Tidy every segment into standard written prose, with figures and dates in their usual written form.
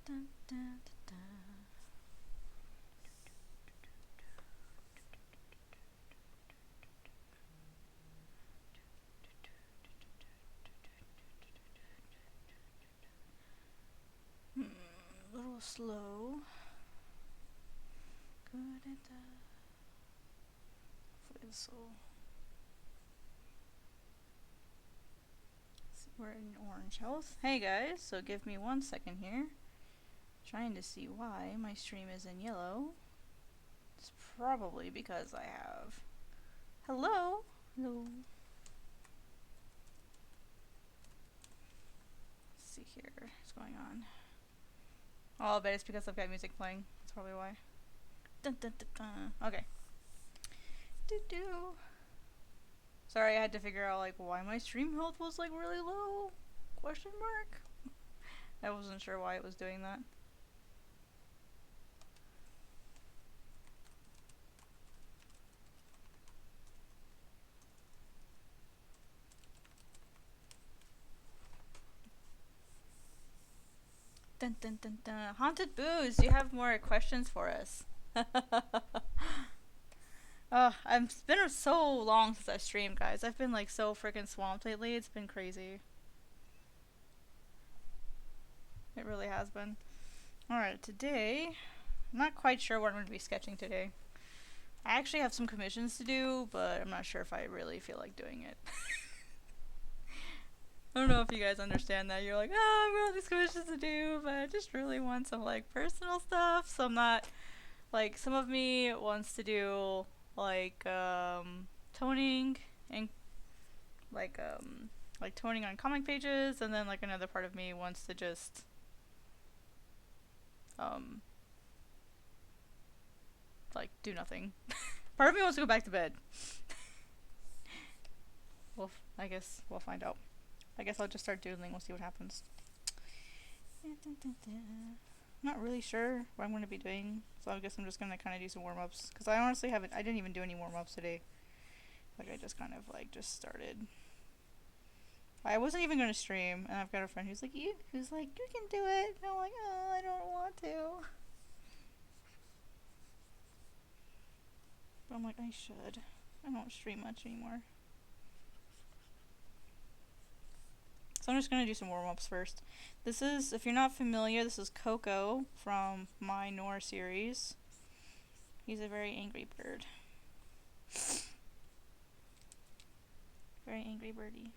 Dun, dun, dun, dun. A little slow. Good at that. Hopefully this will. We're in orange health. Hey guys, so give me 1 second here. Trying to see why my stream is in yellow. It's probably because I have. Hello? Hello. Let's see here. What's going on? Oh, I bet it's because I've got music playing. That's probably why. Dun, dun, dun, dun. Okay. Doo-doo. Sorry, I had to figure out like why my stream health was like really low. Question mark. I wasn't sure why it was doing that. Dun dun dun dun. Haunted Booze, do you have more questions for us? It's been so long since I've streamed, guys. I've been like so freaking swamped lately. It's been crazy. It really has been. Alright, today, I'm not quite sure what I'm going to be sketching today. I actually have some commissions to do, but I'm not sure if I really feel like doing it. I don't know if you guys understand that. You're like, oh, I've got all these commissions to do, but I just really want some like personal stuff. So I'm not, like, some of me wants to do like toning and like toning on comic pages, and then like another part of me wants to just like do nothing. Part of me wants to go back to bed. Well, I guess we'll find out. I guess I'll just start doodling. We'll see what happens. I'm not really sure what I'm going to be doing, so I guess I'm just going to kind of do some warm-ups. Because I honestly haven't, I didn't even do any warm-ups today. Like, I just kind of, like, just started. I wasn't even going to stream, and I've got a friend who's like, you can do it. And I'm like, oh, I don't want to. But I'm like, I should. I don't stream much anymore. So I'm just going to do some warm-ups first. This is, if you're not familiar, this is Coco from my Nor series. He's a very angry bird. Very angry birdie.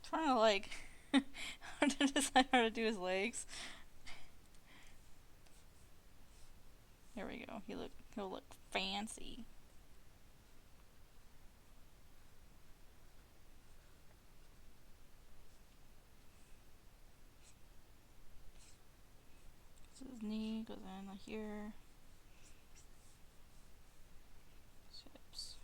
Trying to like how to decide how to do his legs. There we go. He'll look fancy. So his knee goes in here. Hips.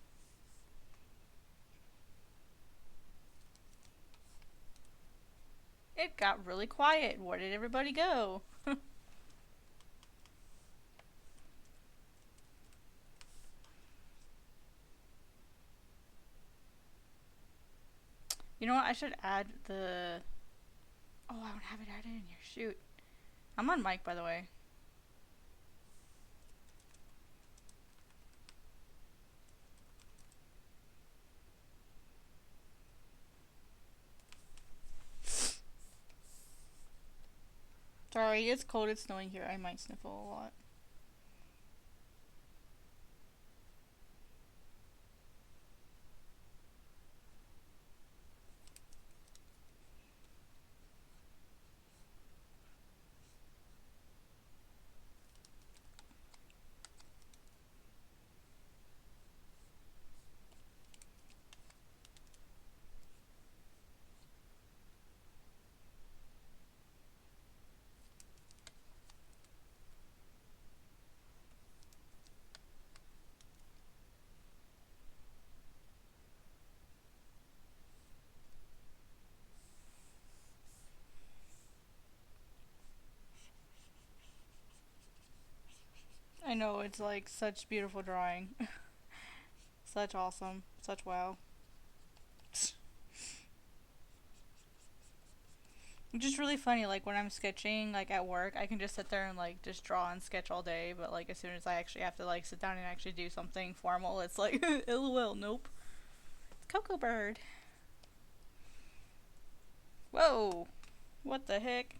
It got really quiet. Where did everybody go? You know what? I should add the... Oh, I don't have it added in here. Shoot. I'm on mic, by the way. Sorry, it's cold. It's snowing here. I might sniffle a lot. know, it's like such beautiful drawing. Such awesome. Such wow. Which is really funny, like when I'm sketching, like at work, I can just sit there and like just draw and sketch all day, but like as soon as I actually have to like sit down and actually do something formal, it's like, lol, nope. Cocoa bird. Whoa! What the heck?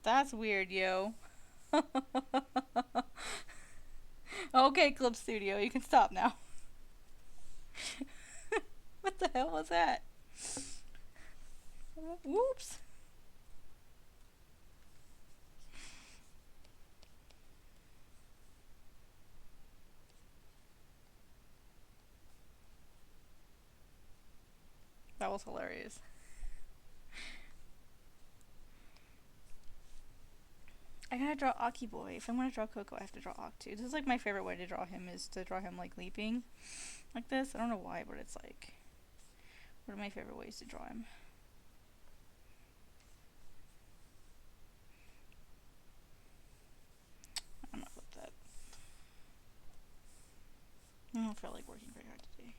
That's weird, yo. Okay, Clip Studio, you can stop now. What the hell was that? Whoops. That was hilarious. I gotta draw Aki Boy. If I'm gonna draw Coco, I have to draw Ak too. This is like my favorite way to draw him, is to draw him like leaping. Like this. I don't know why, but it's like one of my favorite ways to draw him. I'm gonna flip that. I don't feel like working very hard today.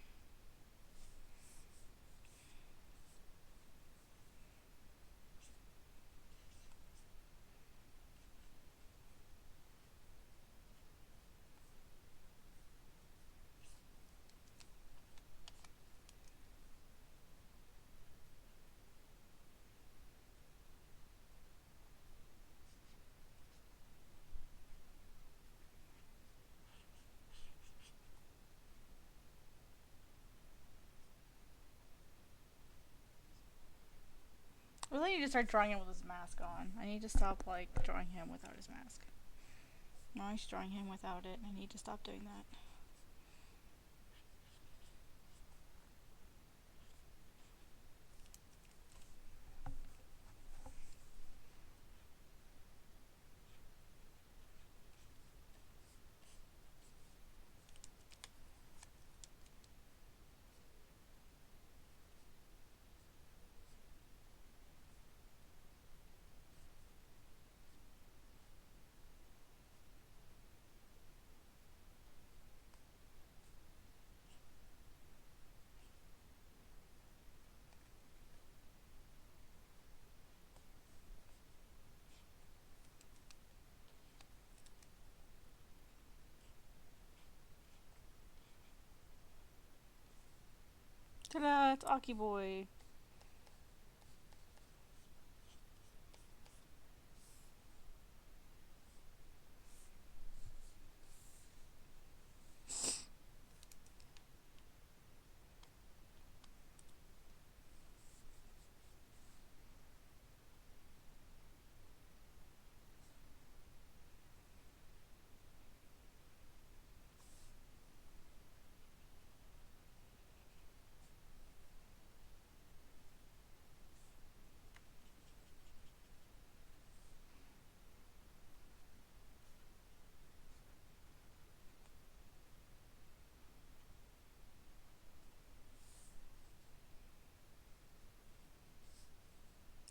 I really need to start drawing him with his mask on. I need to stop like drawing him without his mask. Now he's drawing him without it, and I need to stop doing that. Ta-da! It's Aki Boy.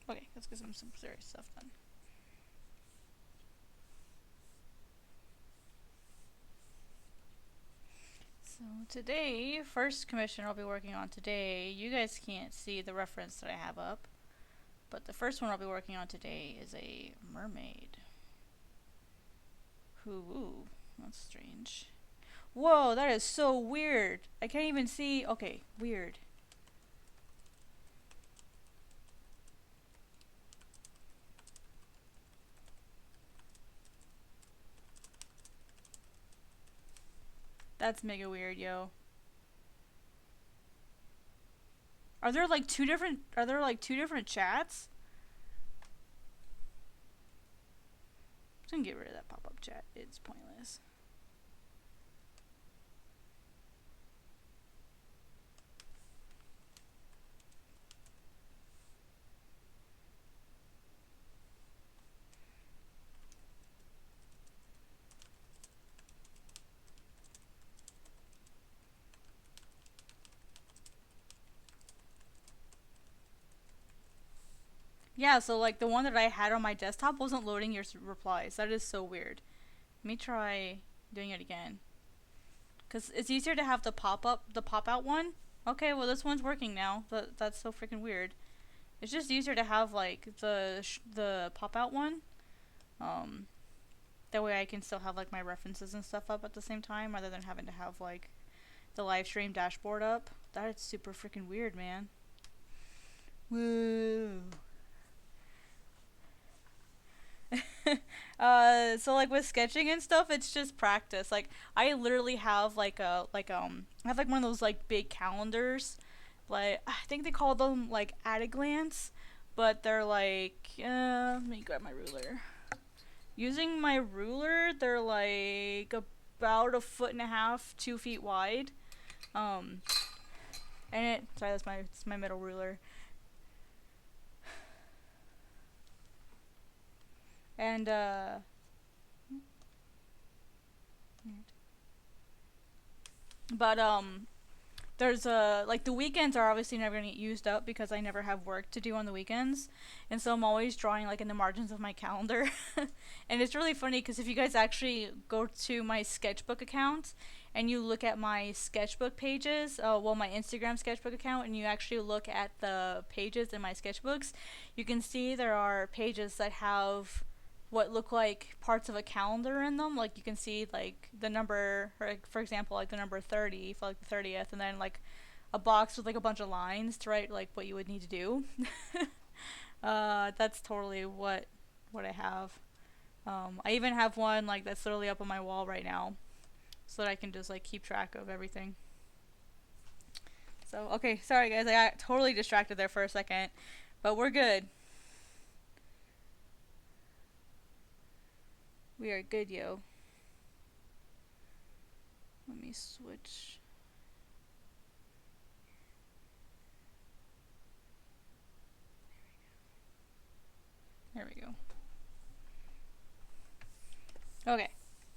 Okay, let's get some serious stuff done. So today, first commission I'll be working on today, you guys can't see the reference that I have up, but the first one I'll be working on today is a mermaid. Ooh, that's strange. Whoa, that is so weird. I can't even see. Okay, weird. That's mega weird, yo. Are there like two different chats? I'm gonna get rid of that pop-up chat. It's pointless. Yeah, so like the one that I had on my desktop wasn't loading your replies. That is so weird. Let me try doing it again. Cause it's easier to have the pop out one. Okay, well this one's working now. That's so freaking weird. It's just easier to have like the pop out one. Um, that way I can still have like my references and stuff up at the same time, rather than having to have like the live stream dashboard up. That is super freaking weird, man. Woo. So like with sketching and stuff, it's just practice. Like I literally have I have like one of those like big calendars. Like I think they call them like at a glance, but they're like let me grab my ruler. Using my ruler, they're like about 1.5 feet, 2 feet wide. And sorry, that's my middle ruler. And but there's like the weekends are obviously never gonna get used up because I never have work to do on the weekends, and so I'm always drawing like in the margins of my calendar. And it's really funny because if you guys actually go to my sketchbook account and you look at my sketchbook pages, my Instagram sketchbook account, and you actually look at the pages in my sketchbooks, you can see there are pages that have what look like parts of a calendar in them. Like you can see like the number, or like, for example, like the number 30 for like the 30th, and then like a box with like a bunch of lines to write like what you would need to do. That's totally what I have. I even have one like that's literally up on my wall right now, so that I can just like keep track of everything. So okay, sorry guys, I got totally distracted there for a second, but we're good. We are good, yo. Let me switch. There we go. Okay.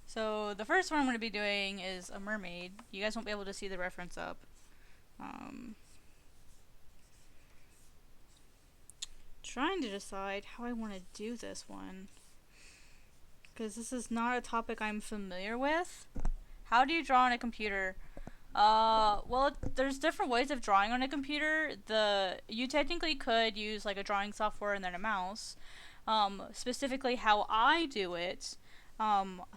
So the first one I'm going to be doing is a mermaid. You guys won't be able to see the reference up. Trying to decide how I want to do this one, because this is not a topic I'm familiar with. How do you draw on a computer? Well, there's different ways of drawing on a computer. You technically could use like a drawing software and then a mouse. Specifically how I do it.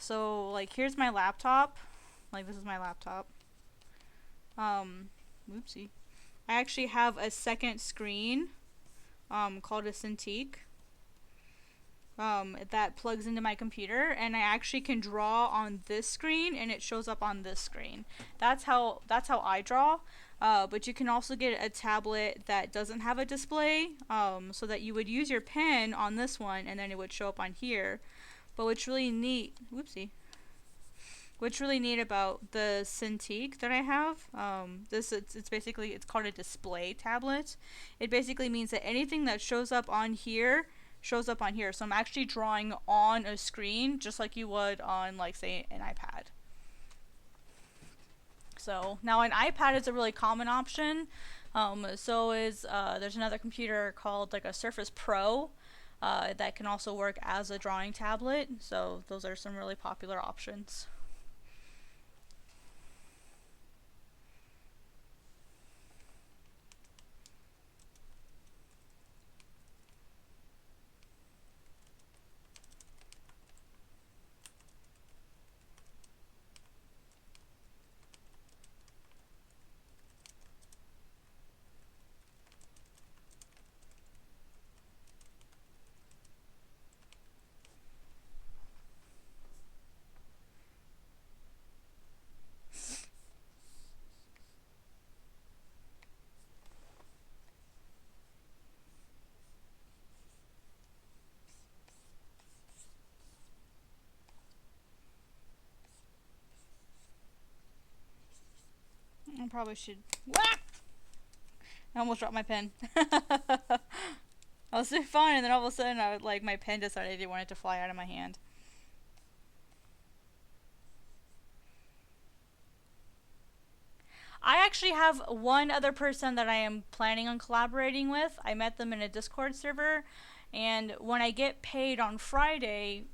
So like here's my laptop. Like this is my laptop. Oopsie. I actually have a second screen, called a Cintiq. That plugs into my computer, and I actually can draw on this screen and it shows up on this screen. That's how I draw. But you can also get a tablet that doesn't have a display, so that you would use your pen on this one and then it would show up on here. But what's really neat about the Cintiq that I have, it's basically, it's called a display tablet. It basically means that anything that shows up on here shows up on here. So I'm actually drawing on a screen just like you would on, like, say, an iPad. So now an iPad is a really common option. There's another computer called like a Surface Pro that can also work as a drawing tablet. So those are some really popular options. I probably should. Whack! I almost dropped my pen. I was doing fine, and then all of a sudden, my pen decided it wanted to fly out of my hand. I actually have one other person that I am planning on collaborating with. I met them in a Discord server, And when I get paid on Friday,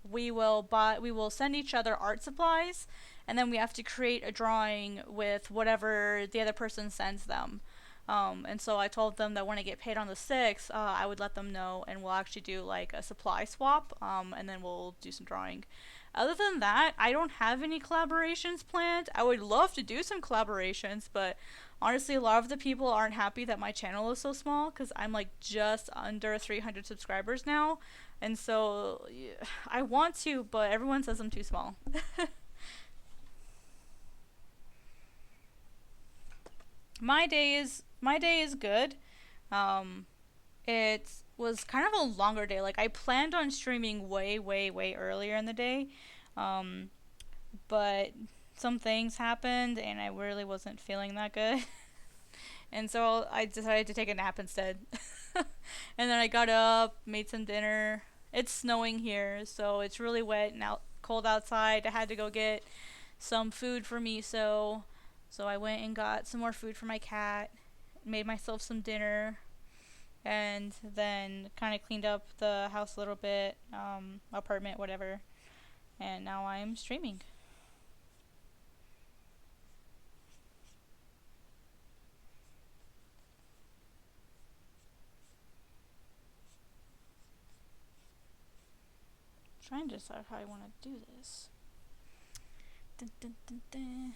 we will send each other art supplies, and then we have to create a drawing with whatever the other person sends them. And so I told them that when I get paid on the 6th, I would let them know, and we'll actually do like a supply swap, and then we'll do some drawing. Other than that, I don't have any collaborations planned. I would love to do some collaborations, but honestly, a lot of the people aren't happy that my channel is so small because I'm like just under 300 subscribers now. And so yeah, I want to, but everyone says I'm too small. My day is good. Um, it was kind of a longer day. Like I planned on streaming way, way, way earlier in the day. Um, but some things happened and I really wasn't feeling that good. And so I decided to take a nap instead. And then I got up, made some dinner. It's snowing here, so it's really wet and cold outside. I had to go get some food for me, so I went and got some more food for my cat, made myself some dinner, and then kind of cleaned up the house a little bit, apartment, whatever. And now I'm streaming. Trying to decide how I want to do this. Dun, dun, dun, dun.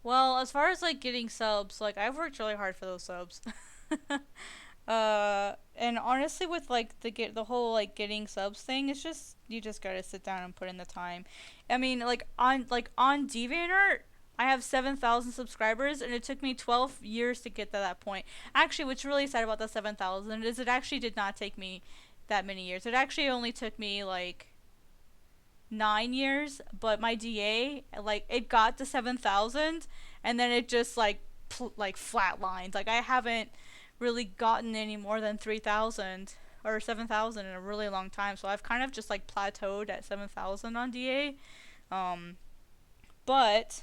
Well, as far as like getting subs, like I've worked really hard for those subs. And honestly, with like the whole like getting subs thing, it's just you just gotta sit down and put in the time. I mean, like on DeviantArt, I have 7,000 subscribers, and it took me 12 years to get to that point. Actually, what's really sad about the 7,000 is it actually did not take me that many years. It actually only took me like 9 years, but my DA like it got to 7,000, and then it just like flatlined. Like I haven't really gotten any more than 3,000 or 7,000 in a really long time. So I've kind of just like plateaued at 7,000 on DA. Um, but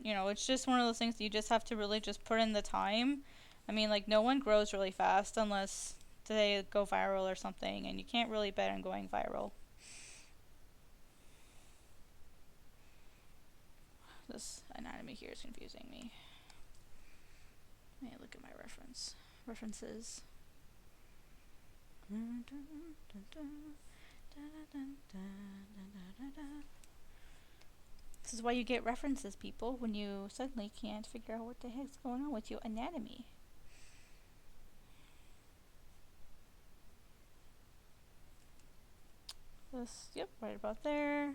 it's just one of those things that you just have to really just put in the time. I mean, like no one grows really fast unless they go viral or something, and you can't really bet on going viral. This anatomy here is confusing me. Let me look at my references. This is why you get references, people, when you suddenly can't figure out what the heck's going on with your anatomy. This, yep, right about there.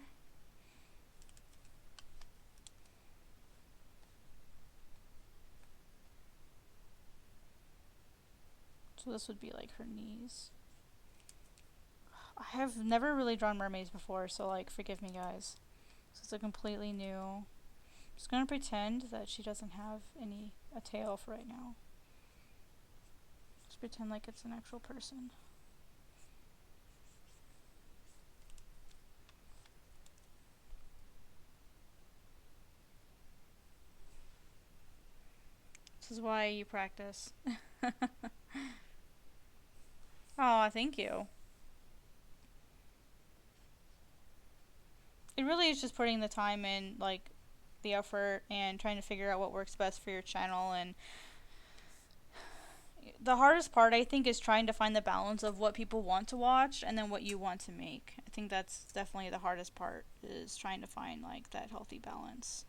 So this would be like her knees. I have never really drawn mermaids before, so like forgive me guys. This is a completely new. I'm just gonna pretend that she doesn't have a tail for right now. Just pretend like it's an actual person. This is why you practice. Oh, thank you. It really is just putting the time in, like, the effort and trying to figure out what works best for your channel. And the hardest part, I think, is trying to find the balance of what people want to watch and then what you want to make. I think that's definitely the hardest part, is trying to find, like, that healthy balance.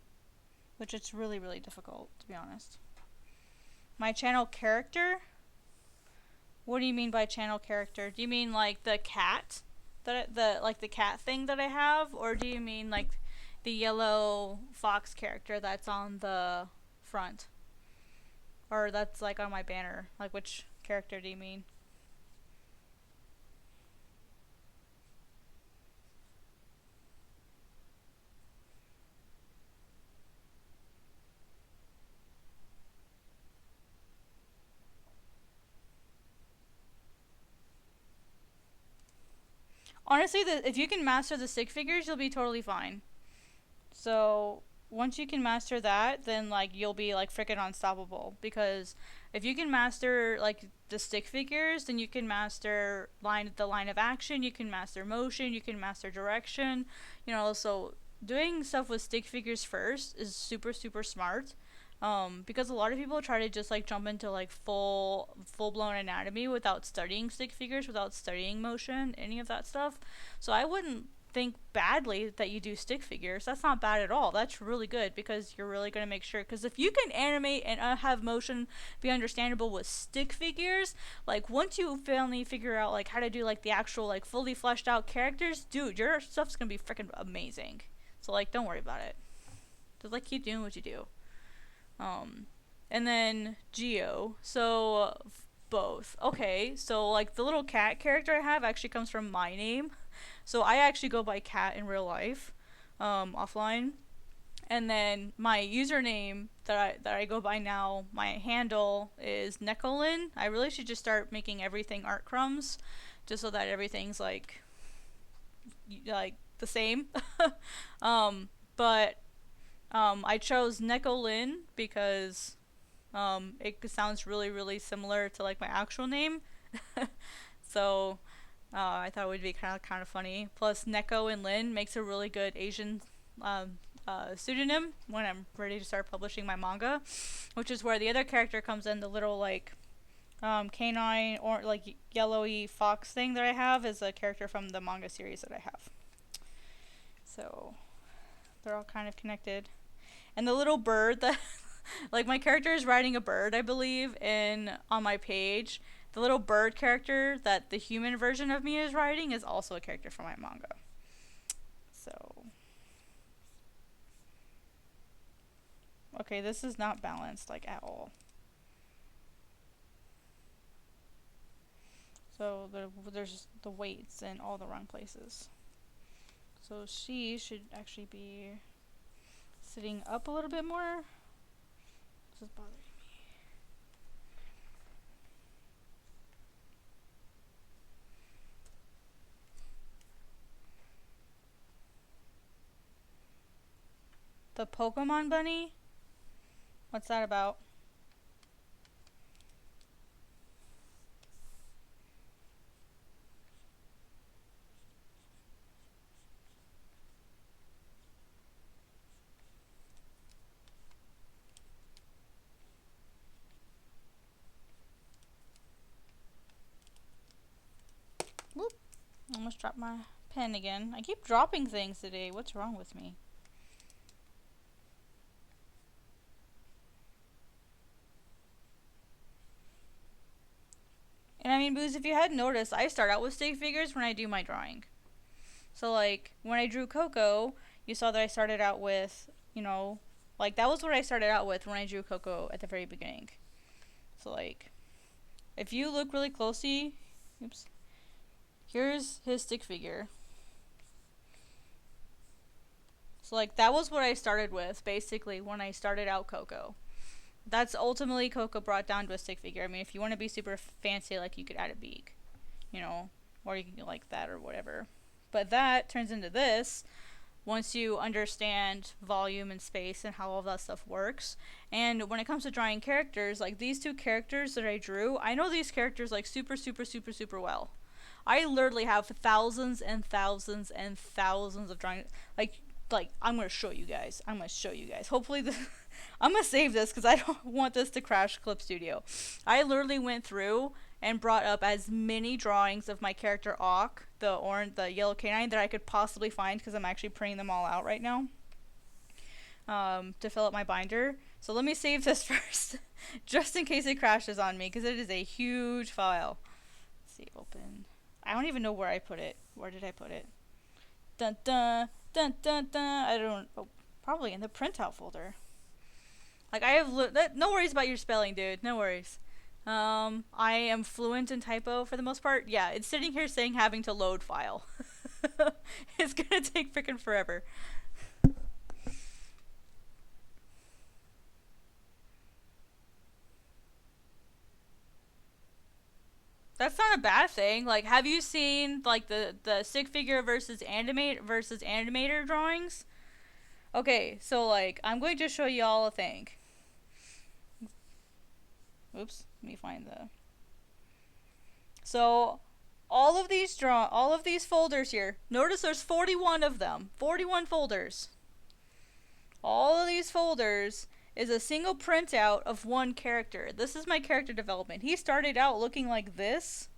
Which it's really, really difficult, to be honest. My channel character? What do you mean by channel character? Do you mean like the cat, the cat thing that I have, or do you mean like the yellow fox character that's on the front, or that's like on my banner? Like which character do you mean? Honestly, if you can master the stick figures, you'll be totally fine. So, once you can master that, then like you'll be like freaking unstoppable. Because if you can master like the stick figures, then you can master the line of action, you can master motion, you can master direction, you know. So doing stuff with stick figures first is super super smart. Because a lot of people try to just like jump into like full blown anatomy without studying stick figures, without studying motion, any of that stuff. So I wouldn't think badly that you do stick figures. That's not bad at all. That's really good because you're really going to make sure. Because if you can animate and have motion be understandable with stick figures, like once you finally figure out like how to do like the actual like fully fleshed out characters, dude, your stuff's going to be freaking amazing. So like don't worry about it. Just like keep doing what you do. And then Geo. So both. Okay, so like the little cat character I have actually comes from my name. So I actually go by Cat in real life, offline. And then my username that I go by now, my handle is Necolin. I really should just start making everything art crumbs, just so that everything's like the same. But I chose Necolin because it sounds really really similar to like my actual name. So I thought it would be kind of funny. Plus, Neko and Lin makes a really good Asian pseudonym when I'm ready to start publishing my manga, which is where the other character comes in. The little like canine or like yellowy fox thing that I have is a character from the manga series that I have. So they're all kind of connected. And the little bird that like my character is riding a bird, I believe, in on my page. The little bird character that the human version of me is riding is also a character from my manga. So okay, this is not balanced like at all. So there's the weights in all the wrong places. So she should actually be sitting up a little bit more. This is bothering me. The Pokemon bunny? What's that about? Whoop. Almost dropped my pen again. I keep dropping things today. What's wrong with me? And I mean, Booze, if you hadn't noticed, I start out with stick figures when I do my drawing. So, like, when I drew Coco, you saw that I started out with, you know, like, that was what I started out with when I drew Coco at the very beginning. So, like, if you look really closely, oops, here's his stick figure. So, like, that was what I started with, basically, when I started out Coco. That's ultimately Coco brought down to a stick figure. I mean, if you want to be super fancy, like, you could add a beak, you know, or you can do like that or whatever. But that turns into this once you understand volume and space and how all that stuff works. And when it comes to drawing characters, like these two characters that I drew, I know these characters like super, super, super, super well. I literally have thousands and thousands and thousands of drawings. Like I'm gonna show you guys. Hopefully, I'm gonna save this because I don't want this to crash Clip Studio. I literally went through and brought up as many drawings of my character Auk, the yellow canine, that I could possibly find because I'm actually printing them all out right now to fill up my binder. So let me save this first, just in case it crashes on me, because it is a huge file. Let's see, open. I don't even know where I put it. Where did I put it? Dun dun dun dun dun. I don't. Oh, probably in the printout folder. Like I have no worries about your spelling, dude. No worries. I am fluent in typo for the most part. Yeah, it's sitting here saying having to load file. It's gonna take freaking forever. That's not a bad thing. Like, have you seen like the stick figure versus animator drawings? Okay, so like I'm going to show y'all a thing. Oops, let me find the. So all of these folders here. Notice there's 41 of them. 41 folders. All of these folders is a single printout of one character. This is my character development. He started out looking like this,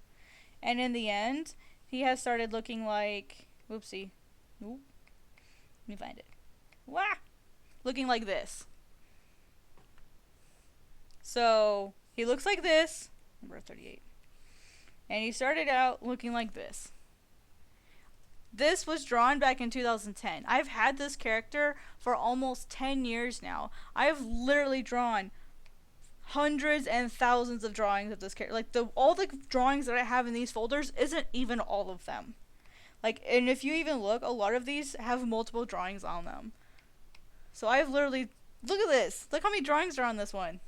and in the end, he has started looking like, whoopsie. Oop. Let me find it. Wah! Looking like this. So, he looks like this, number 38. And he started out looking like this. This was drawn back in 2010. I've had this character for almost 10 years now. I've literally drawn hundreds and thousands of drawings of this character. Like all the drawings that I have in these folders isn't even all of them. Like, and if you even look, a lot of these have multiple drawings on them. So I've literally, look at this. Look how many drawings are on this one.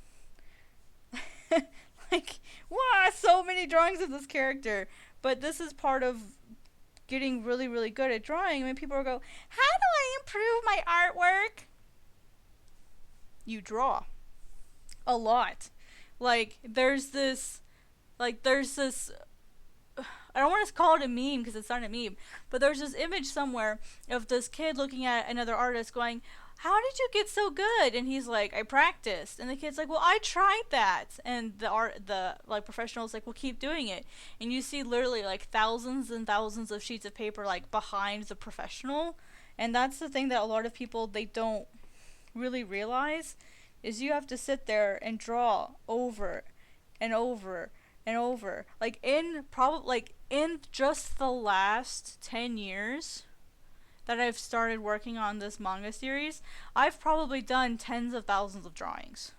Like, wow, so many drawings of this character. But this is part of getting really, really good at drawing. I mean, people will go, how do I improve my artwork? You draw. A lot. Like, there's this, I don't want to call it a meme because it's not a meme, but there's this image somewhere of this kid looking at another artist going, how did you get so good? And he's like, I practiced. And the kid's like, well, I tried that. And the professional's like, well, keep doing it. And you see literally like thousands and thousands of sheets of paper like behind the professional. And that's the thing that a lot of people, they don't really realize, is you have to sit there and draw over and over and over. Like in just the last 10 years that I've started working on this manga series, I've probably done tens of thousands of drawings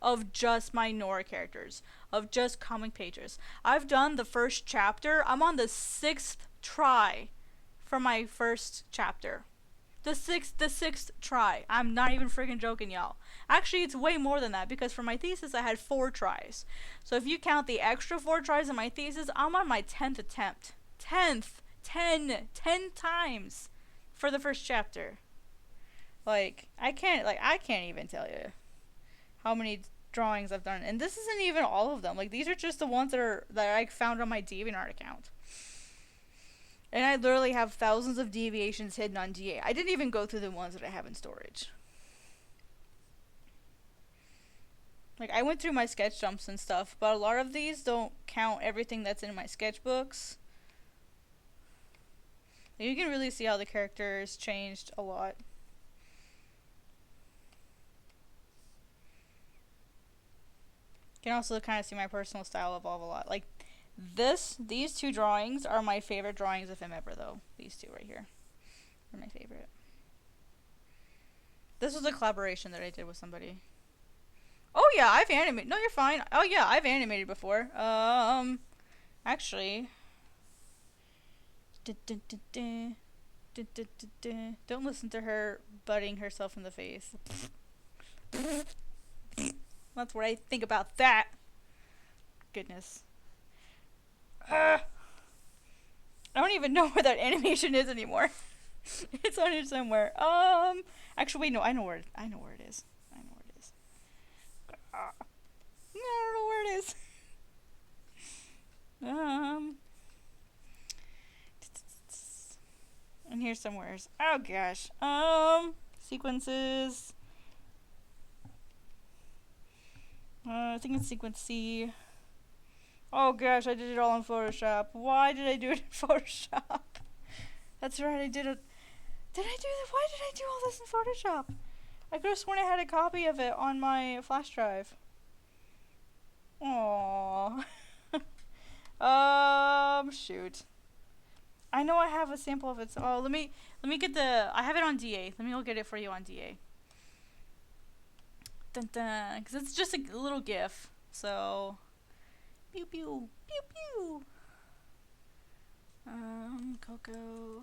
of just my Nora characters, of just comic pages. I've done the first chapter. I'm on the 6th try for my first chapter. The sixth try. I'm not even freaking joking, y'all. Actually, it's way more than that because for my thesis I had 4 tries. So if you count the extra 4 tries in my thesis, I'm on my 10th attempt. 10 times for the first chapter. Like, I can't even tell you how many drawings I've done. And this isn't even all of them. Like, these are just the ones that I found on my DeviantArt account. And I literally have thousands of deviations hidden on DA. I didn't even go through the ones that I have in storage. Like, I went through my sketch jumps and stuff, but a lot of these don't count everything that's in my sketchbooks. You can really see how the characters changed a lot. You can also kind of see my personal style evolve a lot. Like, these 2 drawings are my favorite drawings of him ever, though. These 2 right here are my favorite. This was a collaboration that I did with somebody. Oh yeah, I've animated. No, you're fine. Oh yeah, I've animated before. Actually, don't listen to her butting herself in the face. That's what I think about that. Goodness. I don't even know where that animation is anymore. It's on here somewhere. Actually, wait, no, I know where it is. I know where it is. I don't know where it is. And here somewhere. Oh gosh. Sequences. I think it's sequence C. Oh gosh, I did it all in Photoshop. Why did I do it in Photoshop? That's right, I did it. Did I do that? Why did I do all this in Photoshop? I could have sworn I had a copy of it on my flash drive. Aww. Shoot. I know I have a sample of it. So, let me get I have it on DA. Let me go get it for you on DA. Dun dun. Because it's just a little GIF. So. Pew pew. Pew pew. Coco.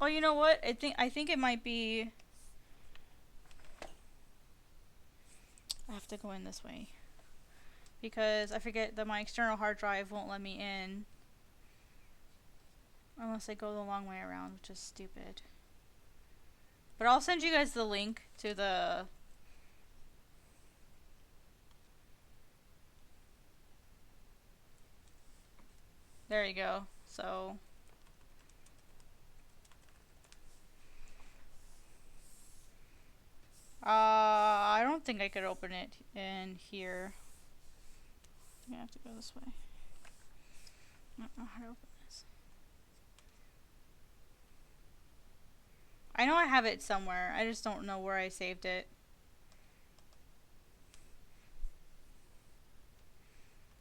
Oh, you know what? I think it might be. I have to go in this way. Because I forget that my external hard drive won't let me in. Unless I go the long way around, which is stupid. But I'll send you guys the link to the... There you go. So... I don't think I could open it in here. I'm gonna have to go this way. I don't know how to open this. I know I have it somewhere. I just don't know where I saved it.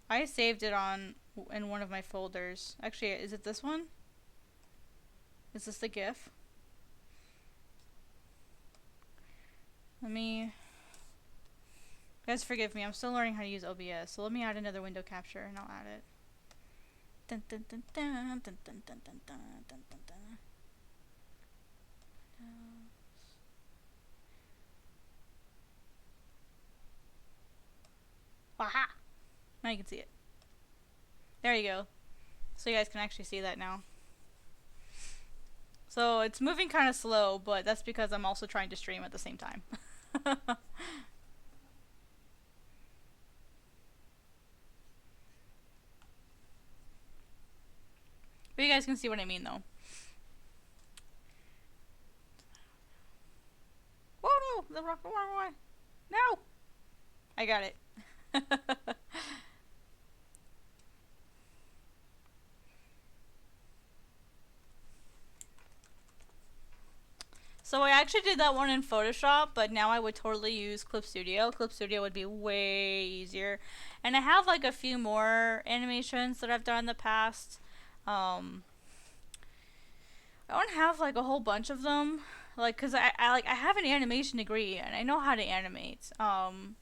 I saved it in one of my folders. Actually, is it this one? Is this the GIF? Let me... Guys, forgive me. I'm still learning how to use OBS. So let me add another window capture and I'll add it. Dun, dun, dun, dun, dun, dun, dun, dun, dun, dun, dun, dun. Aha! Now you can see it. There you go. So you guys can actually see that now. So it's moving kind of slow, but that's because I'm also trying to stream at the same time. But you guys can see what I mean, though. Oh no! The rock the wrong way! No! I got it. So I actually did that one in Photoshop, but now I would totally use Clip Studio. Clip Studio would be way easier. And I have like a few more animations that I've done in the past. I don't have like a whole bunch of them, like, cause I have an animation degree and I know how to animate. And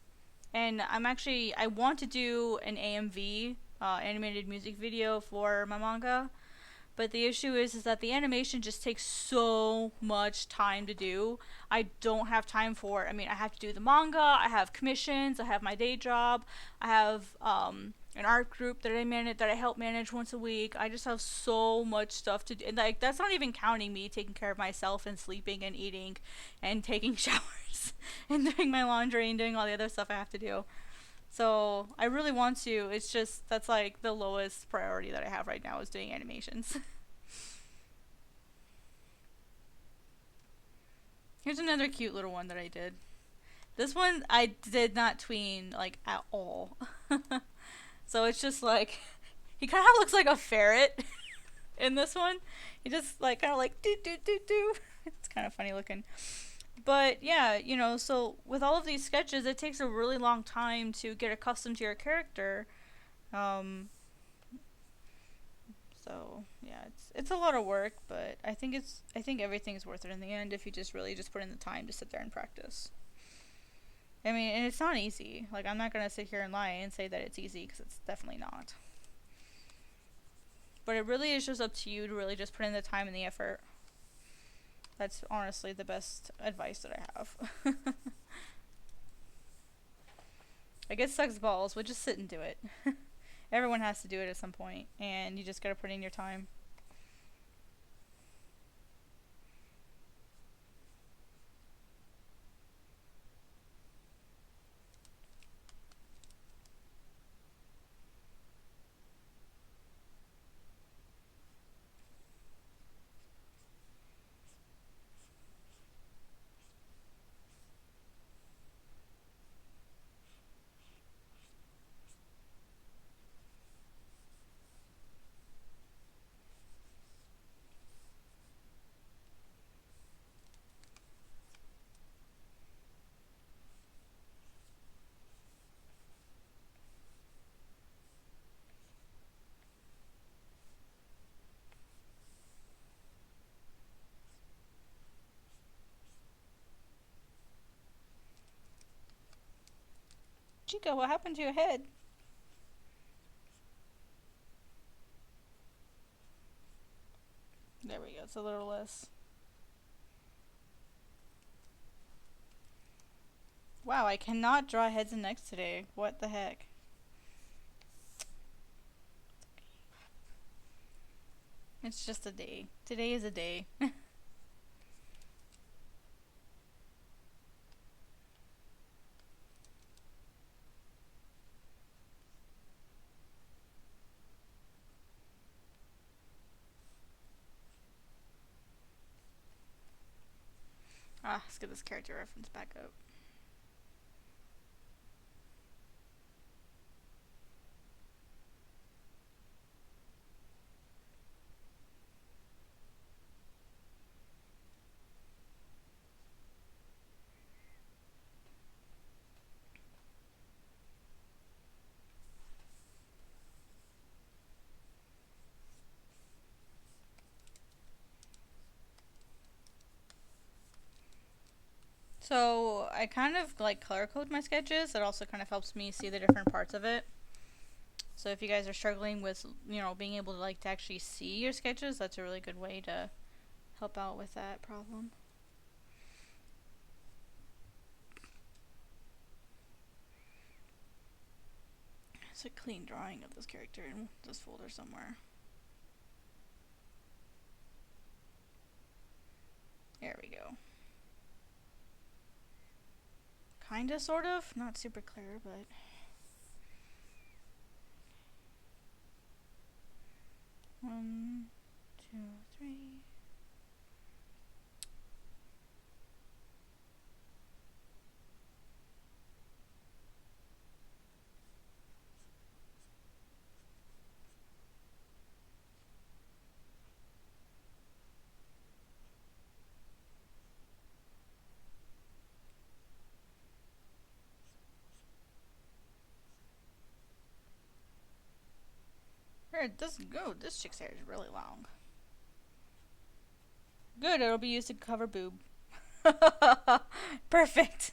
I want to do an AMV, animated music video for my manga. But the issue is that the animation just takes so much time to do. I don't have time for it. I mean, I have to do the manga, I have commissions, I have my day job, I have an art group that I help manage once a week. I just have so much stuff to do. And like, that's not even counting me taking care of myself and sleeping and eating and taking showers and doing my laundry and doing all the other stuff I have to do. So I really want to. It's just that's like the lowest priority that I have right now is doing animations. Here's another cute little one that I did. This one I did not tween like at all. So it's just like he kind of looks like a ferret in this one. He just like kind of like do do do do. It's kind of funny looking. But yeah, you know, so with all of these sketches, it takes a really long time to get accustomed to your character. So yeah, it's a lot of work, but I think everything's worth it in the end if you just really just put in the time to sit there and practice. I mean, and it's not easy. Like, I'm not gonna sit here and lie and say that it's easy because it's definitely not. But it really is just up to you to really just put in the time and the effort. That's honestly the best advice that I have. I guess sucks balls, but just sit and do it. Everyone has to do it at some point, and you just gotta put in your time. Chica, what happened to your head? There we go, it's a little less. Wow, I cannot draw heads and necks today. What the heck? It's just a day. Today is a day. Let's get this character reference back up. So I kind of like color code my sketches. It also kind of helps me see the different parts of it. So if you guys are struggling with, being able to like to actually see your sketches, that's a really good way to help out with that problem. It's a clean drawing of this character in this folder somewhere. There we go. Kinda, sort of. Not super clear, but... One, two, three... This chick's hair is really long. Good, it'll be used to cover boob. Perfect.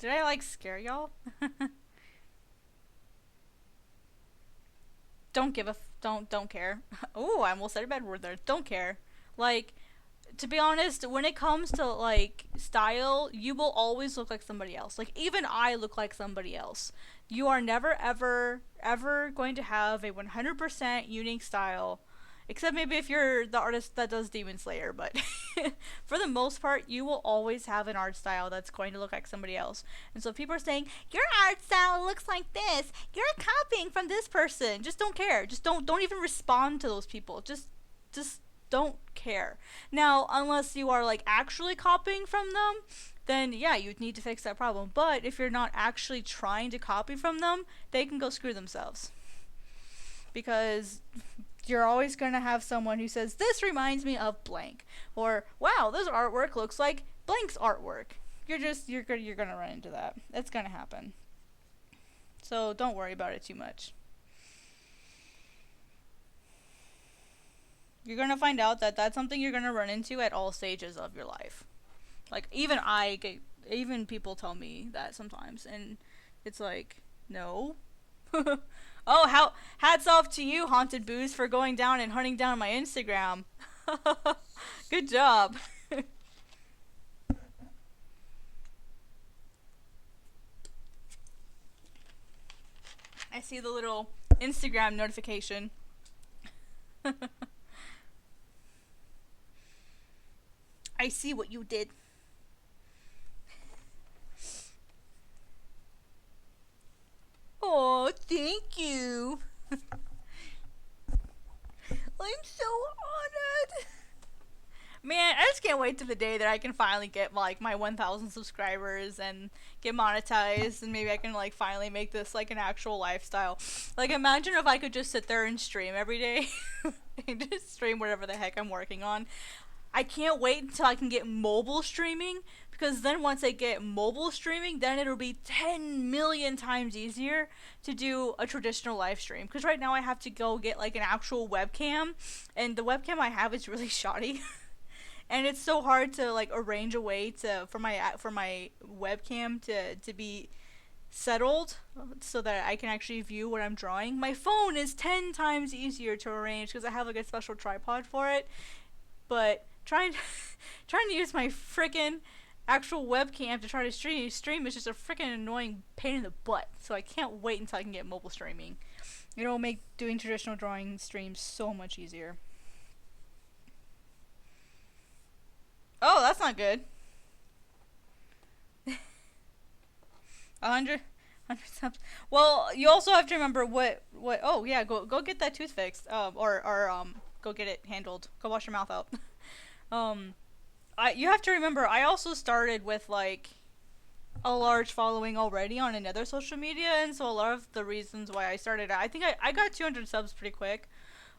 Did I like scare y'all? Don't care. Oh, I almost said a bad word there. Don't care. Like, to be honest, when it comes to like style, you will always look like somebody else. Like, even I look like somebody else. You are never ever going to have a 100% unique style. Except maybe if you're the artist that does Demon Slayer, but for the most part, you will always have an art style that's going to look like somebody else. And so if people are saying, your art style looks like this, you're copying from this person, just don't care. Just don't even respond to those people. Just don't care. Now, unless you are like actually copying from them, then yeah, you'd need to fix that problem. But if you're not actually trying to copy from them, they can go screw themselves. Because you're always going to have someone who says, this reminds me of blank, or wow, this artwork looks like blank's artwork. You're going to run into that. It's going to happen. So don't worry about it too much. You're going to find out that that's something you're going to run into at all stages of your life. Like, even people tell me that sometimes, and it's like, no. Oh, hats off to you, Haunted Booze, for going down and hunting down my Instagram. Good job. I see the little Instagram notification. I see what you did. Oh, thank you. I'm so honored. Man, I just can't wait to the day that I can finally get like my 1,000 subscribers and get monetized, and maybe I can like finally make this like an actual lifestyle. Like, imagine if I could just sit there and stream every day and just stream whatever the heck I'm working on. I can't wait until I can get mobile streaming, because then once I get mobile streaming, then it'll be 10 million times easier to do a traditional live stream. Because right now I have to go get like an actual webcam, and the webcam I have is really shoddy. And it's so hard to like arrange a way for my webcam to be settled so that I can actually view what I'm drawing. My phone is 10 times easier to arrange because I have like a special tripod for it. But trying to use my frickin' actual webcam to try to stream is just a freaking annoying pain in the butt. So I can't wait until I can get mobile streaming. It'll make doing traditional drawing streams so much easier. Oh, that's not good. 100 subs. Well, you also have to remember what. Oh yeah, go get that tooth fixed. Or go get it handled. Go wash your mouth out. um, you have to remember. I also started with like a large following already on another social media, and so a lot of the reasons why I started, I think I got 200 subs pretty quick,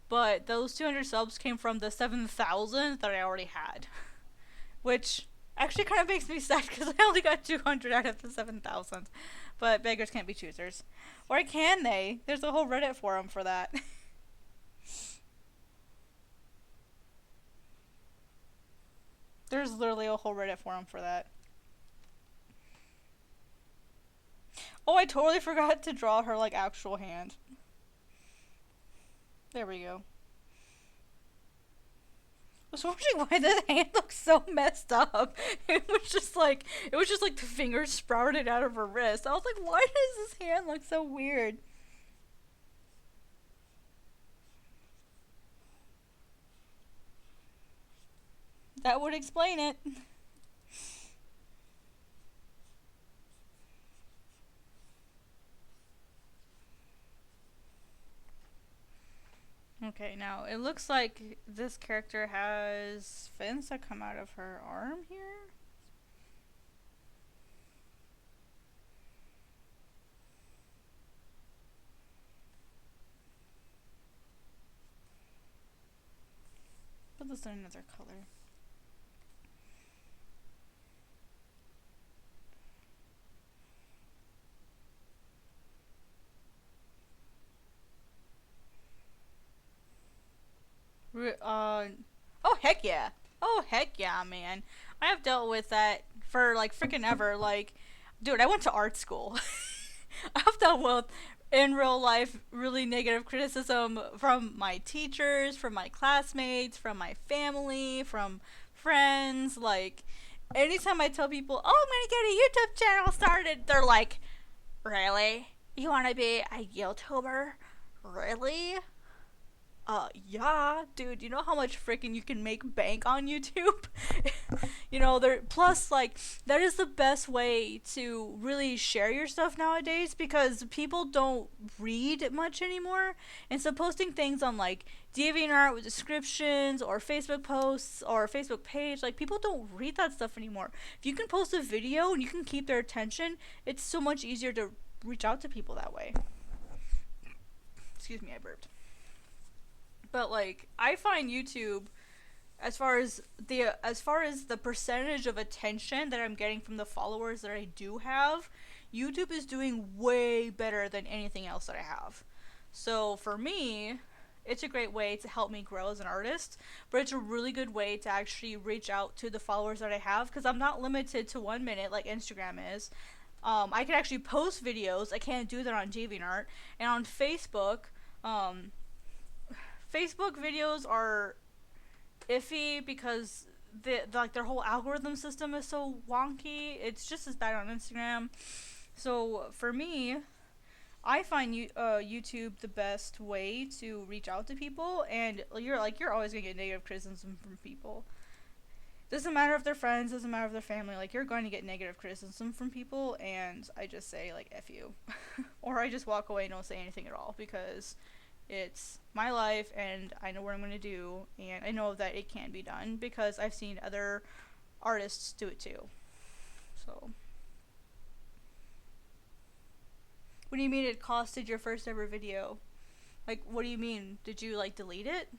but those 200 subs came from the 7,000 that I already had, which actually kind of makes me sad because I only got 200 out of the 7,000. But beggars can't be choosers. Or can they? There's a whole Reddit forum for that. There's literally a whole Reddit forum for that. Oh, I totally forgot to draw her, like, actual hand. There we go. I was wondering why the hand looks so messed up. It was just like the fingers sprouted out of her wrist. I was like, why does this hand look so weird? That would explain it. Okay, now it looks like this character has fins that come out of her arm here. Put this in another color. Oh heck yeah. Oh heck yeah, man. I have dealt with that for like freaking ever. Like, dude, I went to art school. I've dealt with in real life really negative criticism from my teachers, from my classmates, from my family, from friends. Like, anytime I tell people, oh, I'm gonna get a YouTube channel started, they're like, really? You wanna be a YouTuber? Really? Yeah, dude, you know how much freaking you can make bank on YouTube? You know, there, plus, like, that is the best way to really share your stuff nowadays because people don't read much anymore. And so posting things on, like, DeviantArt with descriptions or Facebook posts or Facebook page, like, people don't read that stuff anymore. If you can post a video and you can keep their attention, it's so much easier to reach out to people that way. Excuse me, I burped. But like, I find YouTube, as far as the percentage of attention that I'm getting from the followers that I do have, YouTube is doing way better than anything else that I have. So for me, it's a great way to help me grow as an artist, but it's a really good way to actually reach out to the followers that I have because I'm not limited to 1 minute like Instagram is. I can actually post videos. I can't do that on DeviantArt. And on Facebook, Facebook videos are iffy because like their whole algorithm system is so wonky. It's just as bad on Instagram. So for me, I find YouTube the best way to reach out to people, and you're always gonna get negative criticism from people. Doesn't matter if they're friends, doesn't matter if they're family. Like, you're going to get negative criticism from people, and I just say like F you, or I just walk away and don't say anything at all because it's my life and I know what I'm going to do, and I know that it can be done because I've seen other artists do it too. So, what do you mean it costed your first ever video? Like, what do you mean? Did you like delete it?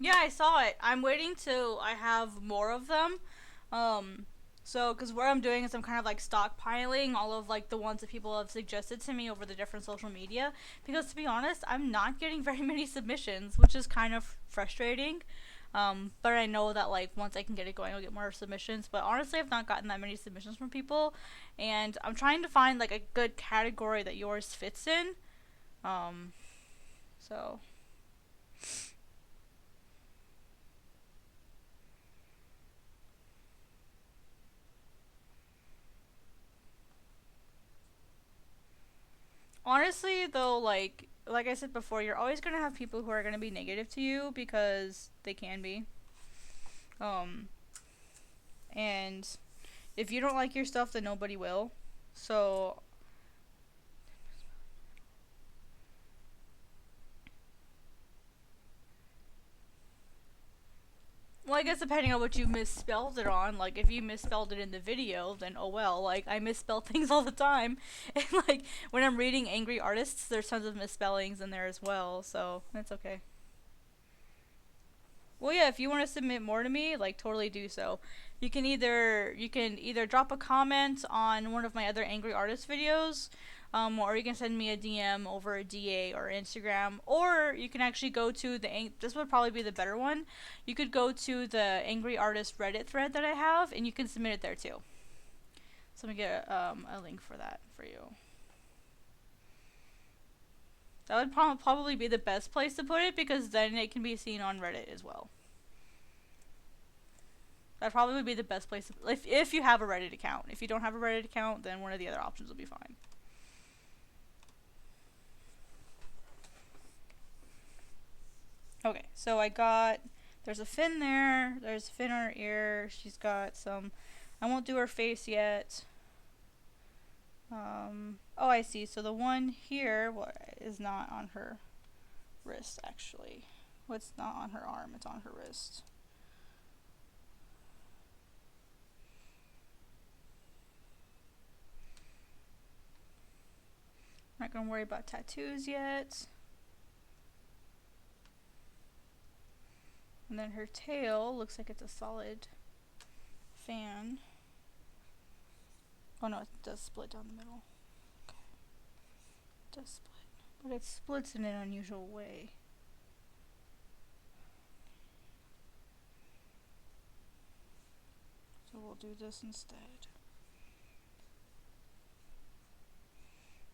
Yeah, I saw it. I'm waiting till I have more of them. Um, so, because what I'm doing is I'm kind of like stockpiling all of like the ones that people have suggested to me over the different social media. Because to be honest, I'm not getting very many submissions, which is kind of frustrating. But I know that like once I can get it going, I'll get more submissions. But honestly, I've not gotten that many submissions from people, and I'm trying to find like a good category that yours fits in. Um, so honestly though, like I said before, you're always gonna have people who are gonna be negative to you because they can be. Um, and if you don't like your stuff, then nobody will. So, well, I guess depending on what you misspelled it on, like if you misspelled it in the video, then oh well. Like I misspell things all the time, and like when I'm reading angry artists, there's tons of misspellings in there as well. So that's okay. Well, yeah, if you want to submit more to me, like totally do so. You can either drop a comment on one of my other angry artist videos, or you can send me a DM over a DA or Instagram, or you can actually go to this would probably be the better one. You could go to the angry artist Reddit thread that I have, and you can submit it there too. So let me get a link for that for you. That would probably be the best place to put it because then it can be seen on Reddit as well. That'd probably be the best place if you have a Reddit account. If you don't have a Reddit account, then one of the other options will be fine. Okay, so there's a fin there. There's a fin on her ear. She's got some. I won't do her face yet. Oh, I see. So the one here is not on her wrist, actually. What's not on her arm? It's on her wrist. I'm not gonna worry about tattoos yet. And then her tail looks like it's a solid fan. Oh no, it does split down the middle. Okay. It does split. But it splits in an unusual way. So we'll do this instead.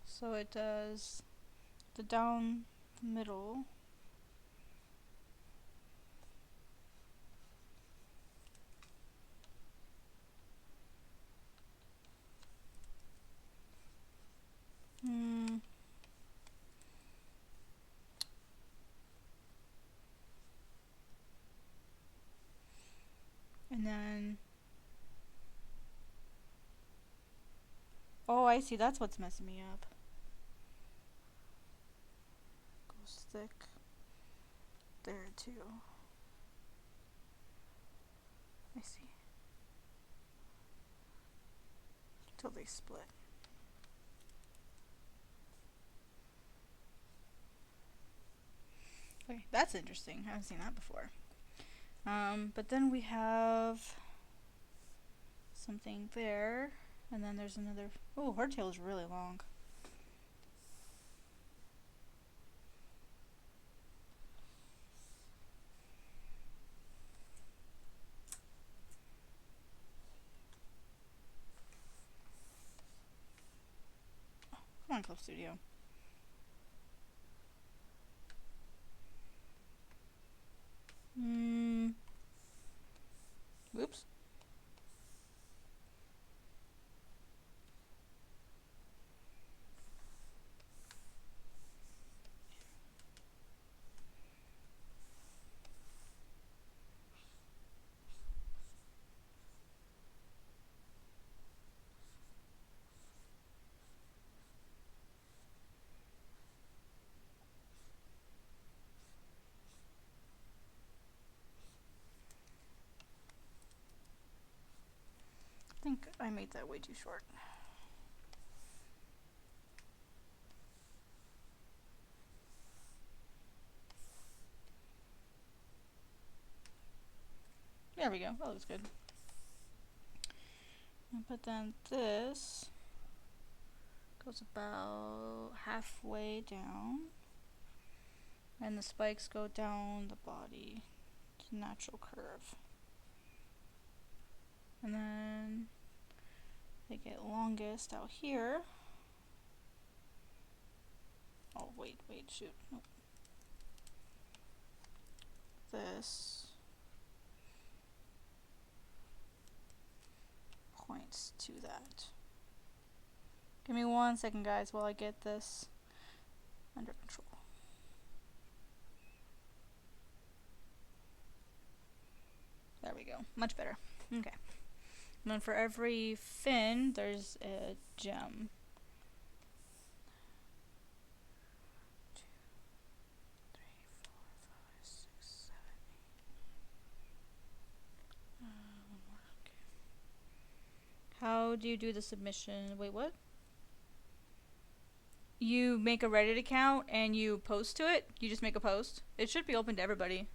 So it does the down the middle. And then, oh, I see. That's what's messing me up. Goes thick there too. I see. Till they split. Okay, that's interesting. I haven't seen that before. But then we have something there, and then there's another. Oh, her tail is really long. Come on, Club Studio. Oops. I think I made that way too short. There we go. That looks good. But then this goes about halfway down, and the spikes go down the body to natural curve. And then they get longest out here. Oh, wait, shoot. Nope. This points to that. Give me 1 second, guys, while I get this under control. There we go. Much better. Okay. And then for every fin, there's a gem. 2, 3, 4, 5, 6, 7, 8. One more. Okay. How do you do the submission? Wait, what? You make a Reddit account and you post to it? You just make a post? It should be open to everybody.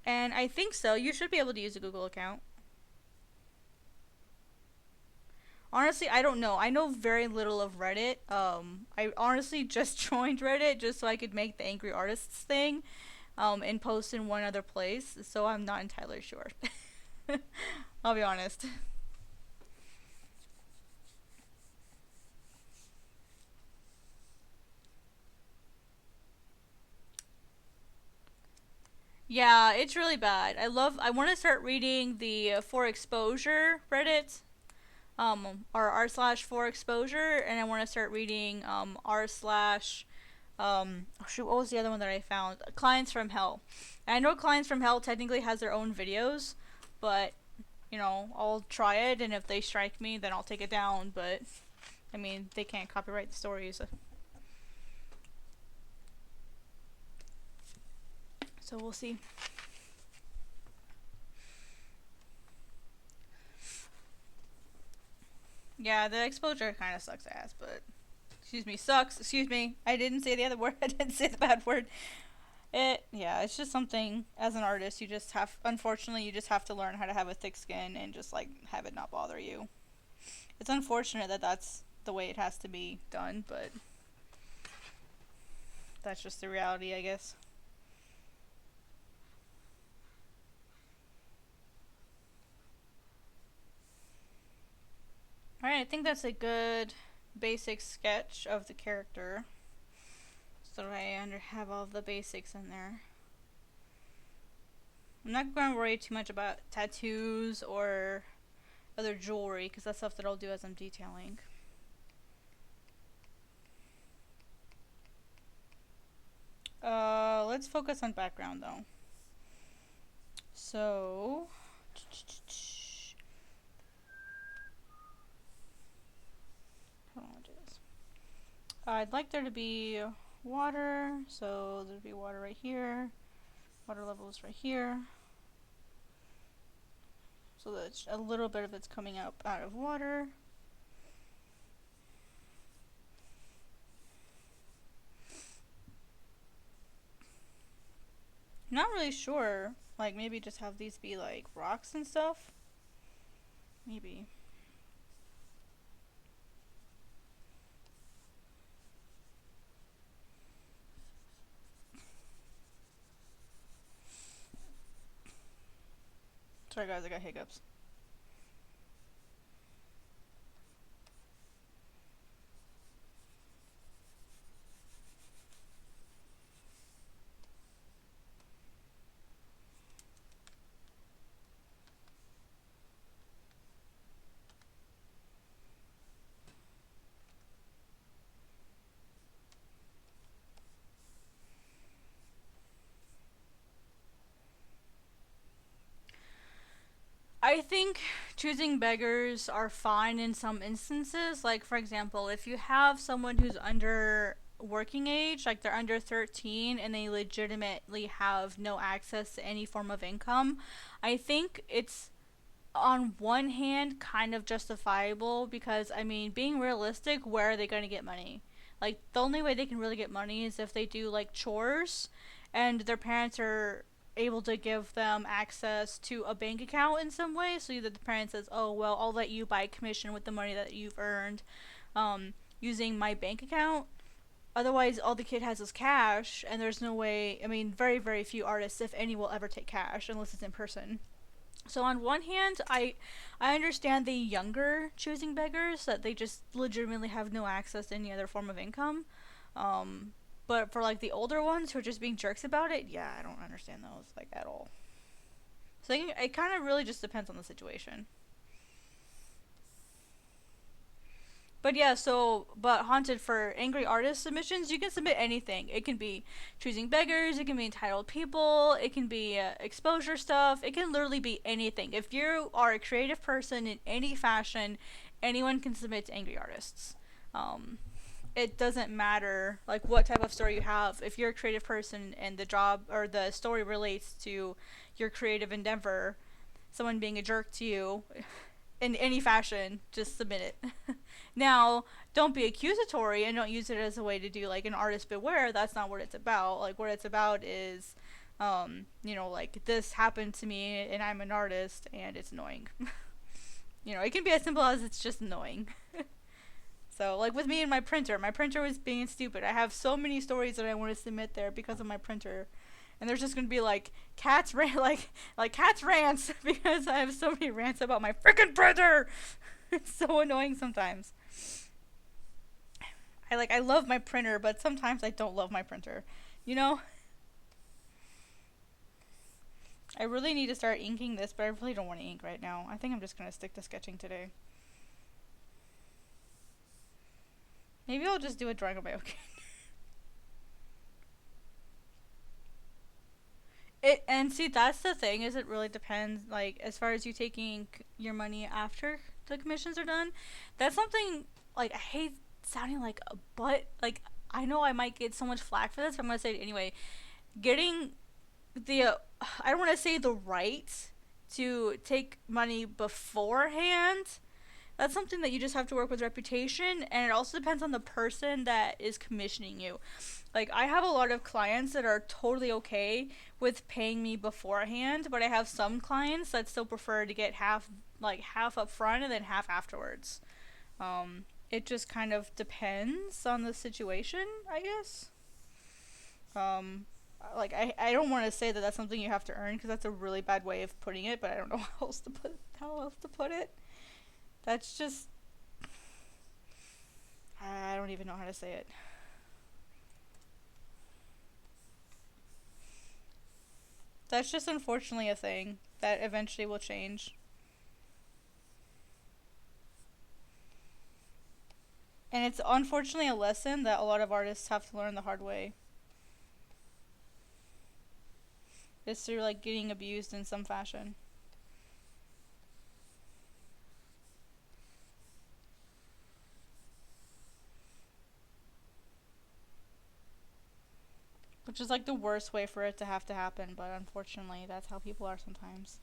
And I think so. You should be able to use a Google account. Honestly, I don't know. I know very little of Reddit. I honestly just joined Reddit just so I could make the Angry Artists thing, and post in one other place. So I'm not entirely sure. I'll be honest. Yeah, it's really bad. I want to start reading the for exposure Reddit, or r/for exposure, and I want to start reading r/, oh shoot, what was the other one that I found? Clients from Hell. And I know Clients from Hell technically has their own videos, but you know, I'll try it, and if they strike me, then I'll take it down. But I mean, they can't copyright the stories. So we'll see. Yeah, the exposure kind of sucks ass, but sucks. Excuse me. I didn't say the other word. I didn't say the bad word. Yeah, it's just something as an artist unfortunately, you just have to learn how to have a thick skin and just like have it not bother you. It's unfortunate that that's the way it has to be done, but that's just the reality, I guess. Alright, I think that's a good basic sketch of the character. So I have all of the basics in there. I'm not going to worry too much about tattoos or other jewelry, because that's stuff that I'll do as I'm detailing. Let's focus on background though. So I'd like there to be water, so there'd be water right here, water levels right here, so that a little bit of it's coming out of water. I'm not really sure, like maybe just have these be like rocks and stuff, maybe. Sorry guys, I got hiccups. I think choosing beggars are fine in some instances. Like, for example, if you have someone who's under working age, like they're under 13 and they legitimately have no access to any form of income, I think it's on one hand kind of justifiable, because I mean, being realistic, where are they going to get money? Like, the only way they can really get money is if they do like chores, and their parents are able to give them access to a bank account in some way, so that the parent says, oh well, I'll let you buy commission with the money that you've earned using my bank account. Otherwise, all the kid has is cash, and there's no way. I mean, very, very few artists, if any, will ever take cash unless it's in person. So on one hand, I understand the younger choosing beggars, that they just legitimately have no access to any other form of income. But for like the older ones who are just being jerks about it, yeah, I don't understand those like at all. So I think it kind of really just depends on the situation. But yeah, but Haunted, for angry artist submissions, you can submit anything. It can be choosing beggars, it can be entitled people, it can be exposure stuff, it can literally be anything. If you are a creative person in any fashion, anyone can submit to angry artists. It doesn't matter like what type of story you have. If you're a creative person and the job or the story relates to your creative endeavor, someone being a jerk to you, in any fashion, just submit it. Now, don't be accusatory and don't use it as a way to do like an artist beware. That's not what it's about. Like what it's about is, like this happened to me and I'm an artist and it's annoying. It can be as simple as it's just annoying. So like with me and my printer was being stupid. I have so many stories that I want to submit there because of my printer. And there's just gonna be like cats rants because I have so many rants about my freaking printer. It's so annoying sometimes. I love my printer, but sometimes I don't love my printer. I really need to start inking this, but I really don't want to ink right now. I think I'm just gonna stick to sketching today. Maybe I'll just do a drawing of my own. And see, that's the thing, is it really depends, like, as far as you taking your money after the commissions are done. That's something, like, I hate sounding like a butt. Like, I know I might get so much flack for this, but I'm gonna say it anyway. Getting I don't want to say the right to take money beforehand, that's something that you just have to work with reputation, and it also depends on the person that is commissioning you. Like, I have a lot of clients that are totally okay with paying me beforehand, but I have some clients that still prefer to get half up front and then half afterwards. It just kind of depends on the situation, I guess. I don't want to say that that's something you have to earn, because that's a really bad way of putting it, but I don't know how else to put it. That's just, I don't even know how to say it. That's just unfortunately a thing that eventually will change. And it's unfortunately a lesson that a lot of artists have to learn the hard way. It's through like getting abused in some fashion. Which is like the worst way for it to have to happen, but unfortunately that's how people are sometimes.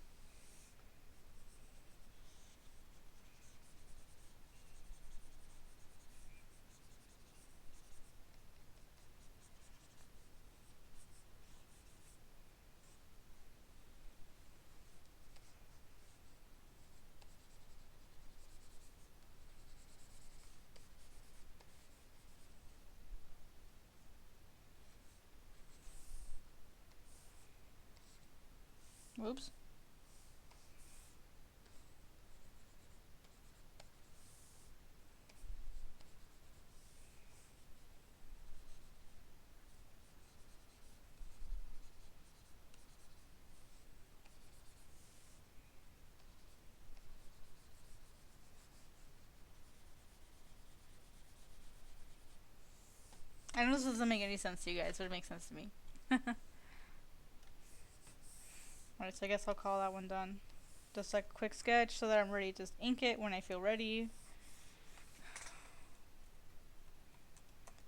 Oops. I know this doesn't make any sense to you guys, but it makes sense to me. Alright, so I guess I'll call that one done. Just like a quick sketch so that I'm ready to just ink it when I feel ready.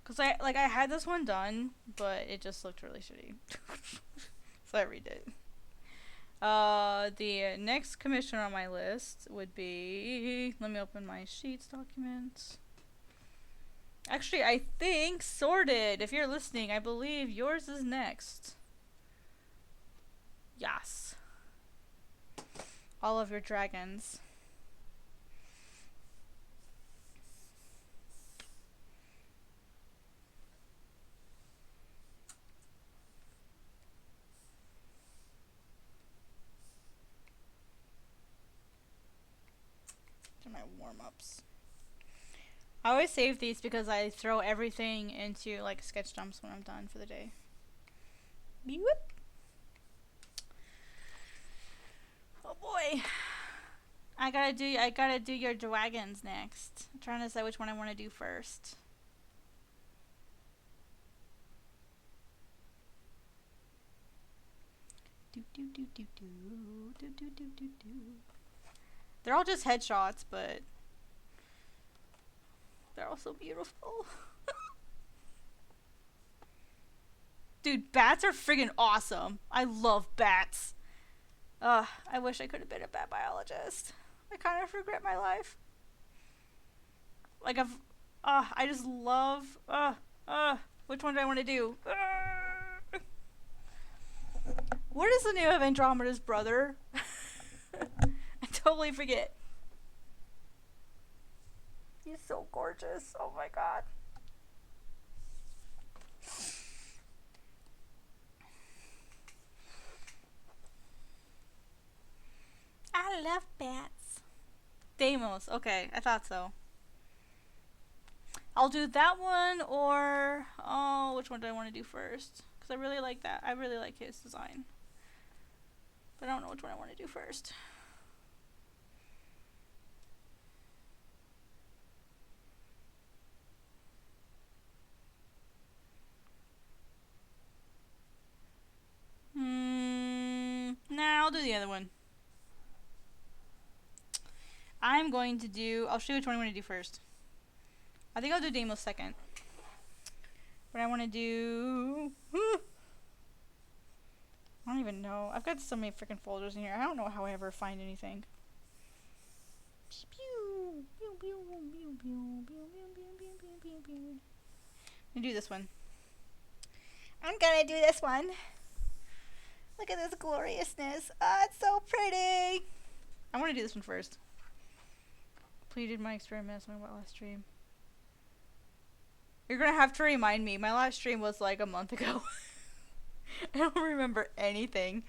Cause I had this one done, but it just looked really shitty. So I redid it. The next commission on my list would be, let me open my sheets documents. Actually, I think Sorted, if you're listening, I believe yours is next. Yes. All of your dragons. To my warm-ups. I always save these because I throw everything into like sketch dumps when I'm done for the day. Beep. Oh boy. I gotta do your dragons next. I'm trying to decide which one I want to do first. They're all just headshots, but they're all so beautiful. Dude, bats are friggin' awesome. I love bats. I wish I could have been a bat biologist. I kind of regret my life. Like I just love, which one do I want to do? What is the name of Andromeda's brother? I totally forget. He's so gorgeous. Oh my god. I love bats. Deimos. Okay, I thought so. I'll do that one or... Oh, which one do I want to do first? Because I really like that. I really like his design. But I don't know which one I want to do first. Nah, I'll do the other one. I'm going to do... I'll show you which one I want to do first. I think I'll do Deimos second. But I want to do... I don't even know. I've got so many freaking folders in here. I don't know how I ever find anything. I'm gonna do this one. I'm gonna do this one. Look at this gloriousness. Oh, it's so pretty. I want to do this one first. Completed my experiments on my last stream. You're gonna have to remind me. My last stream was like a month ago. I don't remember anything.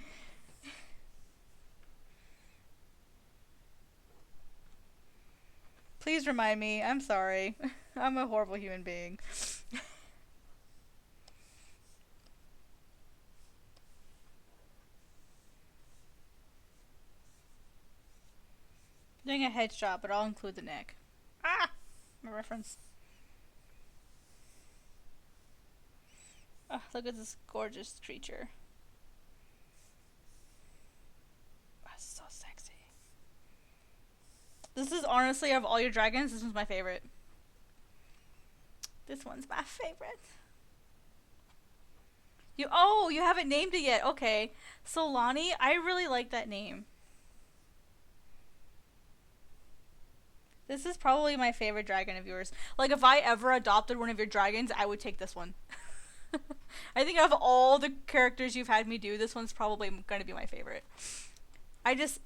Please remind me. I'm sorry. I'm a horrible human being. Doing a headshot, but I'll include the neck. Ah! My reference. Oh, look at this gorgeous creature. That's so sexy. This is honestly, of all your dragons, this one's my favorite. This one's my favorite. You haven't named it yet. Okay. Solani, I really like that name. This is probably my favorite dragon of yours. Like, if I ever adopted one of your dragons, I would take this one. I think of all the characters you've had me do, this one's probably going to be my favorite. I just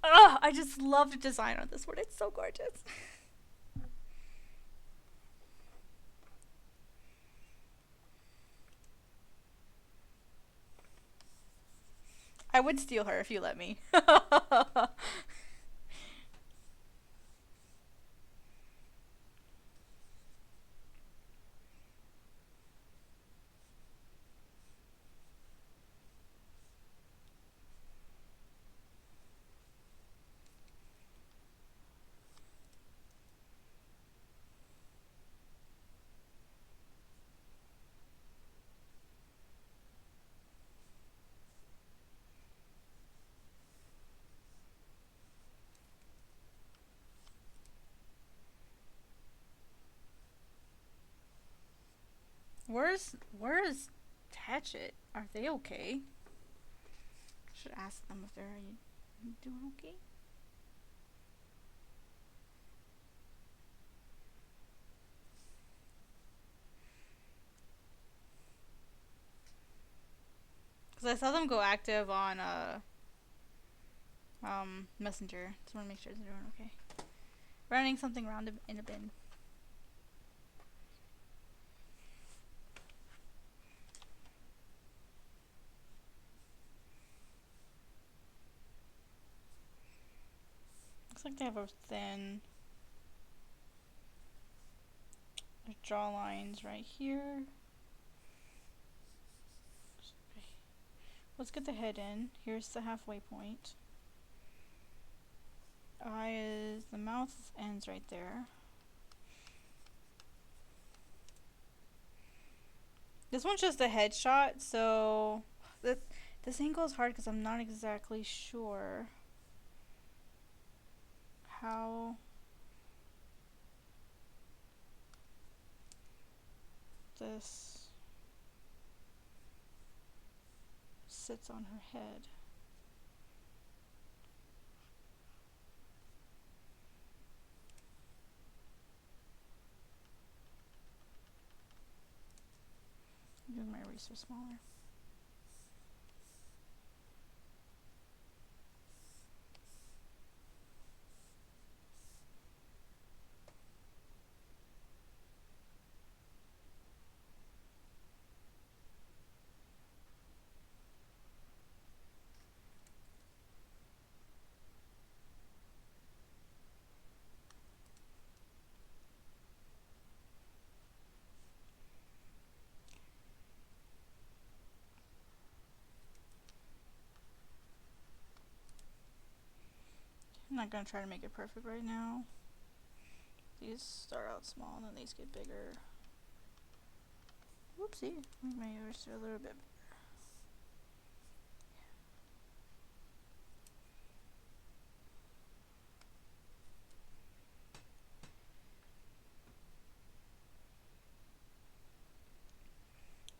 love the design on this one. It's so gorgeous. I would steal her if you let me. Where's Hatchet? Are they okay? I should ask them if they're doing okay. Because I saw them go active on messenger. Just want to make sure they're doing okay. Running something around in a bin. Looks like they have a thin draw lines right here. Let's get the head in. Here's the halfway point. Eye is, the mouth ends right there. This one's just a headshot, so this angle is hard because I'm not exactly sure how this sits on her head. Maybe my eraser smaller. I'm not going to try to make it perfect right now. These start out small and then these get bigger. Whoopsie, make my eraser a little bit bigger.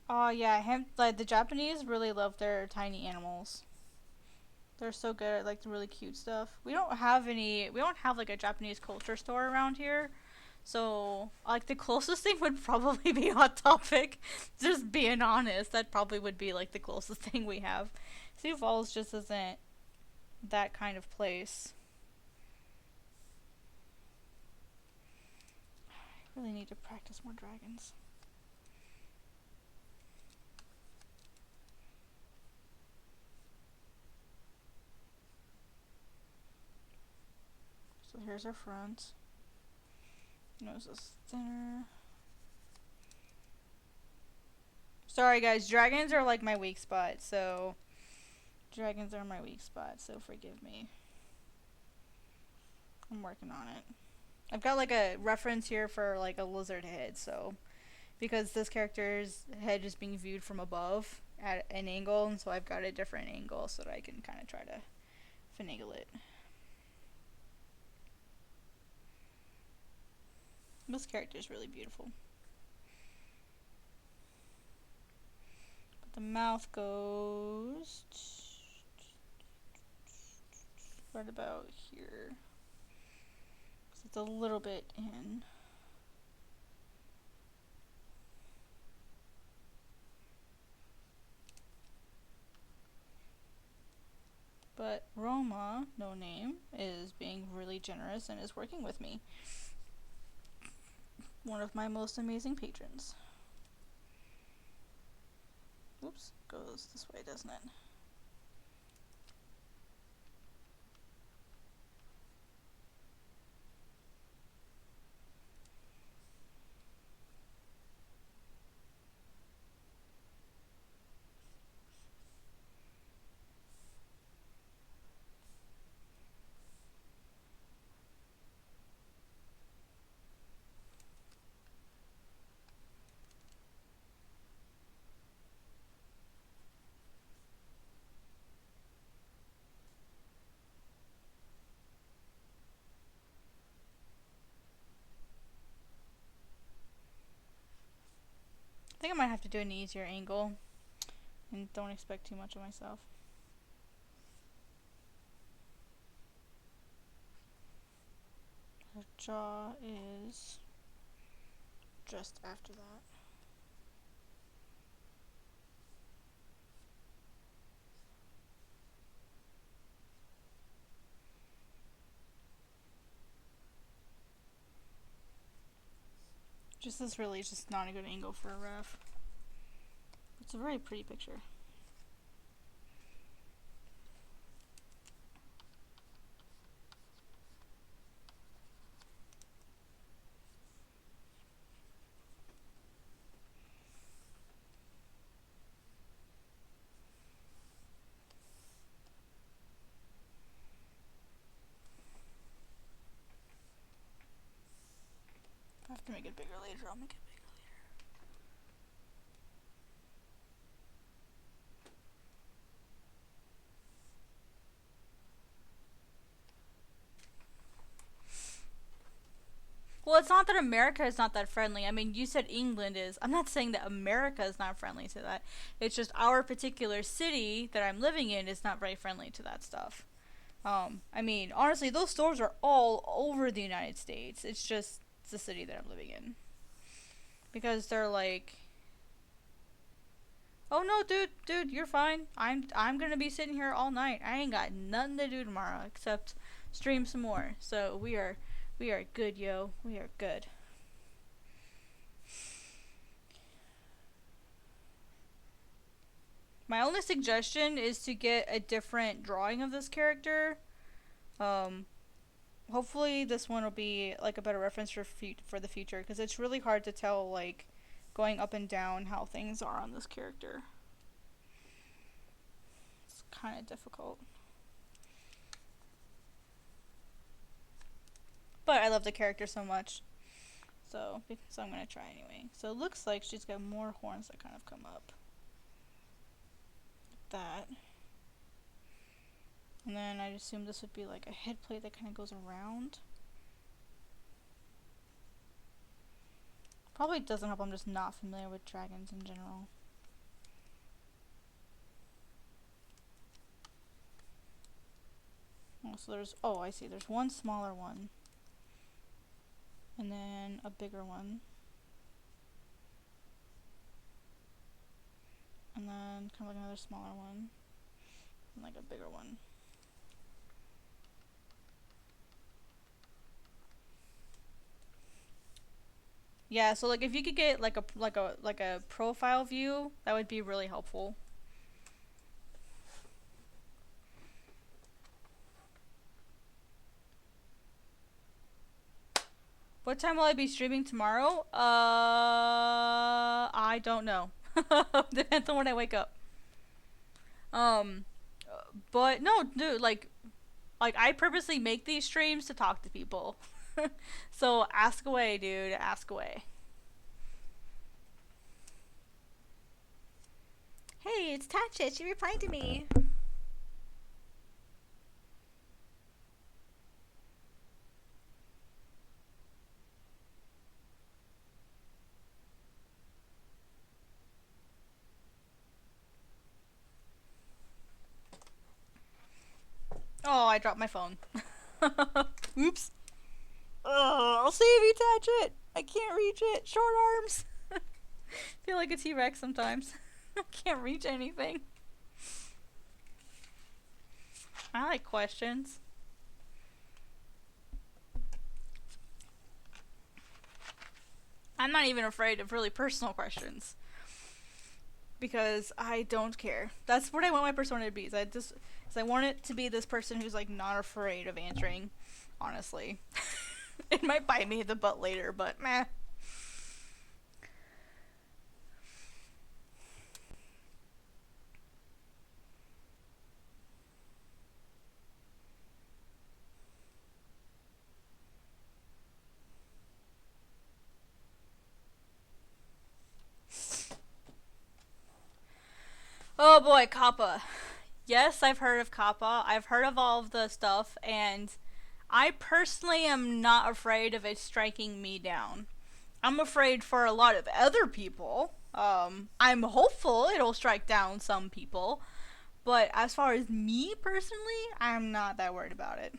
Oh yeah, like the Japanese really love their tiny animals. They're so good at like the really cute stuff. We don't have like a Japanese culture store around here. So like the closest thing would probably be Hot Topic. Just being honest, that probably would be like the closest thing we have. Sioux Falls just isn't that kind of place. I really need to practice more dragons. So here's our front. Nose is thinner. Sorry guys, dragons are like my weak spot, so forgive me. I'm working on it. I've got like a reference here for like a lizard head, so because this character's head is being viewed from above at an angle, and so I've got a different angle so that I can kind of try to finagle it. This character is really beautiful. But the mouth goes right about here. So it's a little bit in. But Roma, no name, is being really generous and is working with me. One of my most amazing patrons. Oops, goes this way, doesn't it? I think I might have to do an easier angle, and don't expect too much of myself. Her jaw is just after that. Just this really is just not a good angle for a ref. It's a very pretty picture. I have to make it bigger later. I'll make it bigger later. Well, it's not that America is not that friendly. I mean, you said England is. I'm not saying that America is not friendly to that. It's just our particular city that I'm living in is not very friendly to that stuff. I mean, honestly, those stores are all over the United States. It's just the city that I'm living in. Because they're like, oh no, dude, you're fine. I'm gonna be sitting here all night. I ain't got nothing to do tomorrow except stream some more. So we are good, yo. We are good. My only suggestion is to get a different drawing of this character. Hopefully this one will be like a better reference for the future, because it's really hard to tell, like, going up and down how things are on this character. It's kind of difficult. But I love the character so much. So I'm going to try anyway. So it looks like she's got more horns that kind of come up. Like that. And then I'd assume this would be like a head plate that kind of goes around. Probably doesn't help, I'm just not familiar with dragons in general. Oh, so there's, oh, I see, there's one smaller one. And then a bigger one. And then kind of like another smaller one. And like a bigger one. Yeah, so like if you could get like a profile view, that would be really helpful. What time will I be streaming tomorrow? I don't know. Depends on when I wake up. But no, dude, like I purposely make these streams to talk to people. So ask away, dude, ask away. Hey, it's Tatcha. She replied to me. Oh, I dropped my phone. Oops. I'll save you, Tatchet. I can't reach it. Short arms. Feel like a T-Rex sometimes. I can't reach anything. I like questions. I'm not even afraid of really personal questions. Because I don't care. That's what I want my persona to be. I want it to be this person who's like not afraid of answering, honestly. It might bite me in the butt later, but meh. Oh boy, Kappa. Yes, I've heard of Kappa. I've heard of all of the stuff, and I personally am not afraid of it striking me down. I'm afraid for a lot of other people. I'm hopeful it'll strike down some people, but as far as me personally, I'm not that worried about it.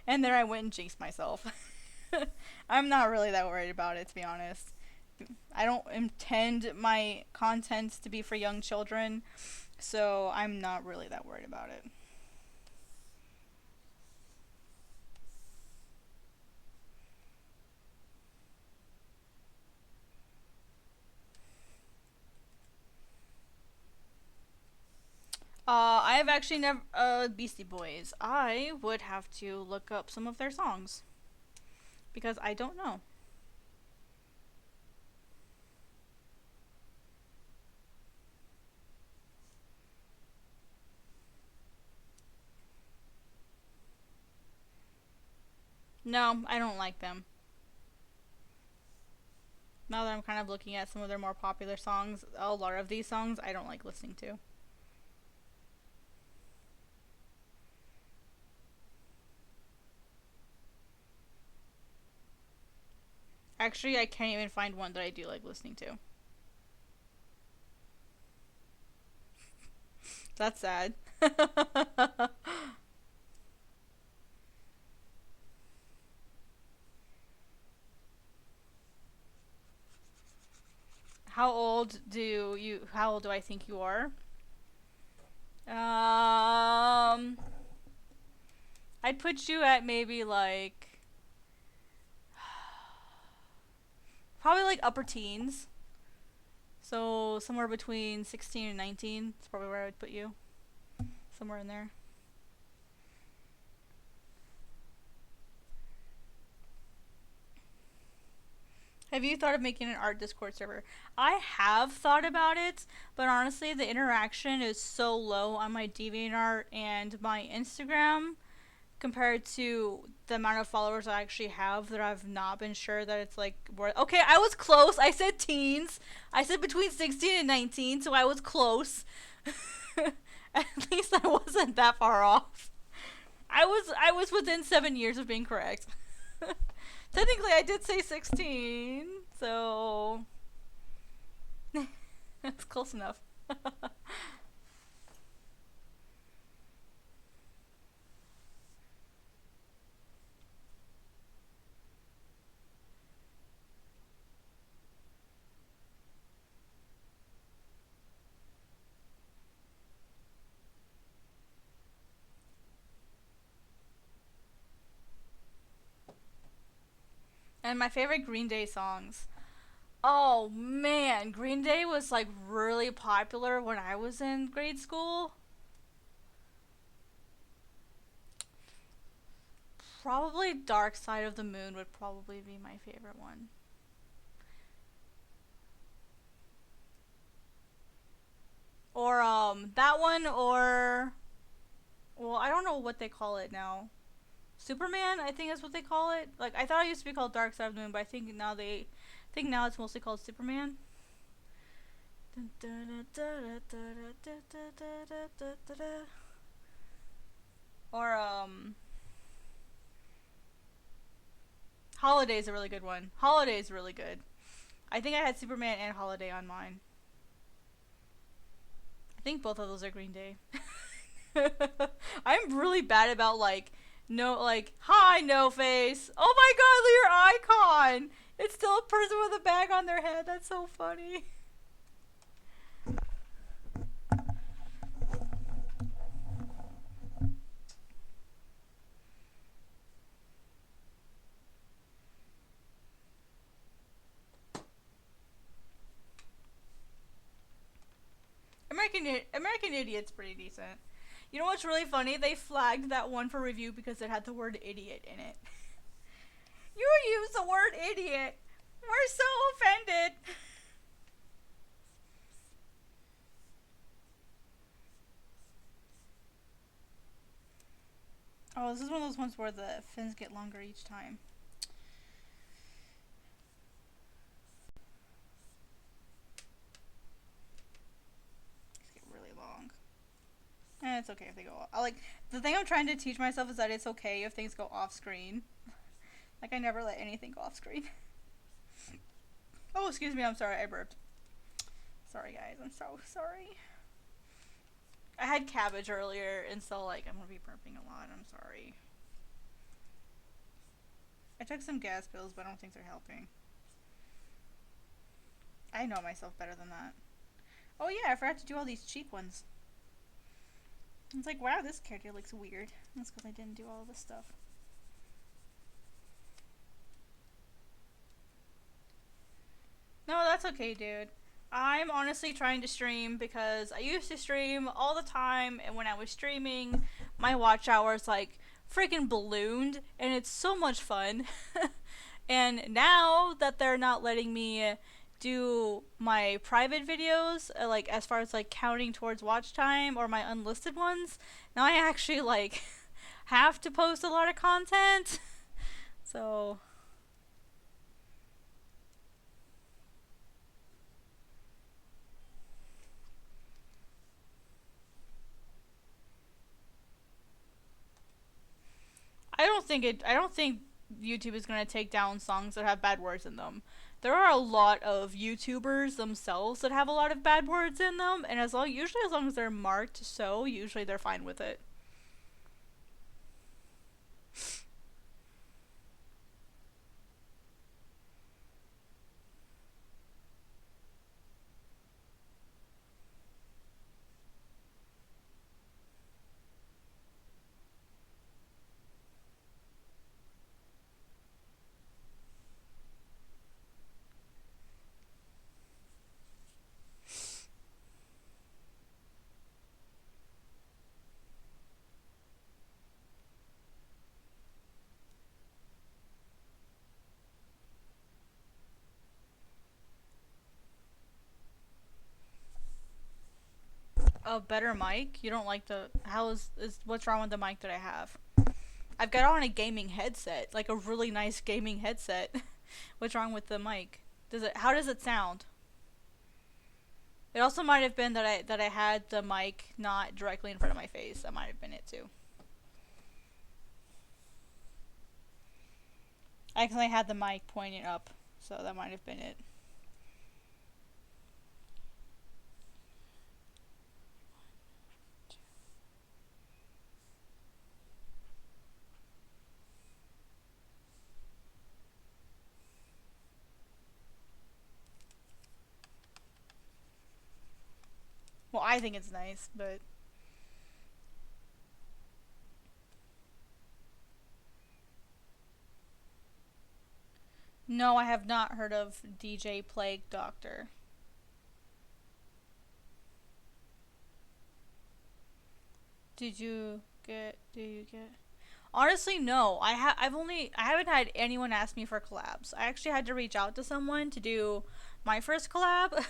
And there I went and jinxed myself. I'm not really that worried about it, to be honest. I don't intend my content to be for young children, so I'm not really that worried about it. I've actually never Beastie Boys. I would have to look up some of their songs because I don't know. No, I don't like them. Now that I'm kind of looking at some of their more popular songs, a lot of these songs I don't like listening to. Actually, I can't even find one that I do like listening to. That's sad. How old do I think you are? I'd put you at maybe like probably like upper teens. So somewhere between 16 and 19 is probably where I would put you. Somewhere in there. Have you thought of making an art Discord server? I have thought about it, but honestly, the interaction is so low on my DeviantArt and my Instagram compared to the amount of followers I actually have that I've not been sure that it's like worth. Okay, I was close. I said teens. I said between 16 and 19, so I was close. At least I wasn't that far off. I was within 7 years of being correct. Technically, I did say 16, so that's close enough. And my favorite Green Day songs. Oh man, Green Day was like really popular when I was in grade school. Probably Dark Side of the Moon would probably be my favorite one. Or that one or well, I don't know what they call it now. Superman, I think is what they call it. Like I thought it used to be called Dark Side of the Moon, but I think now it's mostly called Superman. Or Holiday's a really good one. Holiday's really good. I think I had Superman and Holiday on mine. I think both of those are Green Day. I'm really bad about like no like hi no face. Oh my god, your icon. It's still a person with a bag on their head. That's so funny. American Idiot's pretty decent. You know what's really funny? They flagged that one for review because it had the word idiot in it. You use the word idiot. We're so offended. Oh, this is one of those ones where the fins get longer each time. These get really long. And it's okay if they go off. Like, the thing I'm trying to teach myself is that it's okay if things go off screen. Like, I never let anything go off screen. Oh, excuse me, I'm sorry, I burped. Sorry, guys, I'm so sorry. I had cabbage earlier, and so, like, I'm gonna be burping a lot, I'm sorry. I took some gas pills, but I don't think they're helping. I know myself better than that. Oh yeah, I forgot to do all these cheek ones. It's like, wow, this character looks weird. That's because I didn't do all this stuff. No, that's okay, dude. I'm honestly trying to stream because I used to stream all the time, and when I was streaming, my watch hours like freaking ballooned, and it's so much fun. And now that they're not letting me do my private videos, like as far as like counting towards watch time or my unlisted ones, now I actually like have to post a lot of content. So I don't think YouTube is going to take down songs that have bad words in them. There are a lot of YouTubers themselves that have a lot of bad words in them, and usually as long as they're marked so, usually they're fine with it. A better mic? You don't like the how is what's wrong with the mic that I have? I've got on a gaming headset, like a really nice gaming headset. What's wrong with the mic? Does it how does it sound? It also might have been that I had the mic not directly in front of my face. That might have been it too. I accidentally had the mic pointing up, so that might have been it. Well, I think it's nice, but no, I have not heard of DJ Plague Doctor. Do you get Honestly, no. I haven't had anyone ask me for collabs. I actually had to reach out to someone to do my first collab.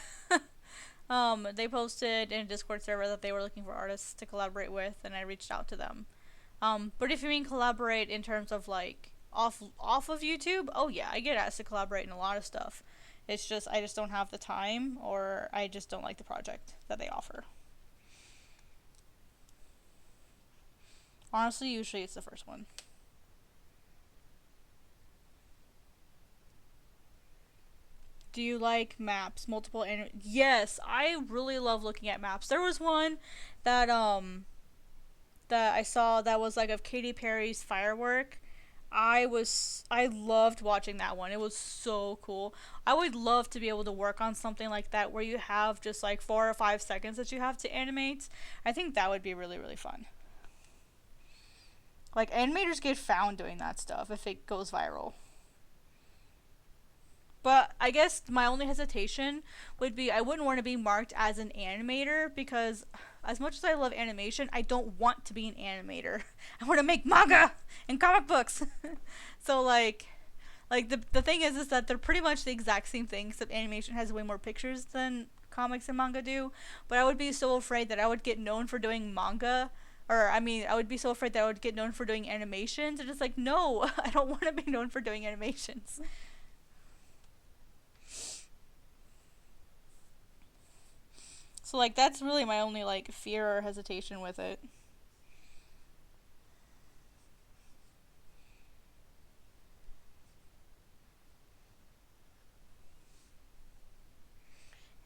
They posted in a Discord server that they were looking for artists to collaborate with, and I reached out to them. But if you mean collaborate in terms of like off of YouTube, oh yeah, I get asked to collaborate in a lot of stuff. It's just I just don't have the time, or I just don't like the project that they offer. Honestly, usually it's the first one. Do you like maps? Yes, I really love looking at maps. There was one that that I saw that was like of Katy Perry's Firework. I loved watching that one. It was so cool. I would love to be able to work on something like that where you have just like 4 or 5 seconds that you have to animate. I think that would be really really fun. Like animators get found doing that stuff if it goes viral. But I guess my only hesitation would be I wouldn't want to be marked as an animator because as much as I love animation, I don't want to be an animator. I want to make manga and comic books. So the thing is that they're pretty much the exact same thing except animation has way more pictures than comics and manga do. But I would be so afraid that I would get known for doing manga, or I mean, I would be so afraid that I would get known for doing animations, and it's like, no, I don't want to be known for doing animations. So like that's really my only like fear or hesitation with it.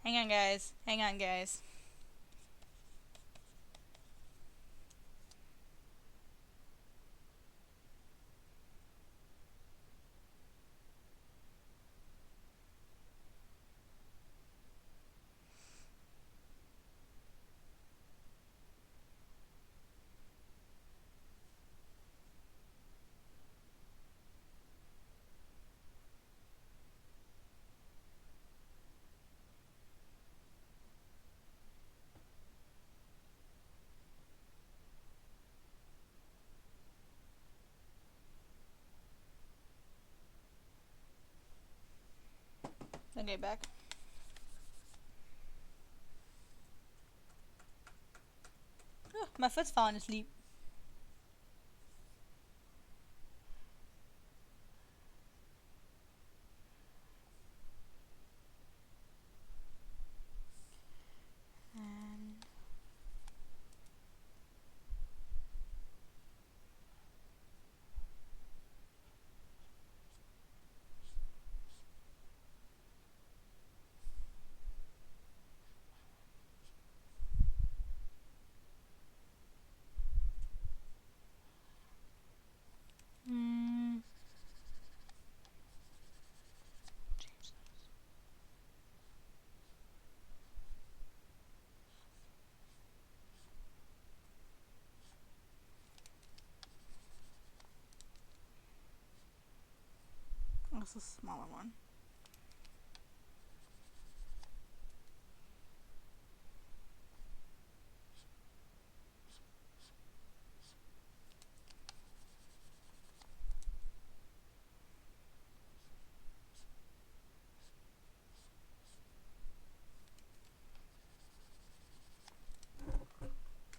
Hang on guys. Hang on guys. Okay, back. Oh, my foot's falling asleep. And change those. That's a smaller one.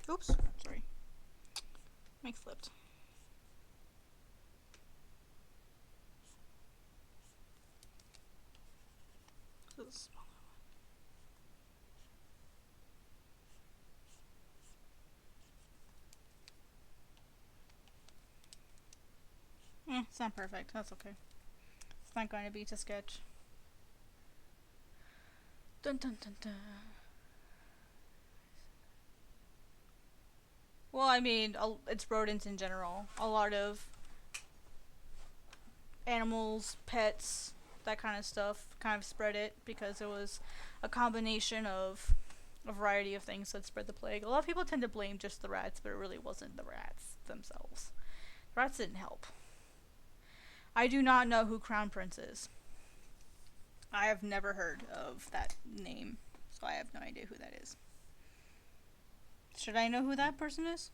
Oops, sorry. Mic slipped. This is a smaller one. It's not perfect. That's okay. It's not going to be to sketch. Dun dun dun dun. Well, I mean, it's rodents in general. A lot of animals, pets, that kind of stuff kind of spread it because it was a combination of a variety of things that spread the plague. A lot of people tend to blame just the rats, but it really wasn't the rats themselves. The rats didn't help. I do not know who Crown Prince is. I have never heard of that name, so I have no idea who that is. Should I know who that person is?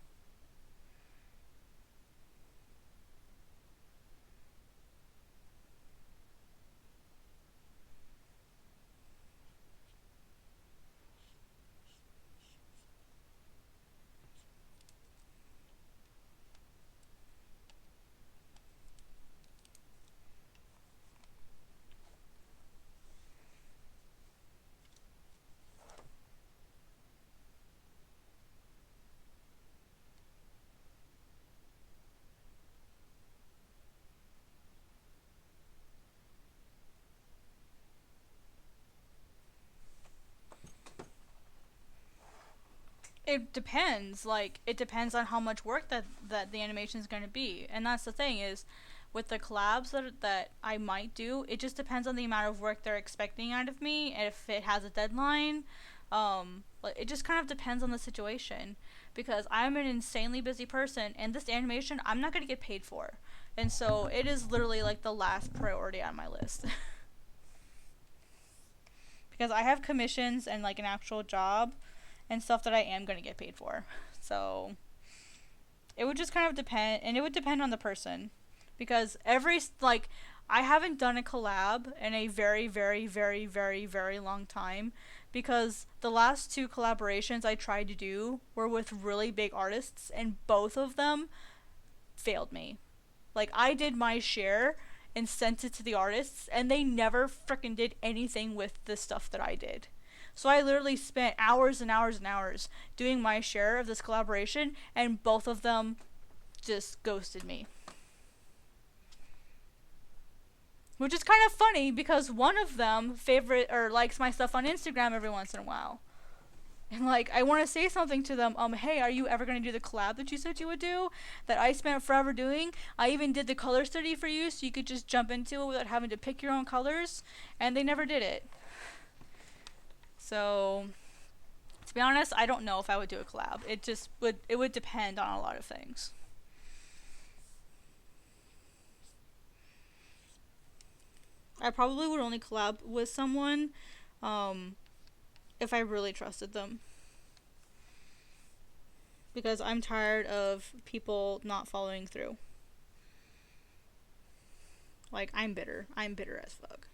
It depends. Like, it depends on how much work that the animation is going to be. And that's the thing is, with the collabs that I might do, it just depends on the amount of work they're expecting out of me. If it has a deadline, it just kind of depends on the situation. Because I'm an insanely busy person, and this animation I'm not going to get paid for. And so it is literally like the last priority on my list. Because I have commissions and like an actual job and stuff that I am going to get paid for. So it would just kind of depend, and it would depend on the person. Because I haven't done a collab in a very, very, very, very, very long time. Because the last two collaborations I tried to do were with really big artists, and both of them failed me. Like, I did my share and sent it to the artists, and they never frickin' did anything with the stuff that I did. So I literally spent hours and hours and hours doing my share of this collaboration, and both of them just ghosted me. Which is kind of funny because one of them likes my stuff on Instagram every once in a while. And like, I want to say something to them. Hey, are you ever going to do the collab that you said you would do? That I spent forever doing? I even did the color study for you so you could just jump into it without having to pick your own colors. And they never did it. So, to be honest, I don't know if I would do a collab. It would depend on a lot of things. I probably would only collab with someone, if I really trusted them. Because I'm tired of people not following through. Like, I'm bitter. I'm bitter as fuck.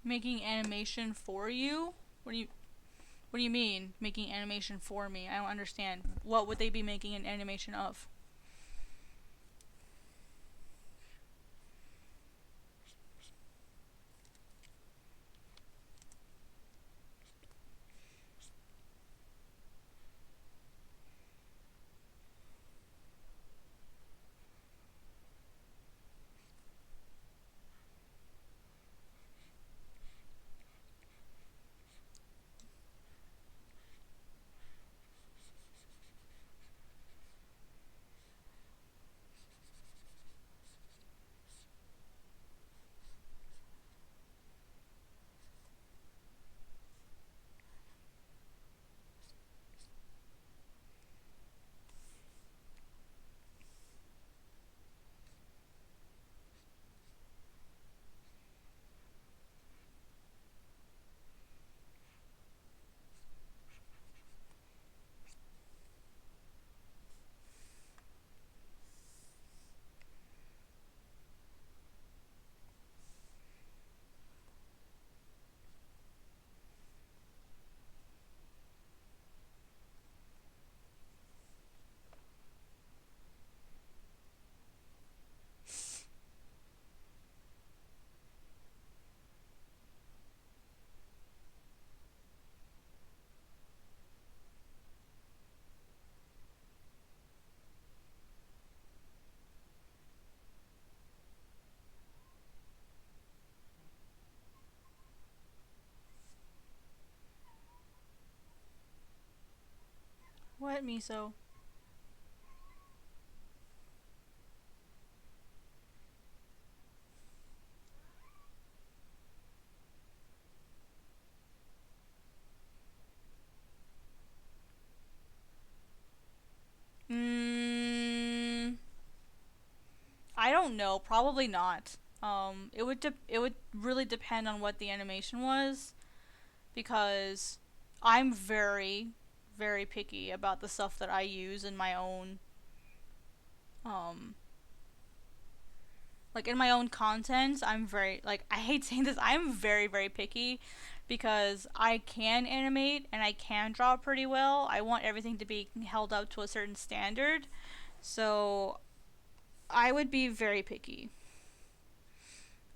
Making animation for you? What do you mean, making animation for me? I don't understand. What would they be making an animation of? What, Miso? I don't know. Probably not. It would really depend on what the animation was, because I'm very, very picky about the stuff that I use in my own, um, like in my own content. I'm very, like, I hate saying this, I'm very, very picky because I can animate and I can draw pretty well. I want everything to be held up to a certain standard. So I would be very picky.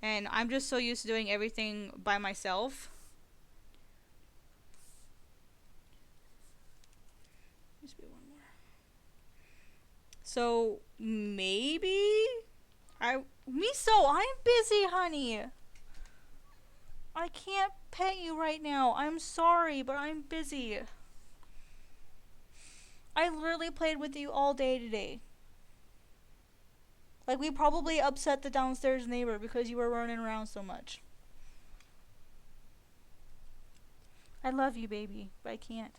And I'm just so used to doing everything by myself. Just be one more. So maybe Miso, I'm busy, honey. I can't pet you right now. I'm sorry, but I'm busy. I literally played with you all day today. Like, we probably upset the downstairs neighbor because you were running around so much. I love you, baby, but I can't.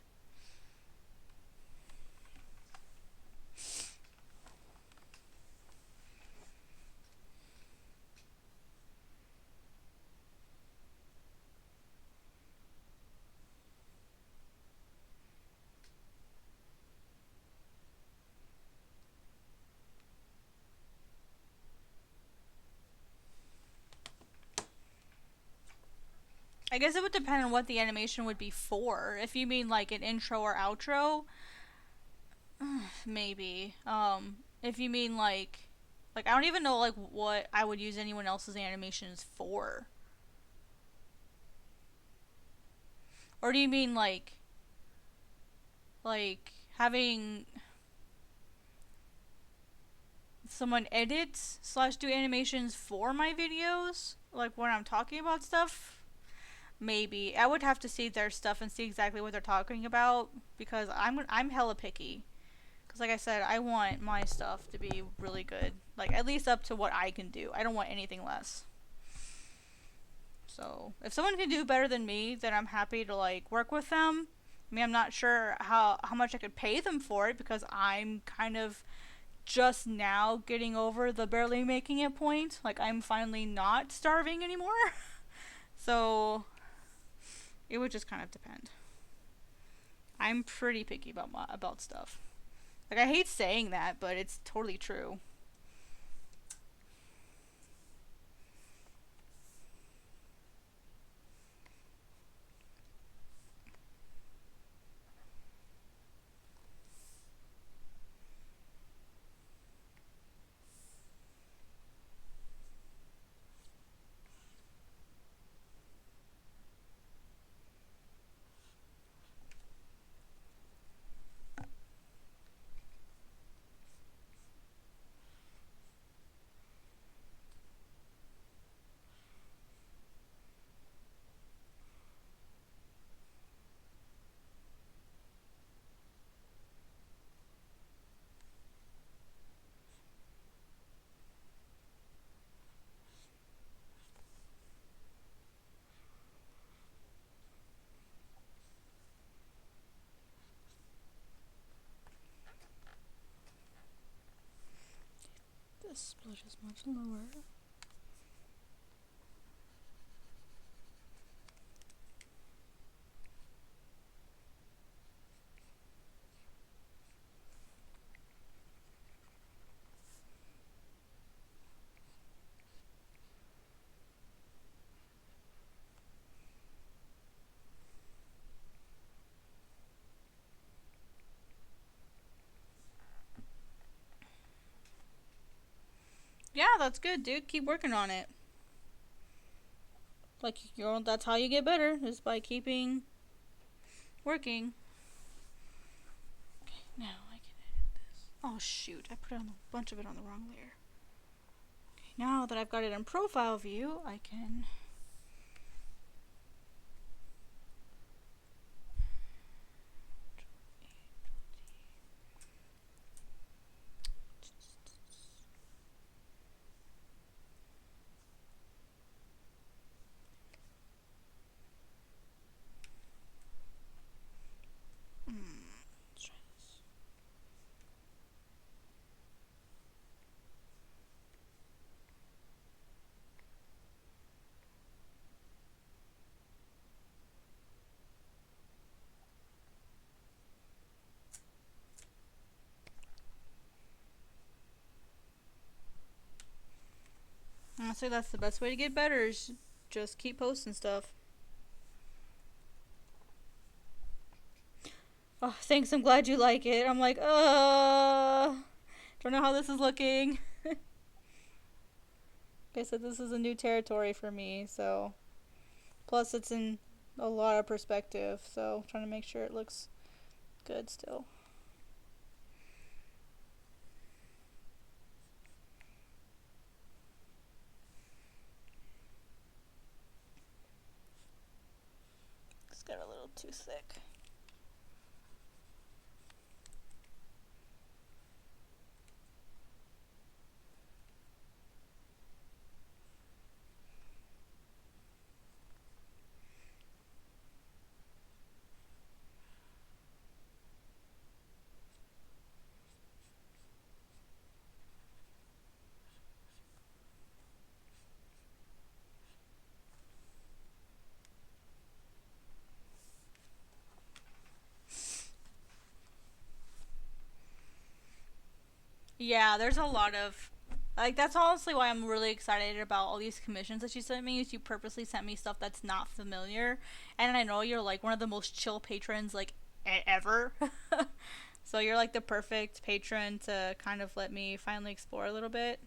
I guess it would depend on what the animation would be for. If you mean like an intro or outro, maybe. If you mean like I don't even know like what I would use anyone else's animations for. Or do you mean like having someone edit slash do animations for my videos? Like when I'm talking about stuff? Maybe. I would have to see their stuff and see exactly what they're talking about because I'm hella picky. Because like I said, I want my stuff to be really good. Like at least up to what I can do. I don't want anything less. So if someone can do better than me, then I'm happy to like work with them. I mean, I'm not sure how much I could pay them for it because I'm kind of just now getting over the barely making it point. Like I'm finally not starving anymore. So it would just kind of depend. I'm pretty picky about stuff. Like I hate saying that, but it's totally true. this split is much lower. Yeah, that's good, dude. Keep working on it. Like, that's how you get better, is by keeping working. Okay, now I can edit this. Oh, shoot. I put a bunch of it on the wrong layer. Okay, now that I've got it in profile view, I can... Let's try this. Honestly, that's the best way to get better, is just keep posting stuff. Oh, thanks, I'm glad you like it. I'm like, don't know how this is looking. Like I said, this is a new territory for me, so. Plus, it's in a lot of perspective, so trying to make sure it looks good still. It's got a little too thick. Yeah, there's a lot of, like, that's honestly why I'm really excited about all these commissions that you sent me, is you purposely sent me stuff that's not familiar, and I know you're like one of the most chill patrons like ever. So you're like the perfect patron to kind of let me finally explore a little bit.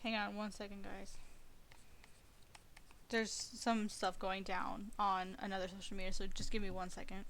Hang on one second, guys. There's some stuff going down on another social media, so just give me 1 second.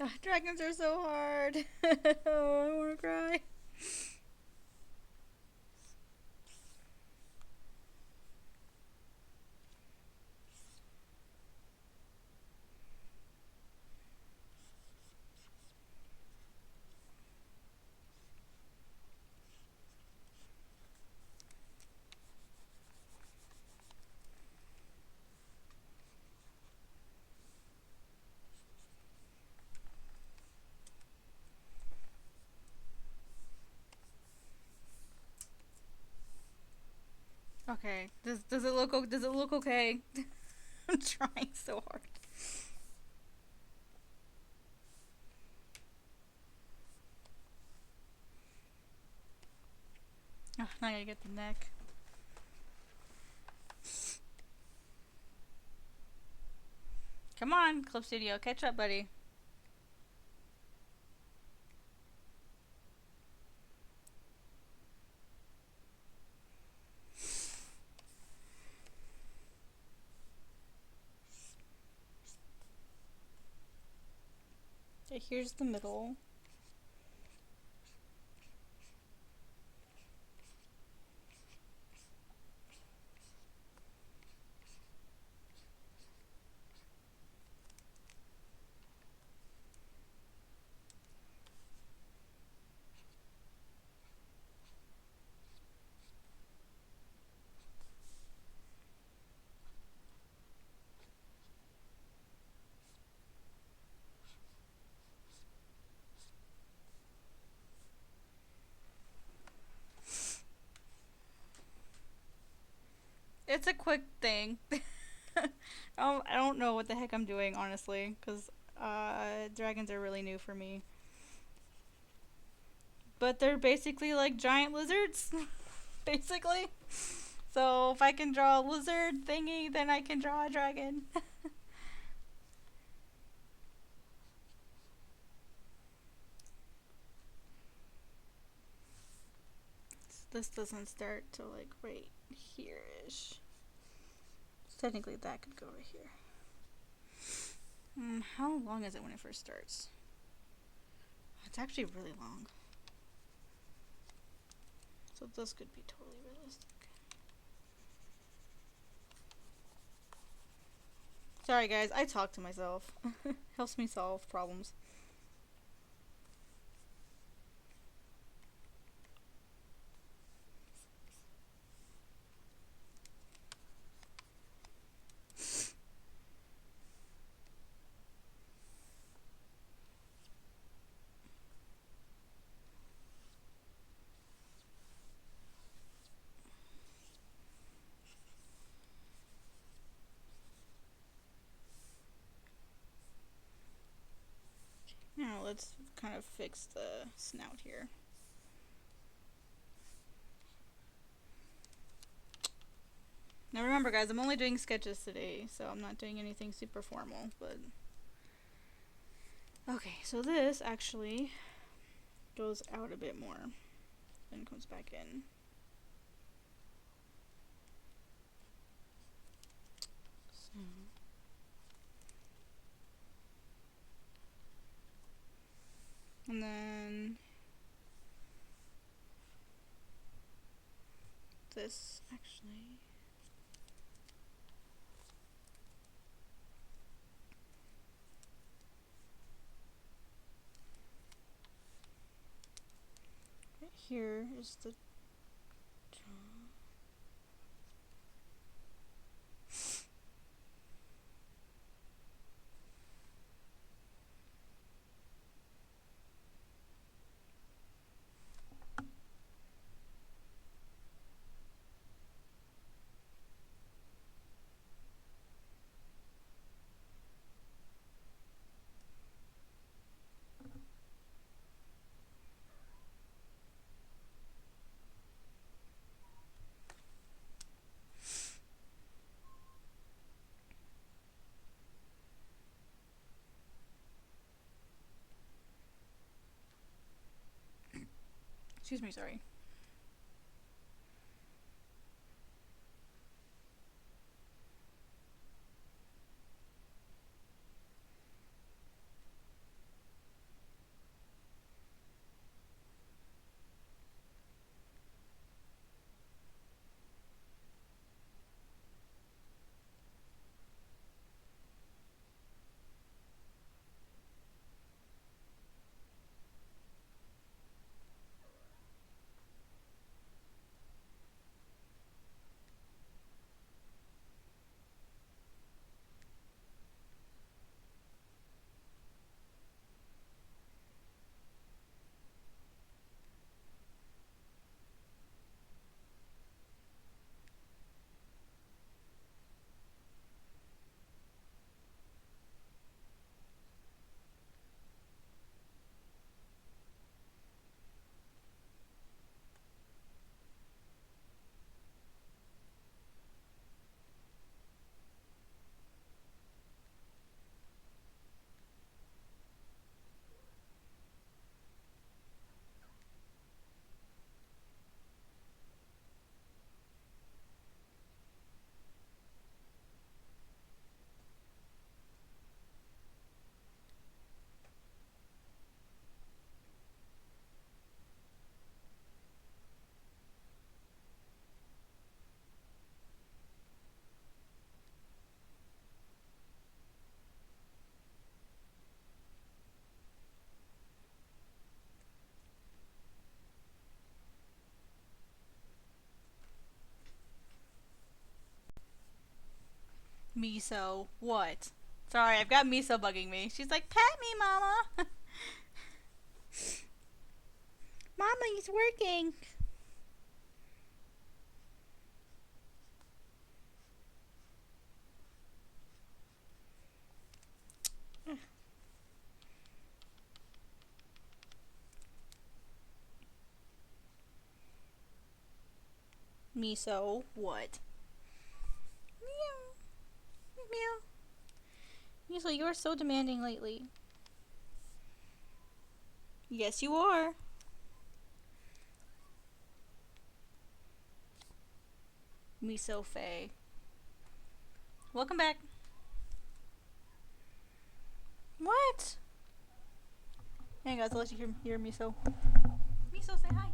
Ah, dragons are so hard. Oh, I want to cry. Okay. Does it look does it look okay? I'm trying so hard. Oh, now I gotta get the neck. Come on, Club Studio, catch up, buddy. Okay, here's the middle. It's a quick thing. I don't know what the heck I'm doing, honestly, because dragons are really new for me. But they're basically like giant lizards, basically. So if I can draw a lizard thingy, then I can draw a dragon. This doesn't start till like right here-ish. Technically that could go right here. How long is it when it first starts? It's actually really long. So this could be totally realistic. Sorry guys, I talk to myself. Helps me solve problems. Now let's kind of fix the snout here. Now remember guys, I'm only doing sketches today, so I'm not doing anything super formal, but... Okay, so this actually goes out a bit more, then comes back in. So... And then... this actually... right here is the jaw. Excuse me, sorry. Miso, what? Sorry, I've got Miso bugging me. She's like, pet me, Mama. Mama, he's working. Miso, what? Meow. Meow. Miso, you are so demanding lately. Yes, you are. Miso Faye. Welcome back. What? Hey guys, I'll let you hear Miso. Miso, say hi.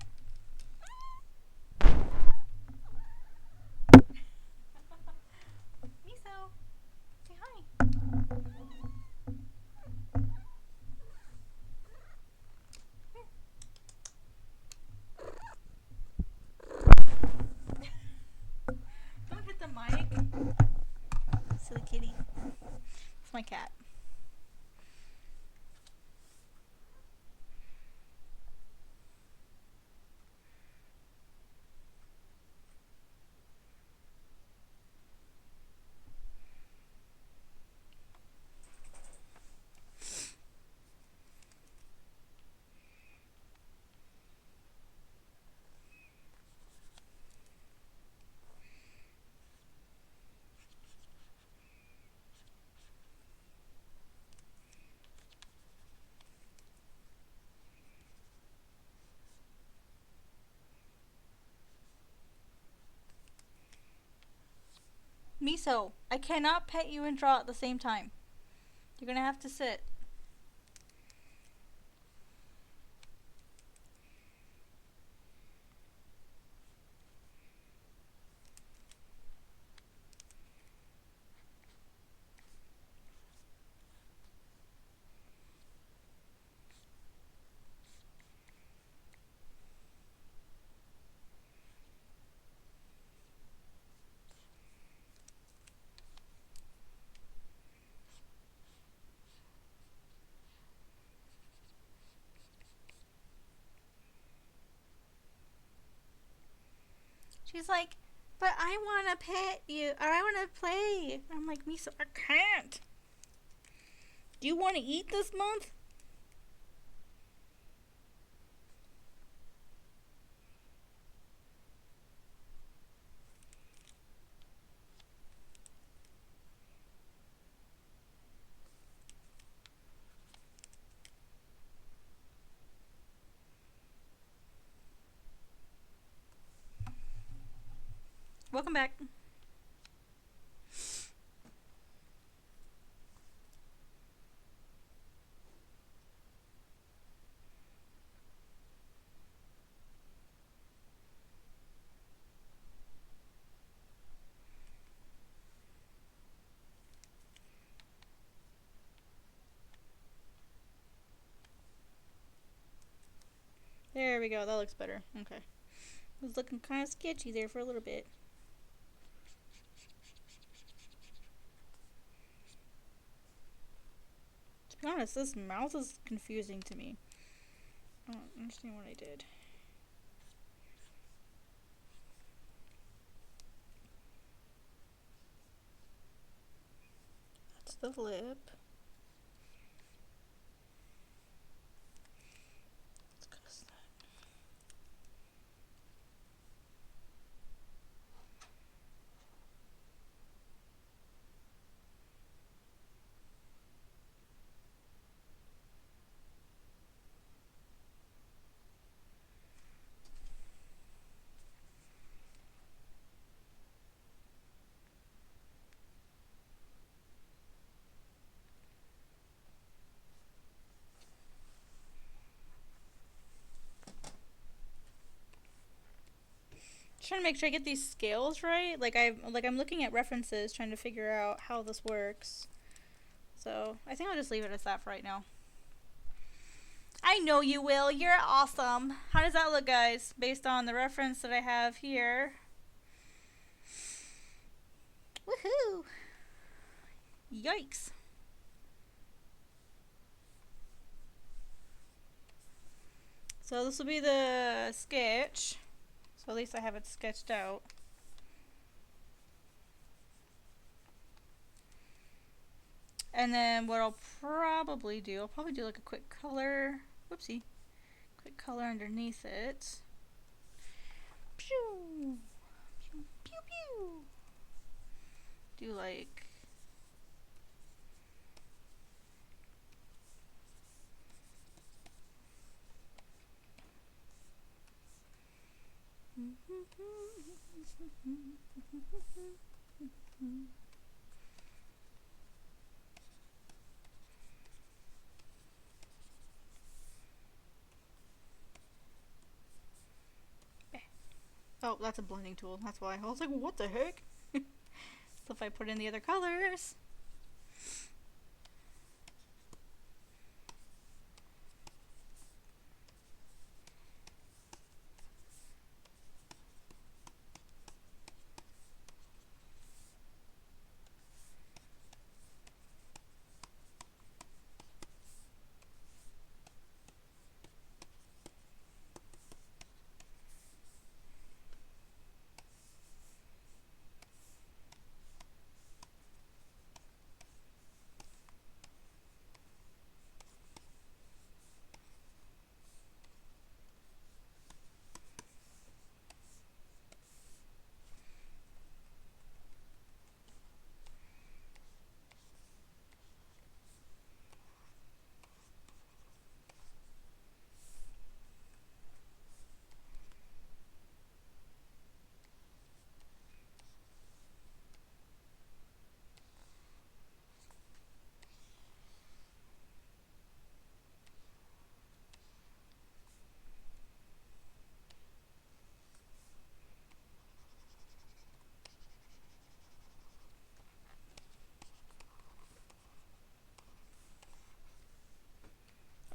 Miso, say hi. Don't hit the mic. Silly kitty. It's my cat. Miso, I cannot pet you and draw at the same time. You're gonna have to sit. She's like, but I want to pet you, or I want to play. I'm like, Miso, I can't. Do you want to eat this month? Welcome back. There we go. That looks better. Okay. It was looking kind of sketchy there for a little bit. To be honest, this mouth is confusing to me. I don't understand what I did. That's the lip. Let's go to that. Trying to make sure I get these scales right. I'm looking at references, trying to figure out how this works. So I think I'll just leave it as that for right now. I know you will. You're awesome. How does that look, guys? Based on the reference that I have here. Woohoo! Yikes. So this will be the sketch. So at least I have it sketched out. And then what I'll probably do, like a quick color. Whoopsie. Quick color underneath it. Pew! Pew, pew, pew! Do like... Oh, that's a blending tool. That's why. I was like, what the heck? So if I put in the other colors.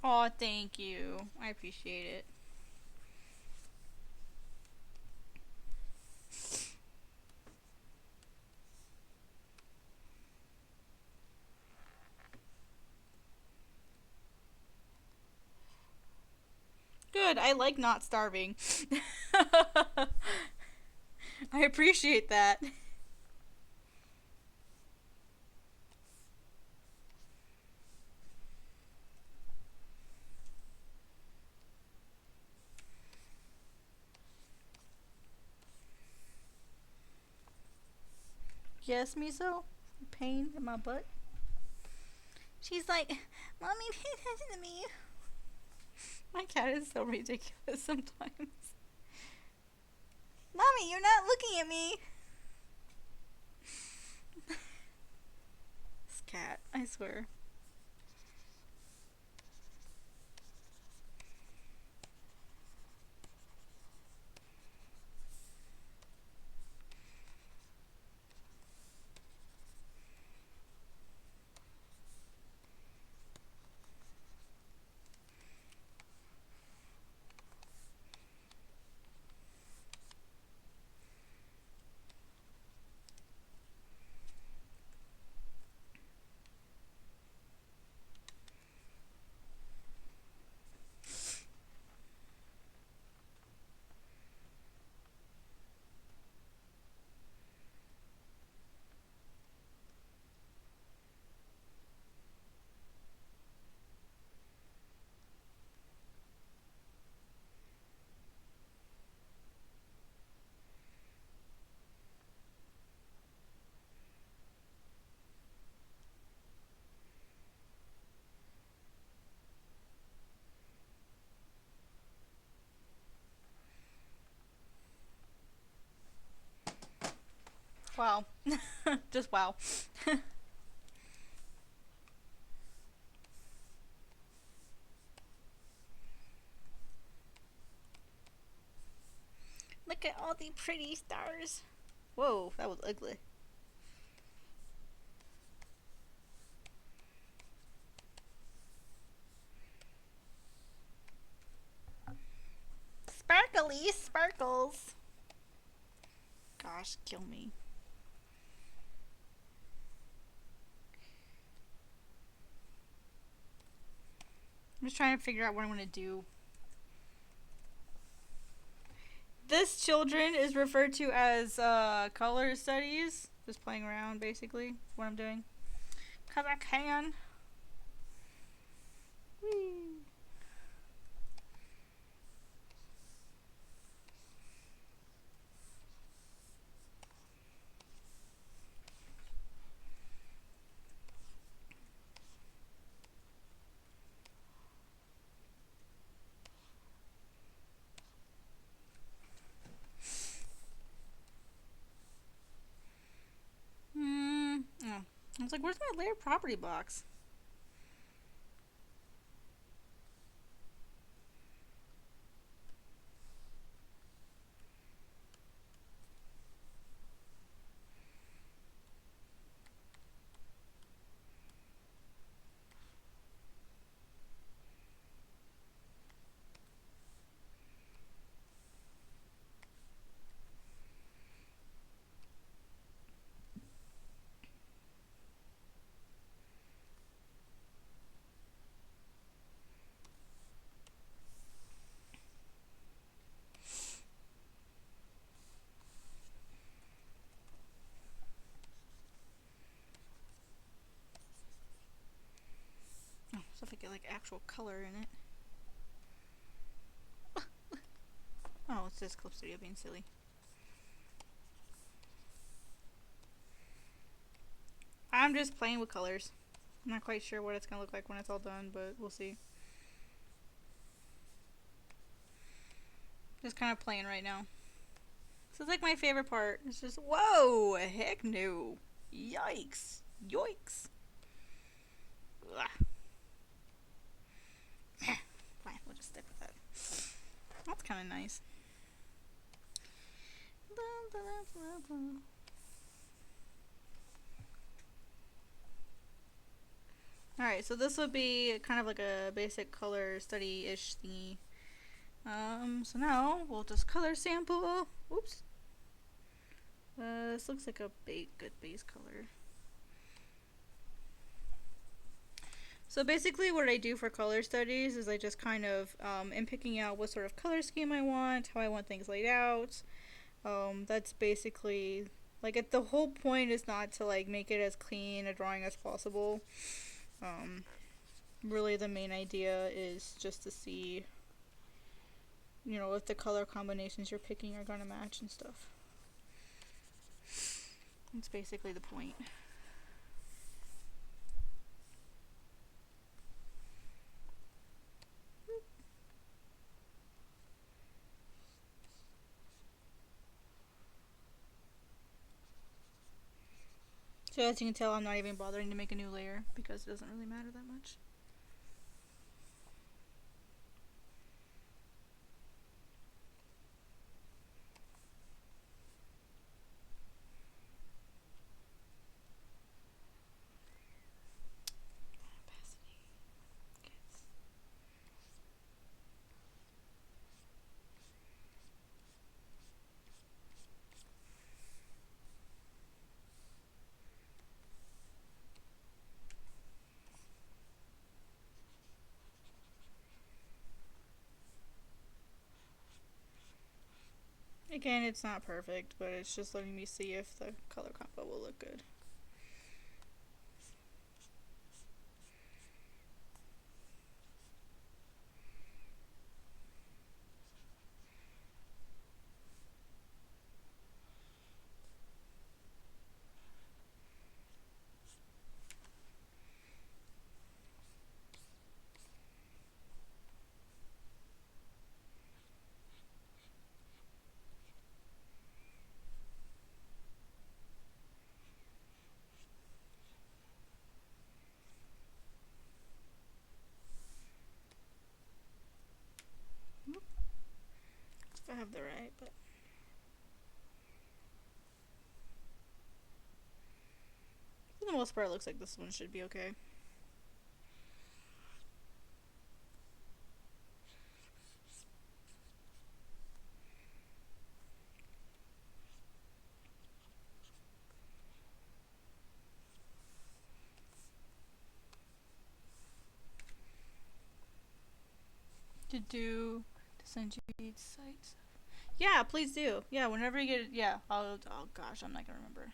Oh, thank you. I appreciate it. Good. I like not starving. I appreciate that. Yes, Miso? Pain in my butt? She's like, Mommy, pay attention to me. My cat is so ridiculous sometimes. Mommy, you're not looking at me. This cat, I swear. Wow. Just wow. Look at all the pretty stars. Whoa, that was ugly. Sparkly sparkles. Gosh, kill me. I'm just trying to figure out what I'm going to do. This, children, is referred to as color studies. Just playing around, basically, what I'm doing. Because I can. Whee. Oh. I was like, where's my layer property box? Oh, so if I get like actual color in it. Oh, it's this Clip Studio being silly. I'm just playing with colors. I'm not quite sure what it's gonna look like when it's all done, but we'll see. Just kind of playing right now. This is like my favorite part. It's just, whoa, heck no. Yikes. Yoinks. Fine, we'll just stick with that. That's kind of nice. Alright, so this would be kind of like a basic color study-ish thingy. So now we'll just color sample. Oops. This looks like a good base color. So basically what I do for color studies is I just kind of am picking out what sort of color scheme I want, how I want things laid out. That's basically, like, the whole point is not to like make it as clean a drawing as possible. Really the main idea is just to see, you know, if the color combinations you're picking are gonna match and stuff. That's basically the point. So as you can tell, I'm not even bothering to make a new layer because it doesn't really matter that much. Again, it's not perfect, but it's just letting me see if the color combo will look good. If I have the right, but for the most part, it looks like this one should be okay. to send you each site. Yeah, please do. Yeah, whenever you get it, yeah. Oh gosh, I'm not gonna remember.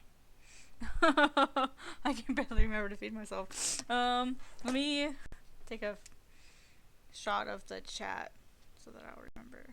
I can barely remember to feed myself. Let me take a shot of the chat so that I'll remember.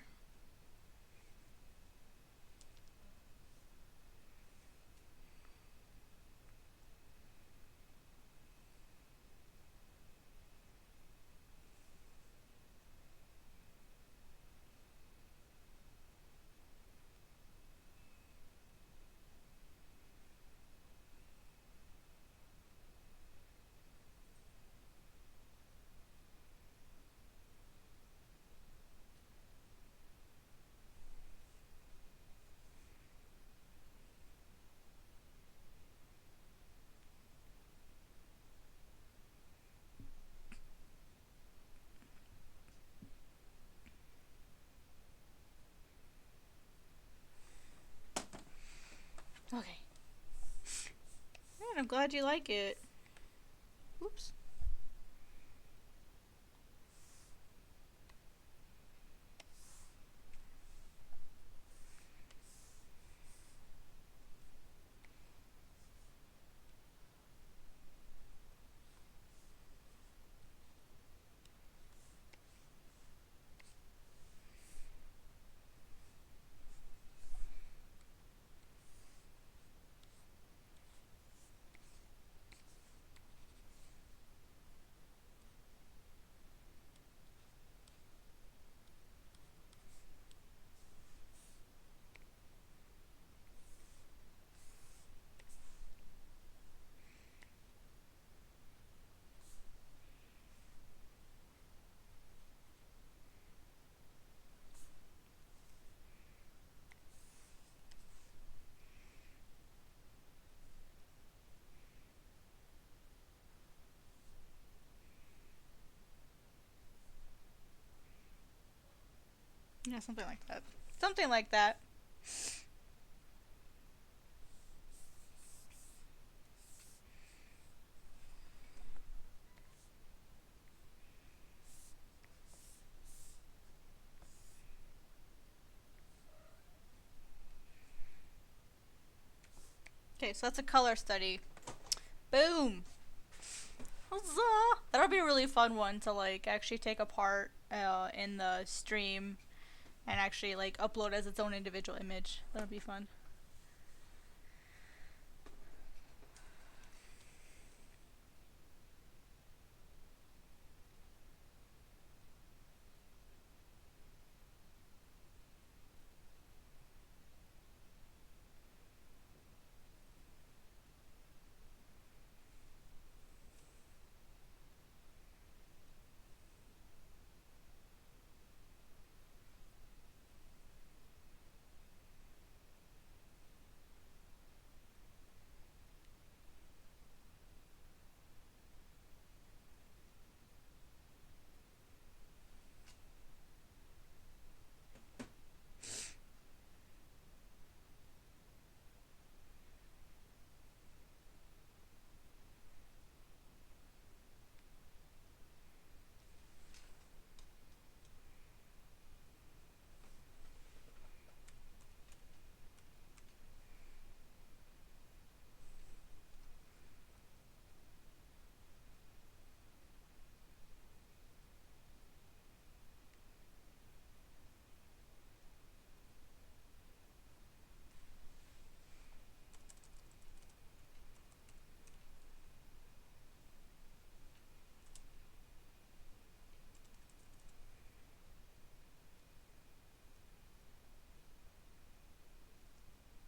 Okay. Man, I'm glad you like it. Oops. Yeah, something like that. Something like that. Okay, so that's a color study. Boom! Huzzah! That'll be a really fun one to like actually take apart in the stream and actually like upload as its own individual image. That'll be fun.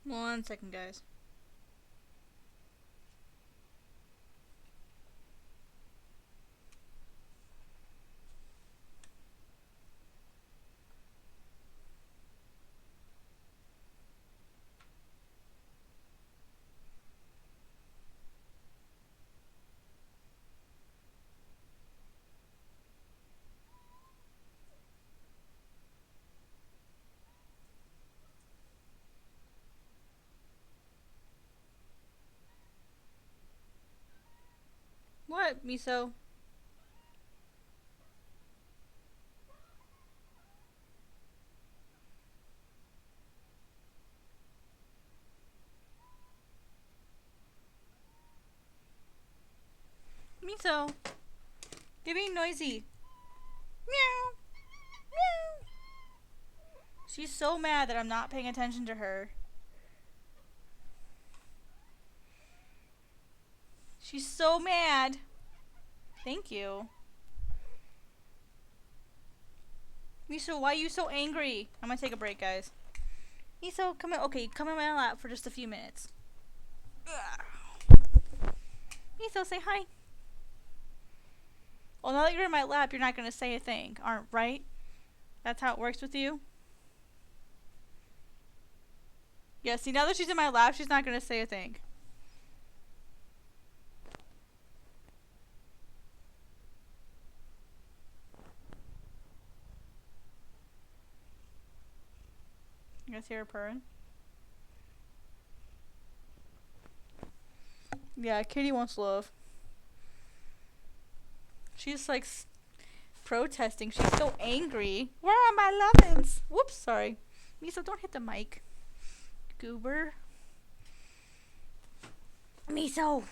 One second, guys. What, Miso? Miso, you're being noisy. Meow. Meow. She's so mad that I'm not paying attention to her. She's so mad. Thank you. Miso, why are you so angry? I'm gonna take a break, guys. Miso, come in. Okay, come in my lap for just a few minutes. Miso, say hi. Well, now that you're in my lap, you're not gonna say a thing, aren't right? That's how it works with you? Yeah, see, now that she's in my lap, she's not gonna say a thing. You guys hear her purring? Yeah, Kitty wants love. She's like protesting. She's so angry. Where are my lovin's? Whoops, sorry. Miso, don't hit the mic. Goober. Miso.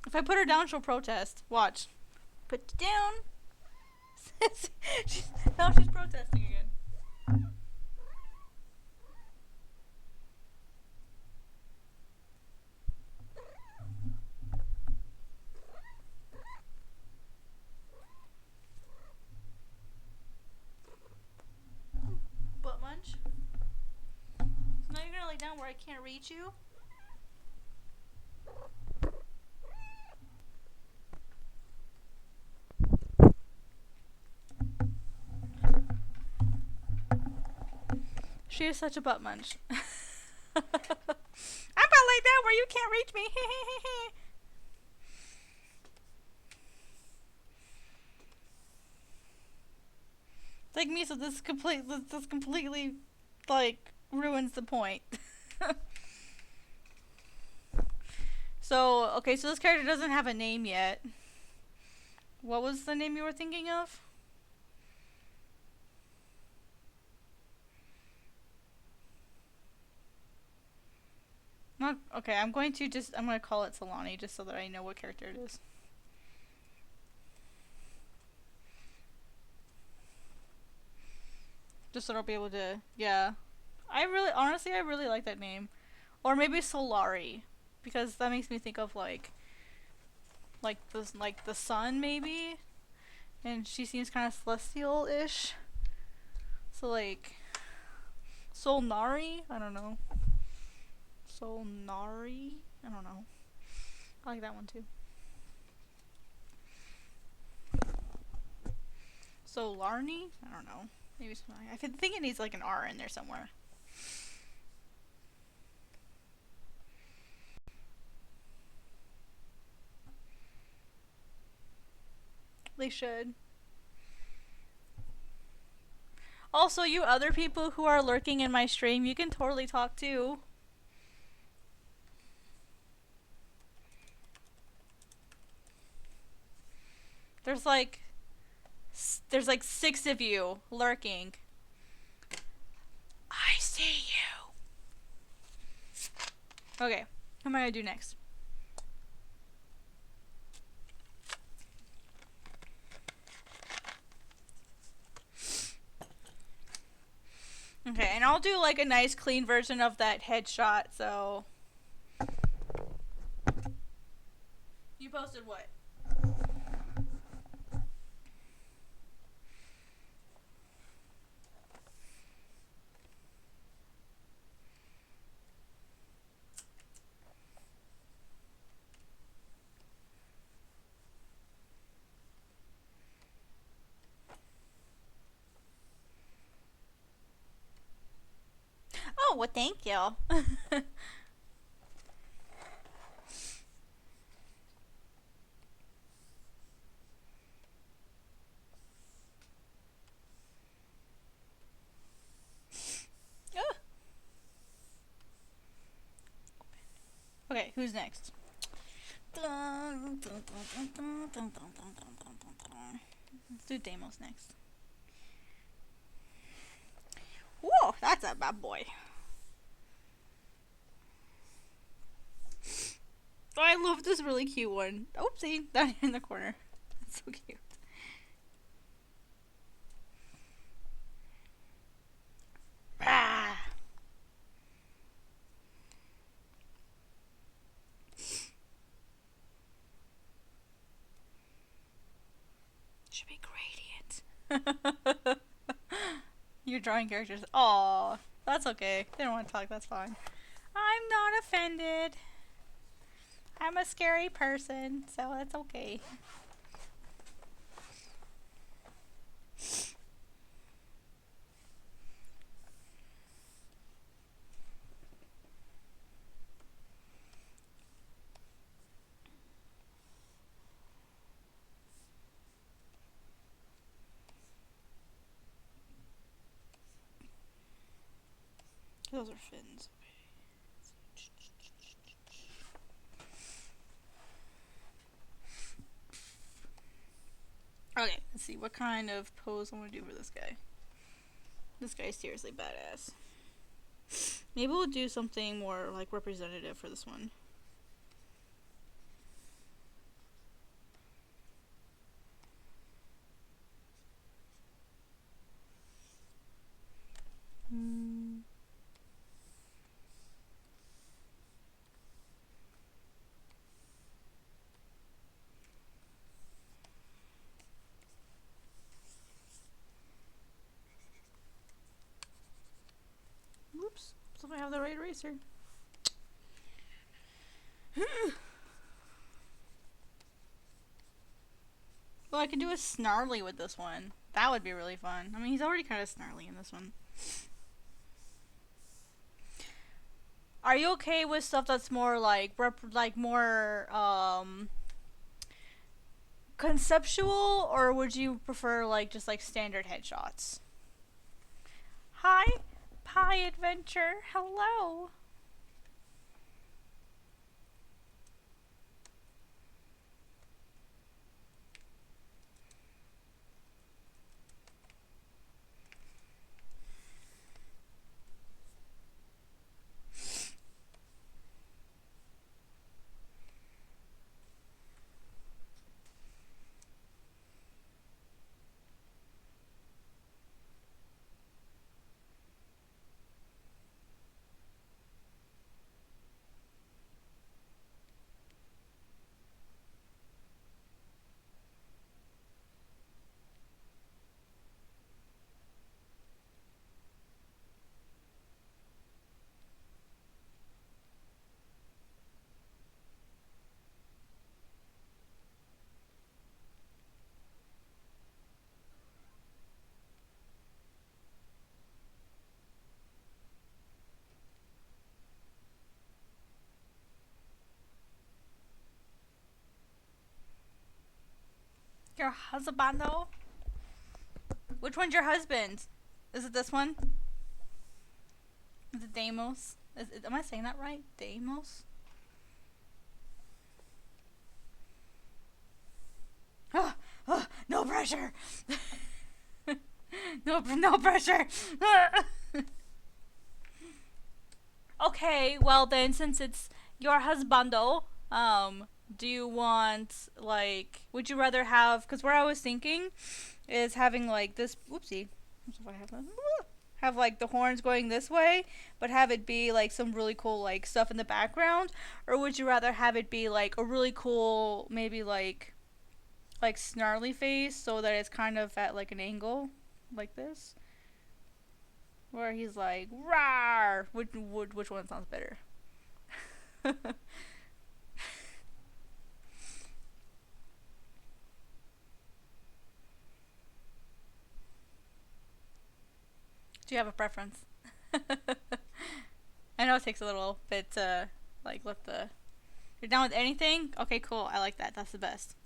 If I put her down, she'll protest. Watch. Put it down. Now she's protesting again. Butt munch. So now you're gonna lay down where I can't reach you? She is such a butt munch. I'm gonna lay down where you can't reach me. Like me, so this completely like ruins the point. So okay, so this character doesn't have a name yet. What was the name you were thinking of? Not okay. I'm going to call it Solani just so that I know what character it is. Just so I'll be able to, yeah. Honestly, I really like that name. Or maybe Solari, because that makes me think of like the sun maybe, and she seems kind of celestial-ish. So like Solnari, I don't know. Solnari, I don't know. I like that one too. Solarni, I don't know. Maybe something. I think it needs like an R in there somewhere. They should. Also, you other people who are lurking in my stream, you can totally talk too. There's like 6 of you lurking. I see you. Okay, what am I gonna do next? Okay, and I'll do like a nice clean version of that headshot, so. You posted what? Oh, well, thank you. Okay, who's next? Let's do Deimos next. Whoa, that's a bad boy. I love this really cute one. Oopsie, down here in the corner. That's so cute. Ah. Should be gradient. You're drawing characters. Aw, that's okay. They don't want to talk, that's fine. I'm not offended. I'm a scary person, so that's okay. Those are fins. Okay, let's see what kind of pose I want to do for this guy. This guy's seriously badass. Maybe we'll do something more like representative for this one. Whoops. So I have the right eraser. Well, I could do a snarly with this one. That would be really fun. I mean, he's already kind of snarly in this one. Are you okay with stuff that's more like more conceptual, or would you prefer like just like standard headshots? Hi, Pie Adventure. Hello. Your husbando? Which one's your husband? Is it this one? Is it Deimos? Am I saying that right? Deimos? No pressure! no pressure! Okay, well then, since it's your husbando, do you want, like, would you rather have, because where I was thinking is having, like, this, whoopsie, have, like, the horns going this way, but have it be, like, some really cool, like, stuff in the background, or would you rather have it be, like, a really cool, maybe, like, snarly face, so that it's kind of at, like, an angle, like this, where he's like, rawr, which one sounds better? Do you have a preference? I know it takes a little bit to, like, let the... You're down with anything? Okay, cool. I like that. That's the best.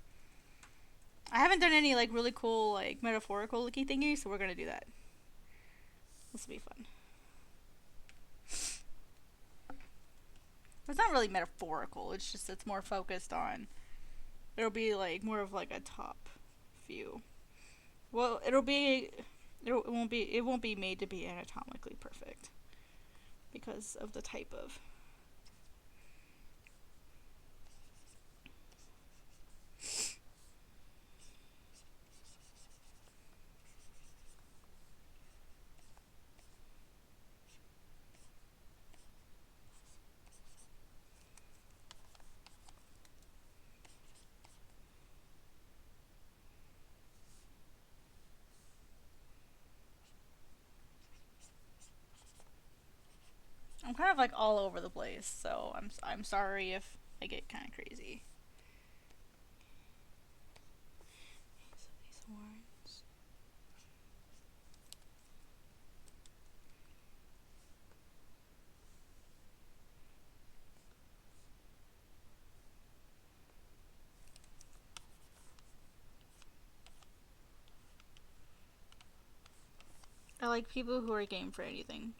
I haven't done any, like, really cool, like, metaphorical looky thingies, so we're gonna do that. This will be fun. It's not really metaphorical. It's just, it's more focused on... It'll be, like, more of, like, a top view. Well, it'll be... It won't be made to be anatomically perfect because of the type of kind of like all over the place, so I'm sorry if I get kind of crazy. So these horns. I like people who are game for anything.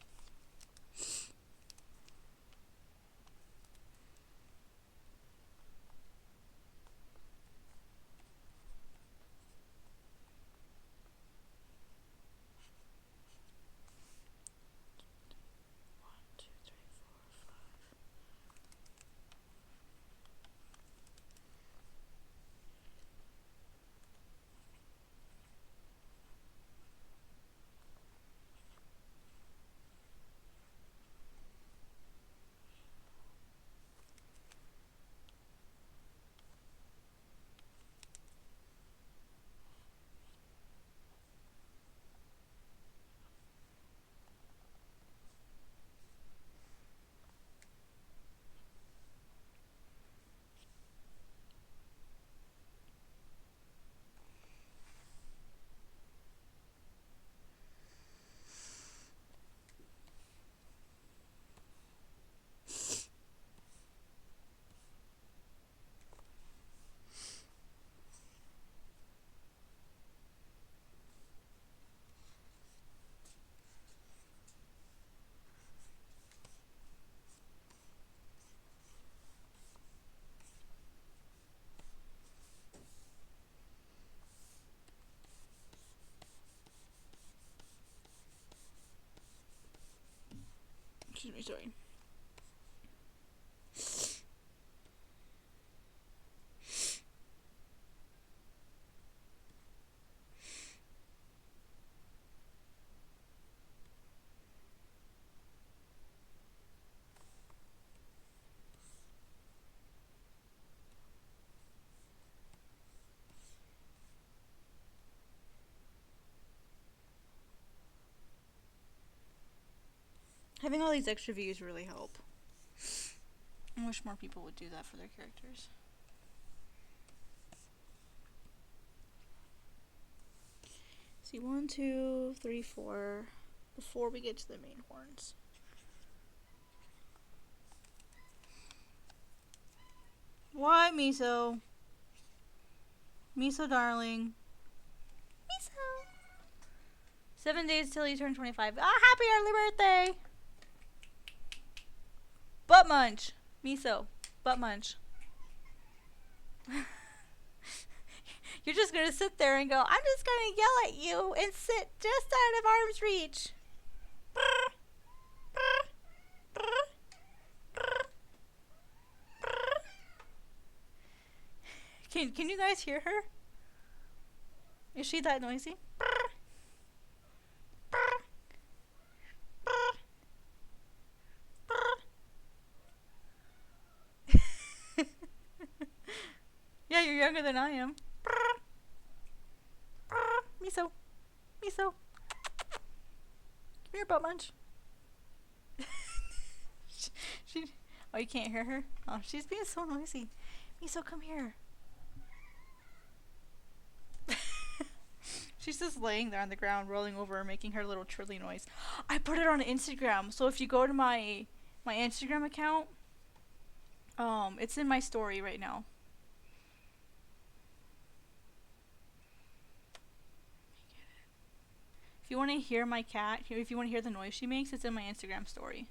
Excuse me, sorry. Having all these extra views really help. I wish more people would do that for their characters. See, 1, 2, 3, 4, before we get to the main horns. What, Miso? Miso, darling. Miso. 7 days till you turn 25. Ah, happy early birthday! Butt munch. Miso. Butt munch. You're just gonna sit there and go, I'm just gonna yell at you and sit just out of arm's reach. Can you guys hear her? Is she that noisy? Yeah, you're younger than I am. Miso. Miso. Come here, butt munch. she. Oh, you can't hear her? Oh, she's being so noisy. Miso, come here. She's just laying there on the ground, rolling over, making her little trilly noise. I put it on Instagram, so if you go to my Instagram account, it's in my story right now. If you want to hear my cat, if you want to hear the noise she makes, it's in my Instagram story.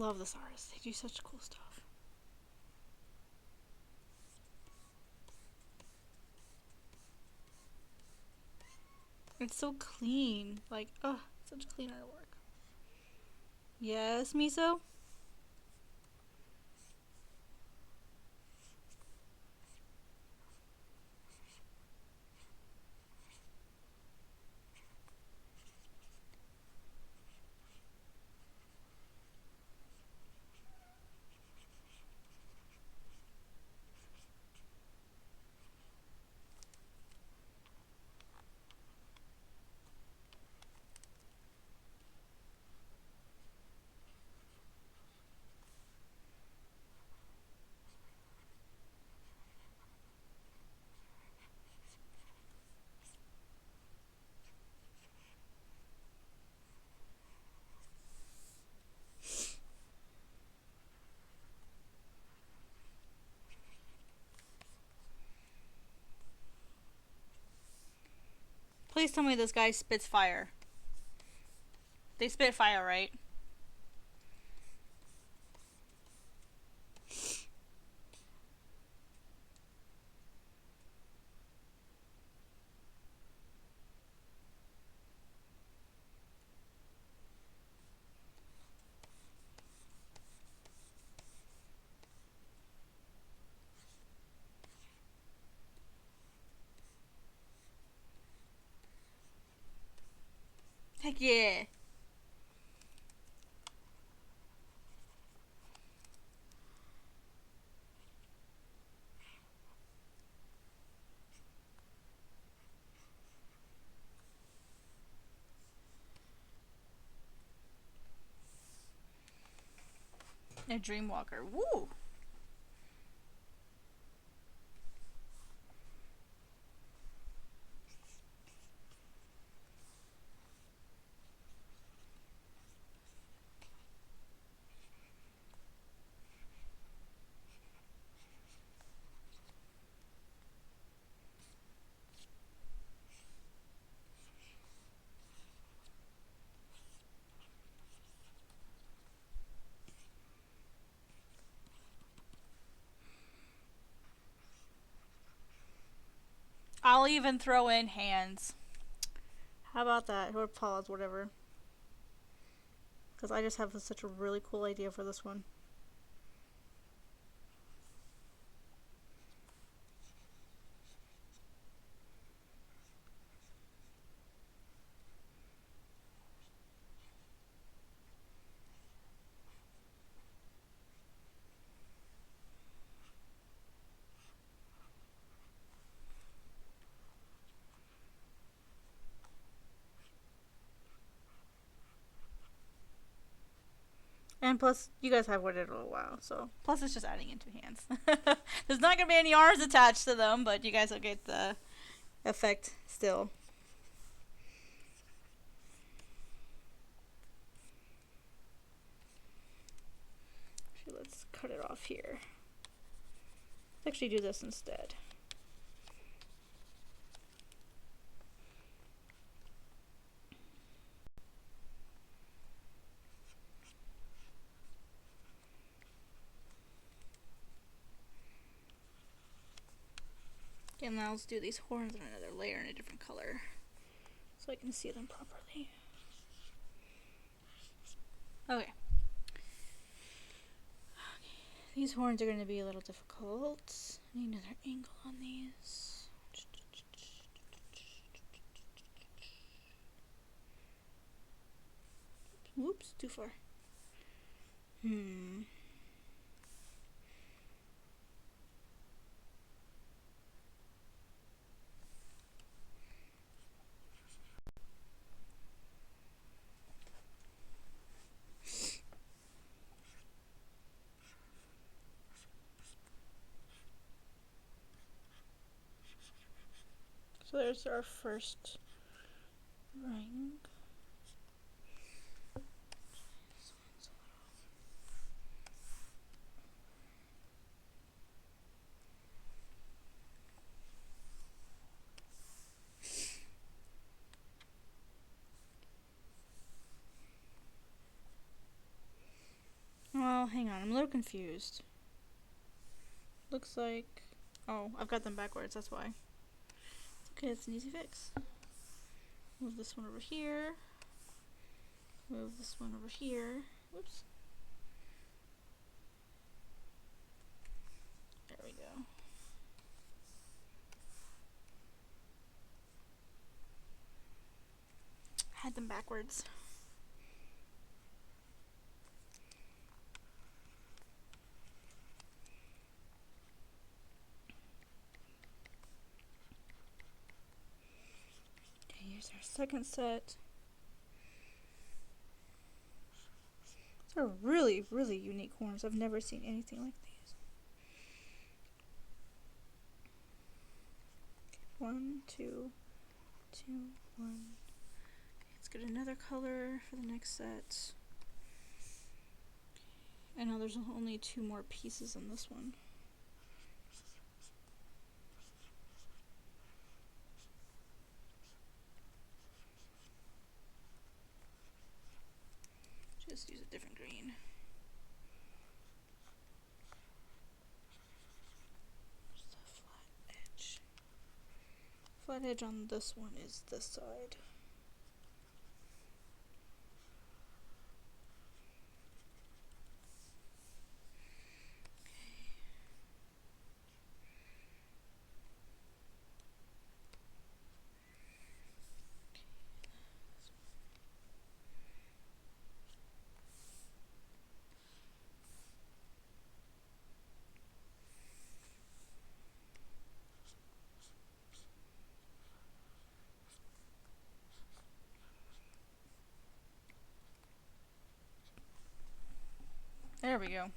love this artist. They do such cool stuff. It's so clean. Like, oh, such clean artwork. Yes, Miso? Please tell me this guy spits fire. They spit fire, right? Heck yeah. A Dreamwalker. Woo! I'll even throw in hands. How about that? Or paws, whatever. Because I just have such a really cool idea for this one. And plus, you guys have waited a little while, so. Plus, it's just adding in 2 hands. There's not going to be any arms attached to them, but you guys will get the effect still. Actually, let's cut it off here. Let's actually do this instead. And now let's do these horns on another layer in a different color so I can see them properly. Okay. These horns are going to be a little difficult. I need another angle on these. Whoops, too far. So there's our first ring. hang on, I'm a little confused. Looks like... Oh, I've got them backwards, that's why. Okay, it's an easy fix. Move this one over here. Move this one over here. Whoops. There we go. Had them backwards. Okay, here's our second set. These are really, really unique horns. I've never seen anything like these. Okay, 1, 2, 2, 1. Okay, let's get another color for the next set. I know there's only 2 more pieces on this one. Just use a different green. Just a flat edge. Flat edge on this one is this side. There we go.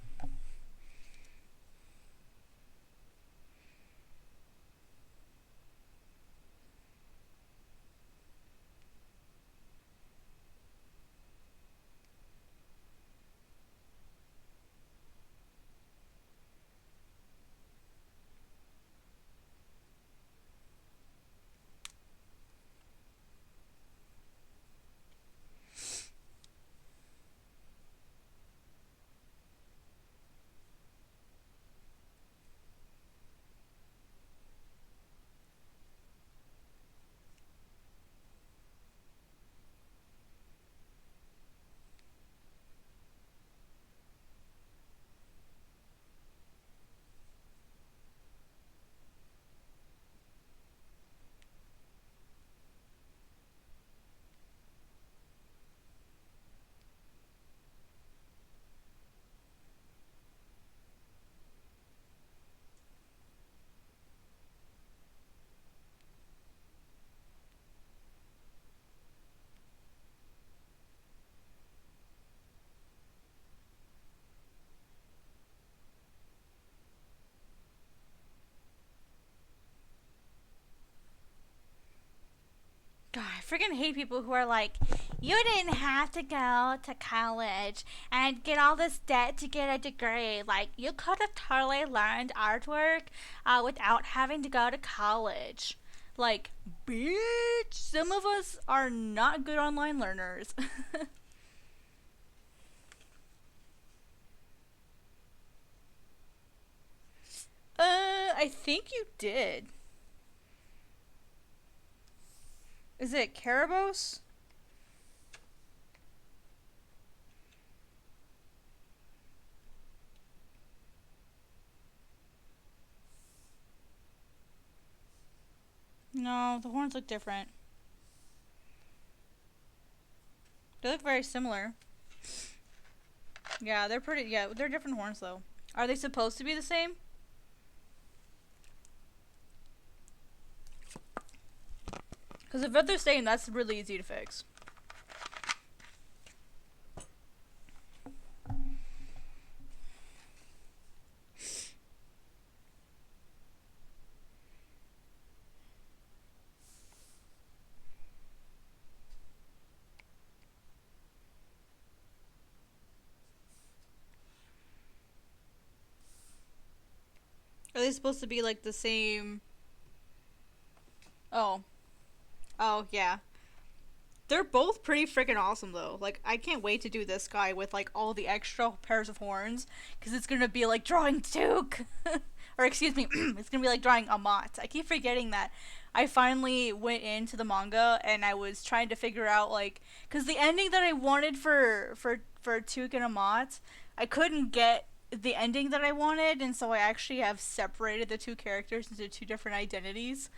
God, I freaking hate people who are like, you didn't have to go to college and get all this debt to get a degree. Like, you could have totally learned artwork without having to go to college. Like, bitch, some of us are not good online learners. I think you did. Is it Carabos? No, the horns look different. They look very similar. Yeah, they're pretty, yeah, they're different horns though. Are they supposed to be the same? Because if they're the same, that's really easy to fix. Are they supposed to be like the same? Oh. Oh, yeah. They're both pretty freaking awesome though. Like, I can't wait to do this guy with like all the extra pairs of horns, because it's gonna be like drawing Duke, or excuse me, it's gonna be like drawing Amat. I keep forgetting that. I finally went into the manga and I was trying to figure out like, because the ending that I wanted for Duke and Amat, I couldn't get the ending that I wanted, and so I actually have separated the two characters into two different identities,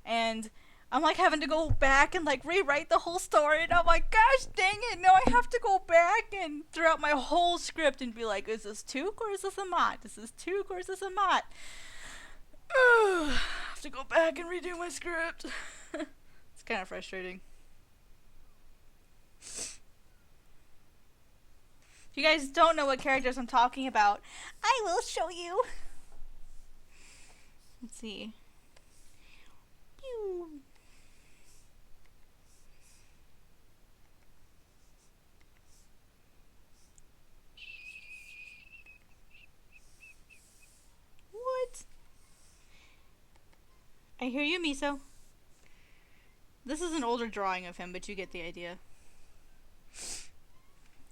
and I'm like having to go back and like rewrite the whole story, and I'm like, gosh dang it, no, I have to go back and throughout my whole script and be like, is this Tuke or is this Amat? Is this Tuke or is this Amat? I have to go back and redo my script. It's kind of frustrating. If you guys don't know what characters I'm talking about, I will show you. Let's see. Pew. What? I hear you, Miso. This is an older drawing of him, but you get the idea.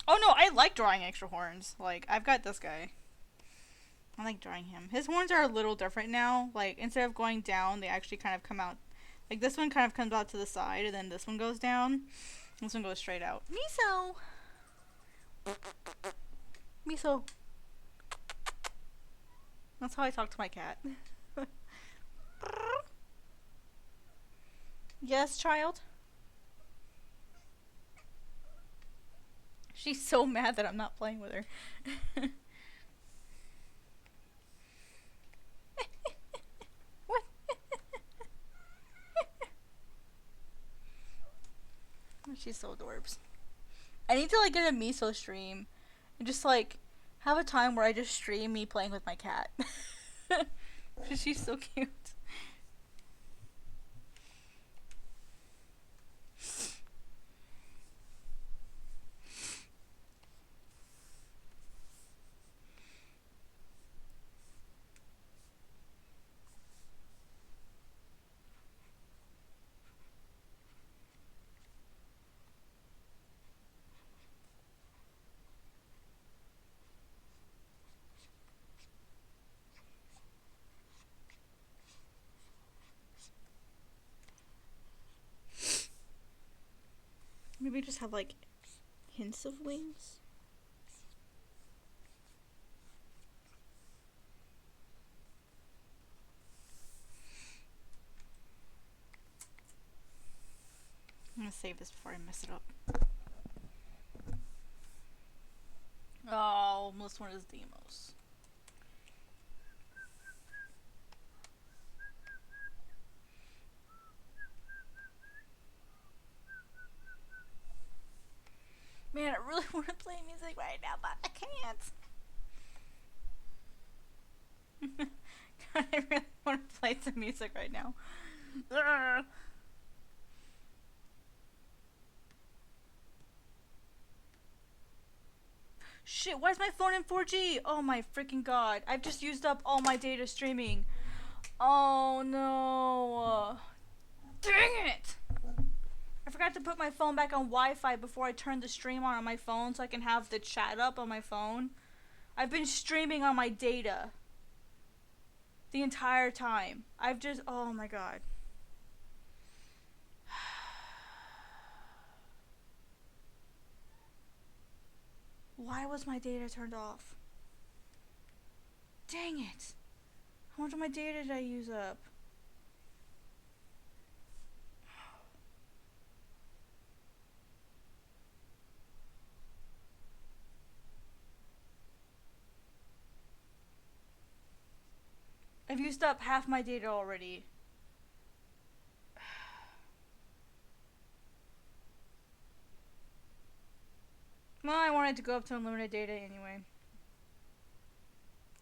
Oh no, I like drawing extra horns. Like, I've got this guy. I like drawing him. His horns are a little different now. Like, instead of going down, they actually kind of come out. Like, this one kind of comes out to the side, and then this one goes down. This one goes straight out. Miso! Miso. That's how I talk to my cat. Yes, child? She's so mad that I'm not playing with her. What? She's so adorbs. I need to like get a Miso stream and just like have a time where I just stream me playing with my cat. She's so cute. Maybe just have like hints of wings. I'm gonna save this before I mess it up. Oh, this one is Demos. Man, I really want to play music right now, but I can't. God, I really want to play some music right now. Ugh. Shit, why is my phone in 4G? Oh my freaking god. I've just used up all my data streaming. Oh no. Dang it! I forgot to put my phone back on Wi-Fi before I turned the stream on my phone so I can have the chat up on my phone. I've been streaming on my data the entire time. Oh my god. Why was my data turned off? Dang it. How much of my data did I use up? I've used up half my data already. Well, I wanted to go up to unlimited data anyway.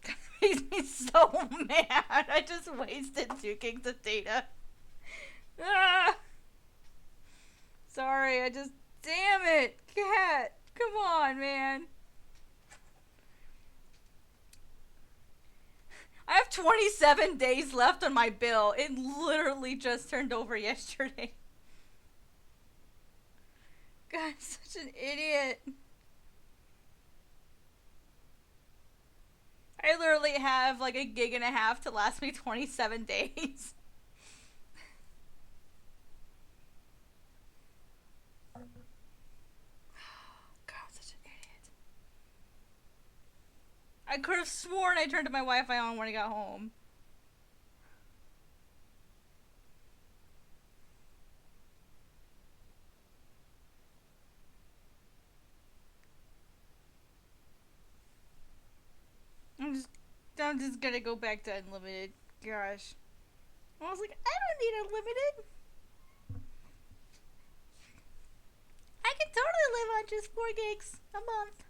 That makes me so mad. I just wasted 2 gigs of data. Ah! Sorry, damn it, cat. Come on, man. I have 27 days left on my bill. It literally just turned over yesterday. God, I'm such an idiot. I literally have like a gig and a half to last me 27 days. God, I'm such an idiot. I could have sworn I turned my Wi-Fi on when I got home. I'm just gonna go back to unlimited. Gosh. I was like, I don't need unlimited. I can totally live on just 4 gigs a month.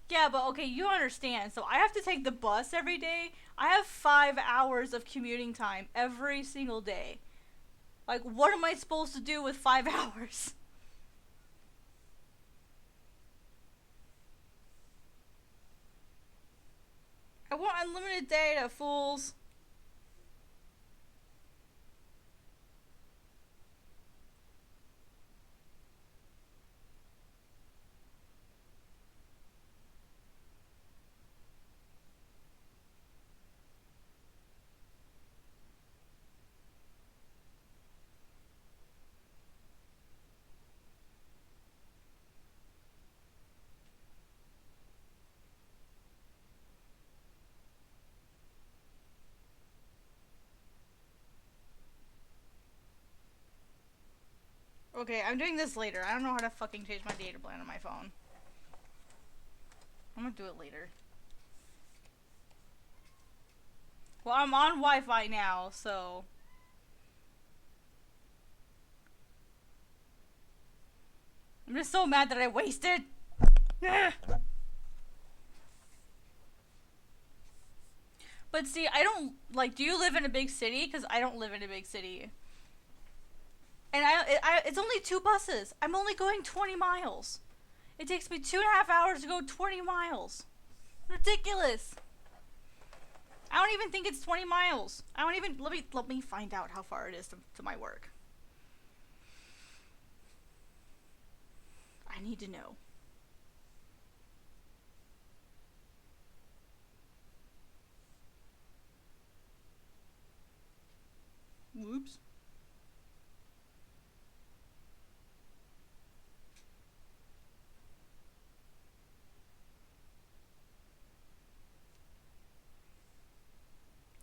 Yeah, but okay, you understand. So I have to take the bus every day. I have 5 hours of commuting time every single day. Like, what am I supposed to do with 5 hours? I want unlimited data, fools. Okay, I'm doing this later. I don't know how to fucking change my data plan on my phone. I'm gonna do it later. Well, I'm on Wi-Fi now, so... I'm just so mad that I wasted. But see, I don't... Like, do you live in a big city? Because I don't live in a big city. And it's only 2 buses. I'm only going 20 miles. It takes me 2.5 hours to go 20 miles. Ridiculous. I don't even think it's 20 miles. I don't even... Let me find out how far it is to my work. I need to know. Whoops.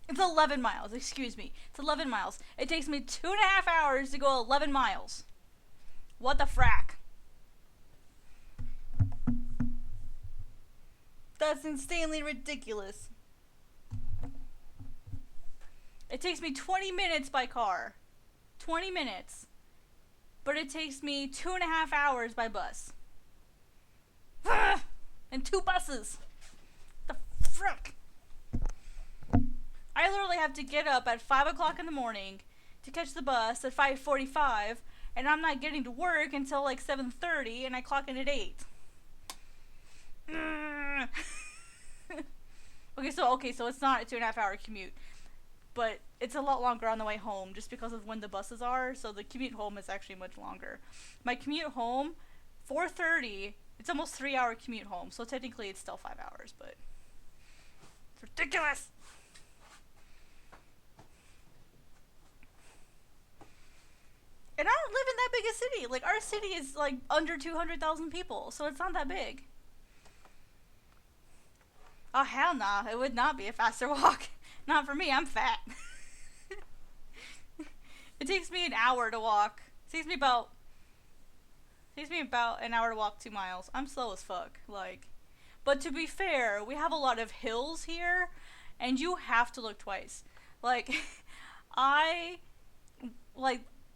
It's 11 miles, excuse me. It's 11 miles. It takes me 2.5 hours to go 11 miles. What the frack? That's insanely ridiculous. It takes me 20 minutes by car. 20 minutes. But it takes me 2.5 hours by bus. And 2 buses. The frick? I literally have to get up at 5 o'clock in the morning to catch the bus at 5:45, and I'm not getting to work until like 7:30, and I clock in at 8. Okay, so it's not a 2.5 hour commute, but it's a lot longer on the way home just because of when the buses are. So the commute home is actually much longer. My commute home, 4:30. It's almost 3 hour commute home, so technically it's still 5 hours, but it's ridiculous. And I don't live in that big a city. Like, our city is, like, under 200,000 people, so it's not that big. Oh, hell nah. It would not be a faster walk. Not for me. I'm fat. It takes me an hour to walk. It takes me about an hour to walk 2 miles. I'm slow as fuck. Like, but to be fair, we have a lot of hills here, and you have to look twice. Like,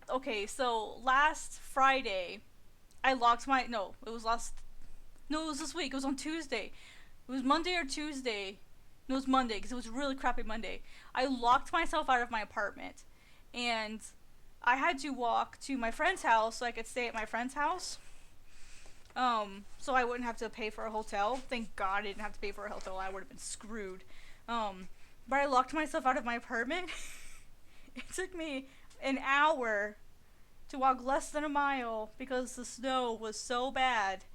okay, so last Friday, it was this week. It was on Tuesday. It was Monday or Tuesday. No, it was Monday, because it was a really crappy Monday. I locked myself out of my apartment, and I had to walk to my friend's house so I could stay at my friend's house. So I wouldn't have to pay for a hotel. Thank God I didn't have to pay for a hotel. I would have been screwed. But I locked myself out of my apartment. It took me an hour to walk less than a mile because the snow was so bad.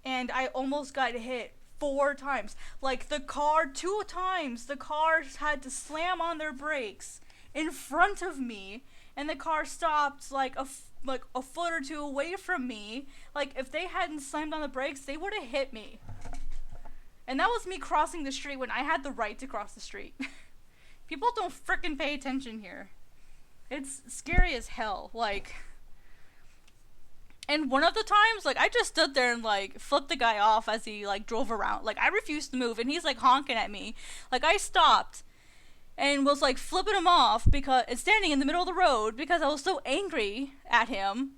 And I almost got hit 4 times. Like, the car, 2 times, the cars had to slam on their brakes in front of me, and the car stopped like a foot or two away from me. Like, if they hadn't slammed on the brakes, they would have hit me. And that was me crossing the street when I had the right to cross the street. People don't frickin' pay attention here. It's scary as hell. Like, and one of the times, like, I just stood there and, like, flipped the guy off as he, like, drove around. Like, I refused to move, and he's, like, honking at me. Like, I stopped and was, like, flipping him off because it's standing in the middle of the road because I was so angry at him.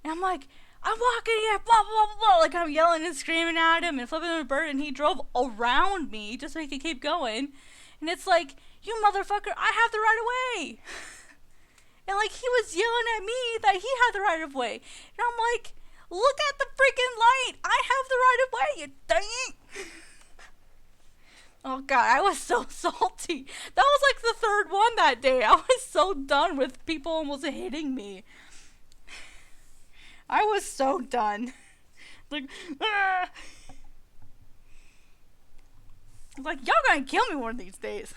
And I'm like, I'm walking here, blah, blah, blah. Like, I'm yelling and screaming at him and flipping him a bird, and he drove around me just so he could keep going. And it's like, you motherfucker, I have the right of way. And, like, he was yelling at me that he had the right of way. And I'm like, look at the freaking light. I have the right of way, you dang. Oh, God, I was so salty. That was, like, the third one that day. I was so done with people almost hitting me. I was so done. Like, ah. I was like, y'all gonna kill me one of these days.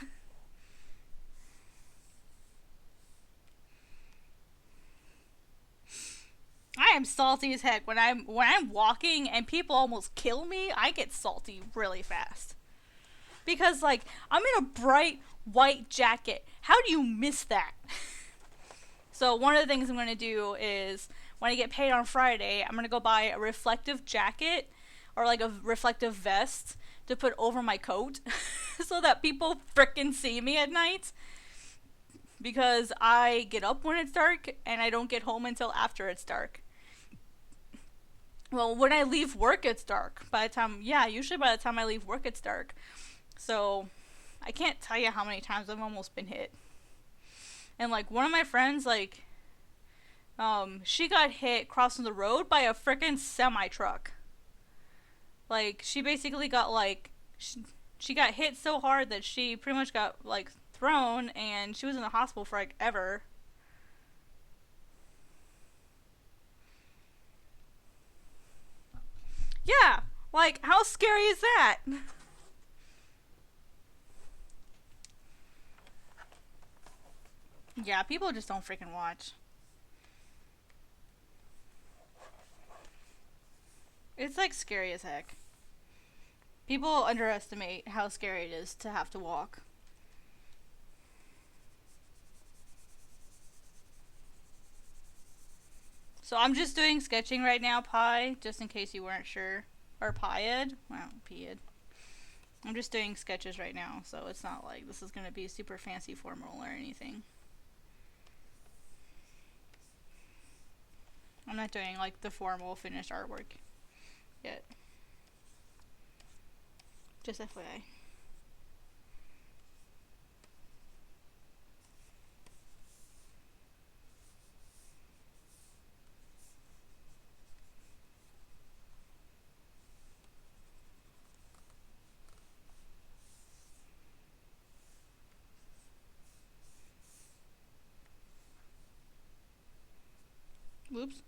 I am salty as heck. When I'm walking and people almost kill me, I get salty really fast. Because, like, I'm in a bright white jacket. How do you miss that? So one of the things I'm going to do is, when I get paid on Friday, I'm going to go buy a reflective jacket or, like, a reflective vest to put over my coat so that people frickin' see me at night. Because I get up when it's dark and I don't get home until after it's dark. Well, when I leave work, it's dark. Usually by the time I leave work, it's dark. So, I can't tell you how many times I've almost been hit. And, like, one of my friends, like, she got hit crossing the road by a frickin' semi-truck. Like, she basically got, like, she got hit so hard that she pretty much got, like, thrown, and she was in the hospital for, like, ever. Yeah, like, how scary is that? Yeah, people just don't freaking watch. It's, like, scary as heck. People underestimate how scary it is to have to walk. So I'm just doing sketching right now, Pi, just in case you weren't sure. Or Pied? Well, Pied. I'm just doing sketches right now, so it's not like this is going to be super fancy formal or anything. I'm not doing, like, the formal finished artwork yet. Just FYI. Whoops.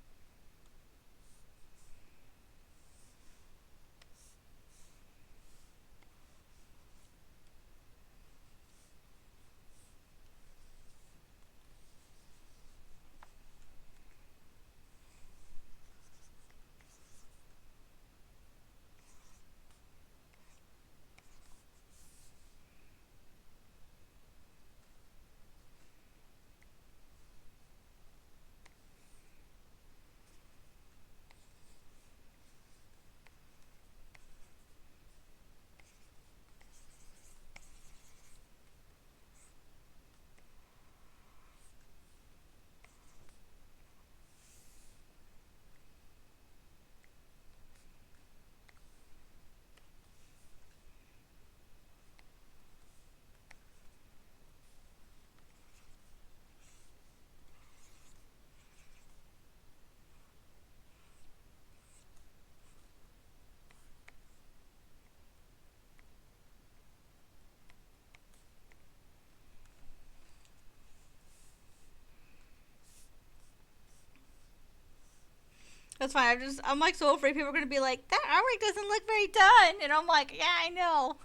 That's fine. I'm like so afraid people are gonna be like, that artwork doesn't look very done, and I'm like, yeah, I know.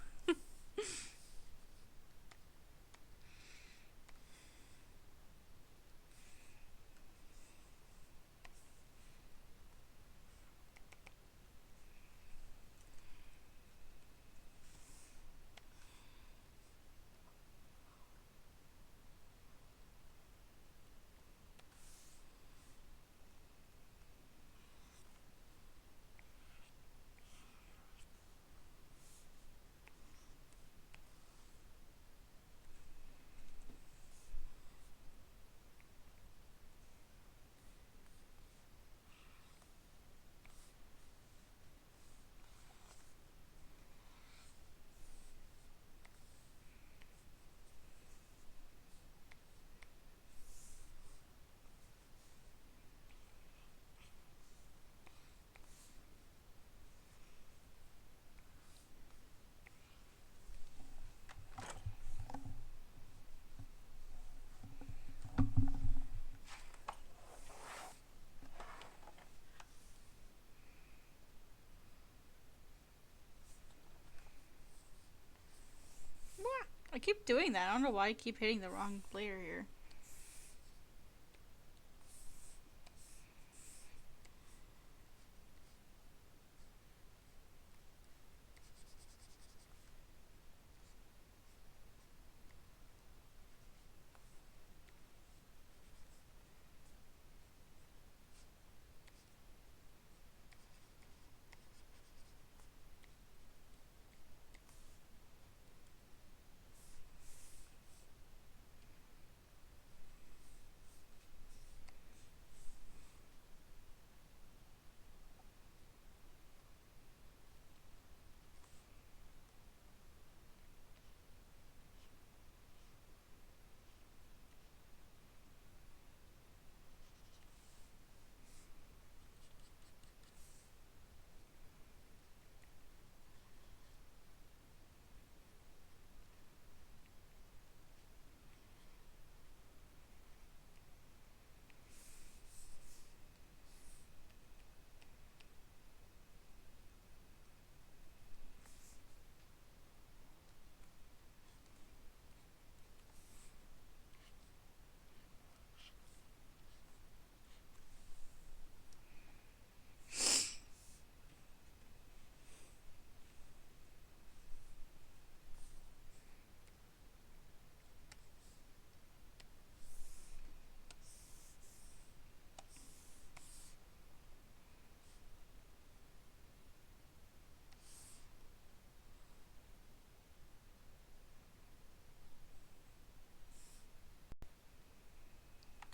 I keep doing that. I don't know why I keep hitting the wrong layer here.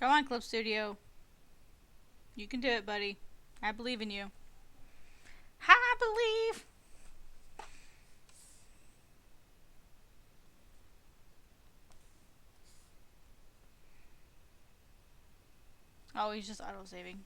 Come on, Clip Studio. You can do it, buddy. I believe in you. I believe. Oh, he's just auto saving.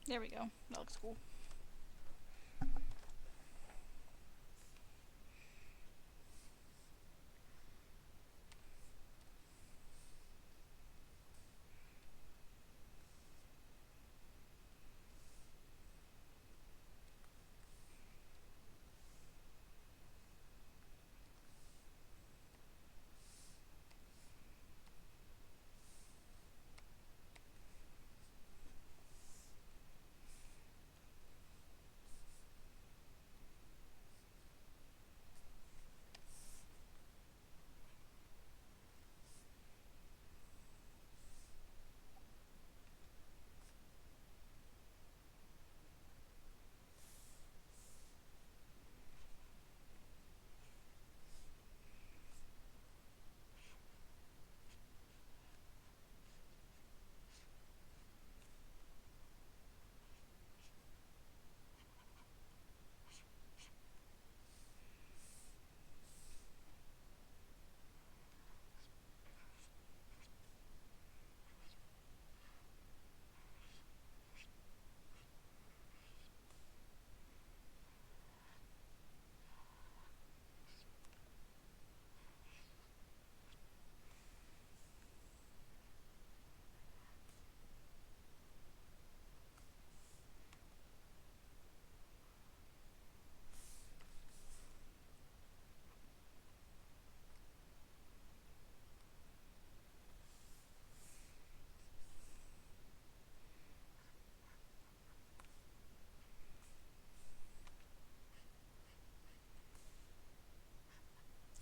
There we go. That looks cool.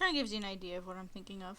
Kind of gives you an idea of what I'm thinking of.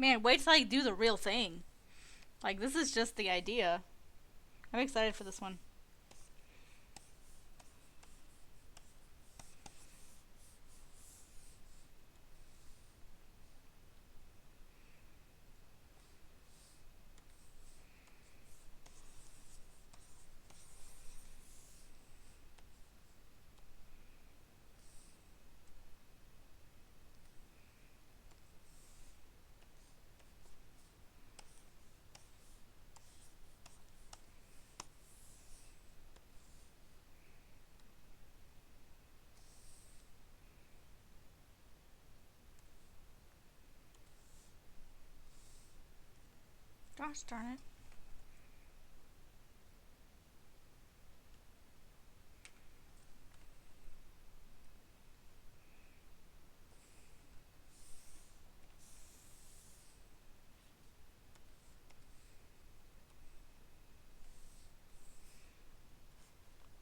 Man, wait till I do the real thing. Like, this is just the idea. I'm excited for this one. Gosh darn it.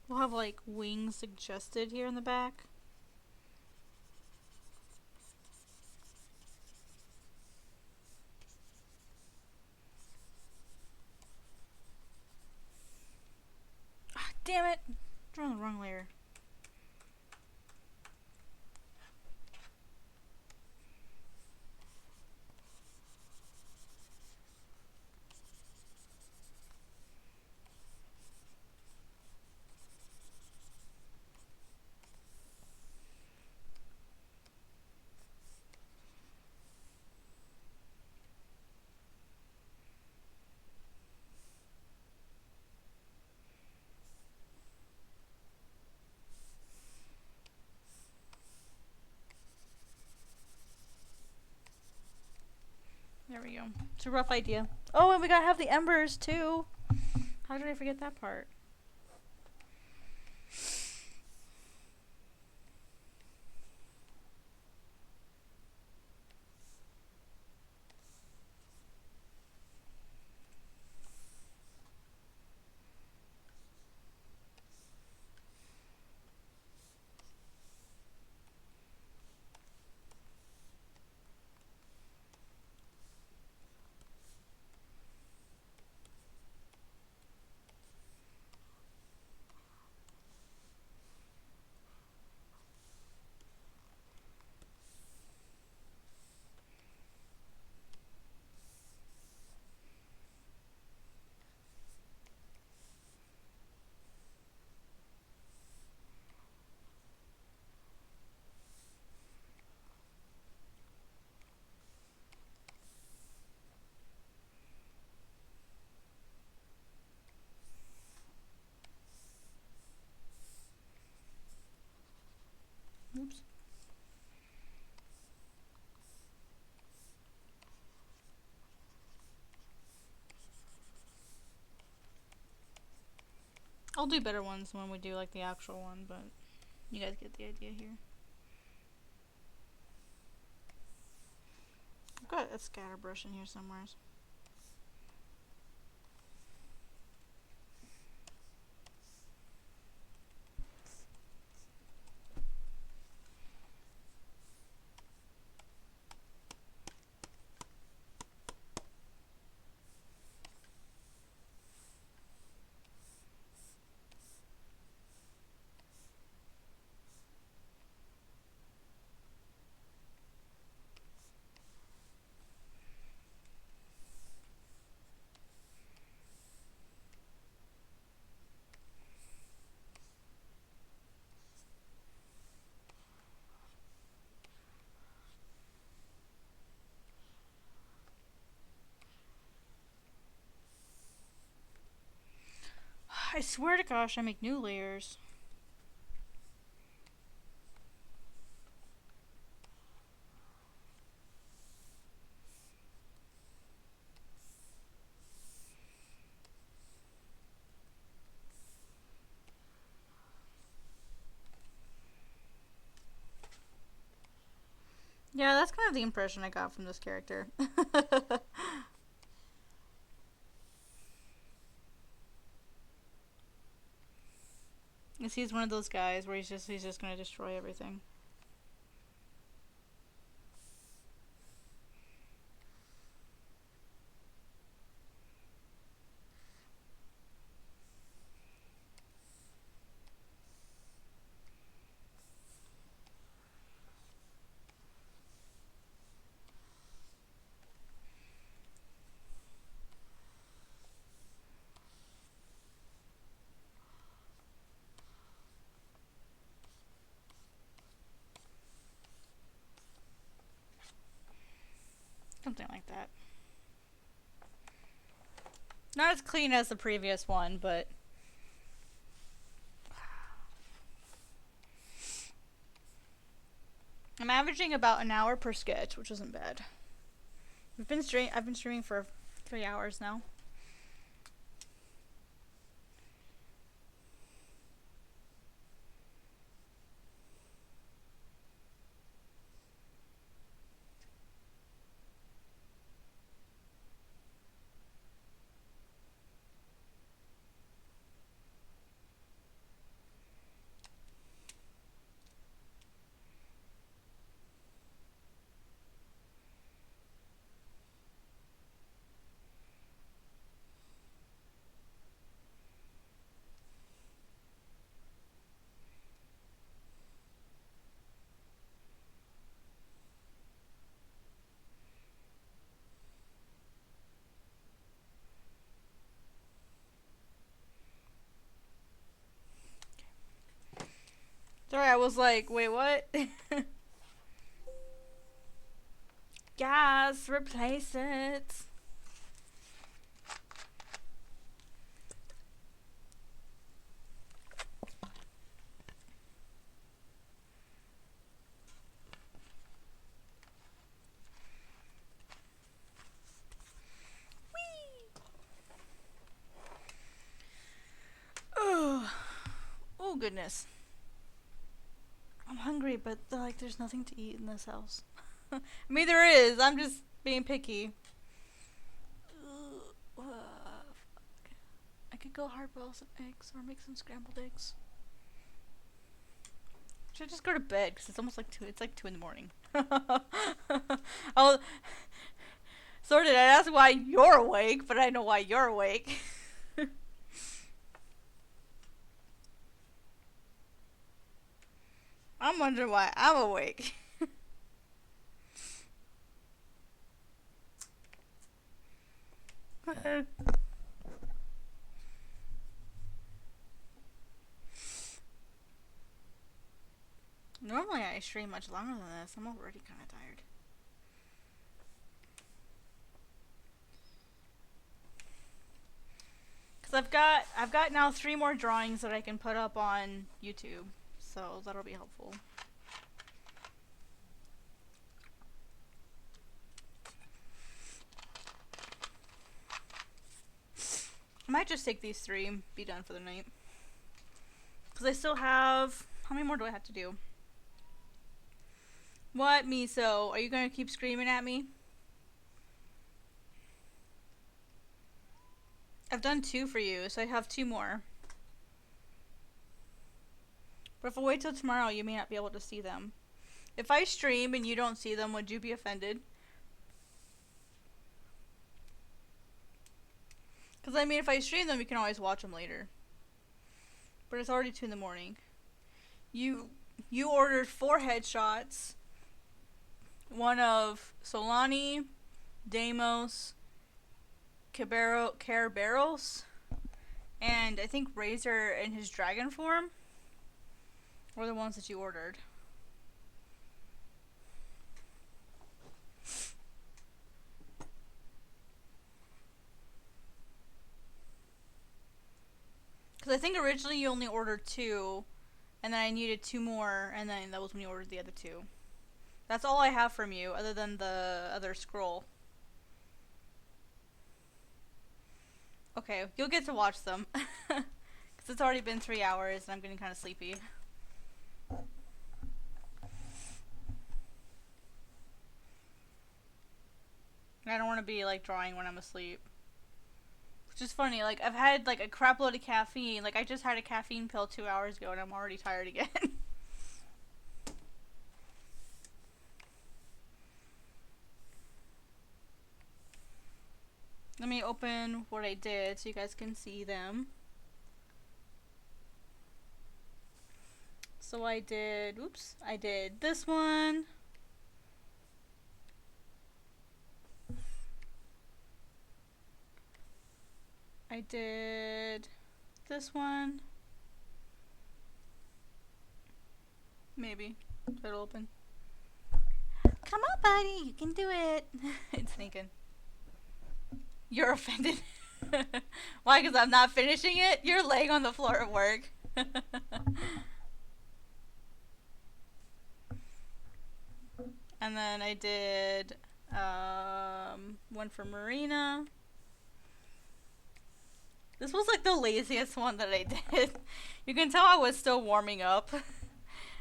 We'll have like wings suggested here in the back. Ah, damn it! Drawn the wrong layer. There we go. It's a rough idea. Oh, and we gotta have the embers too. How did I forget that part? I'll do better ones when we do like the actual one, but you guys get the idea here. I've got a scatter brush in here somewhere. I swear to gosh, I make new layers. Yeah, that's kind of the impression I got from this character. He's one of those guys where he's just gonna destroy everything. Something like that. Not as clean as the previous one, but I'm averaging about an hour per sketch, which isn't bad. I've been streaming for 3 hours now. Sorry, I was like, wait, what? Yes, replace it. Oh, oh goodness. I'm hungry, but like, there's nothing to eat in this house. I mean, there is. I'm just being picky. I could go hard boil some eggs or make some scrambled eggs. Should I just go to bed? Because it's almost like 2. It's like 2 in the morning. Oh, sorted. I asked why you're awake, but I know why you're awake. I'm wondering why I'm awake. Normally I stream much longer than this. I'm already kind of tired. Cause I've got now 3 more drawings that I can put up on YouTube, so that'll be helpful. I might just take these 3 and be done for the night. Because I still have... How many more do I have to do? What, Miso? Are you gonna keep screaming at me? I've done 2 for you, so I have 2 more. But if I wait till tomorrow, you may not be able to see them. If I stream and you don't see them, would you be offended? Because, I mean, if I stream them, you can always watch them later. But it's already 2 in the morning. You ordered 4 headshots. One of Solani, Deimos, Kerberos, and I think Razor in his dragon form were the ones that you ordered. Because I think originally you only ordered 2, and then I needed 2 more, and then that was when you ordered the other 2. That's all I have from you, other than the other scroll. Okay, you'll get to watch them. Because it's already been 3 hours, and I'm getting kind of sleepy. I don't want to be, like, drawing when I'm asleep. Which is funny, like, I've had, like, a crap load of caffeine. Like, I just had a caffeine pill 2 hours ago, and I'm already tired again. Let me open what I did so you guys can see them. So I did this one. I did this one. Maybe. It'll open. Come on, buddy. You can do it. It's sneaking. You're offended. Why? Because I'm not finishing it? You're laying on the floor at work. And then I did one for Marina. This was like the laziest one that I did. You can tell I was still warming up.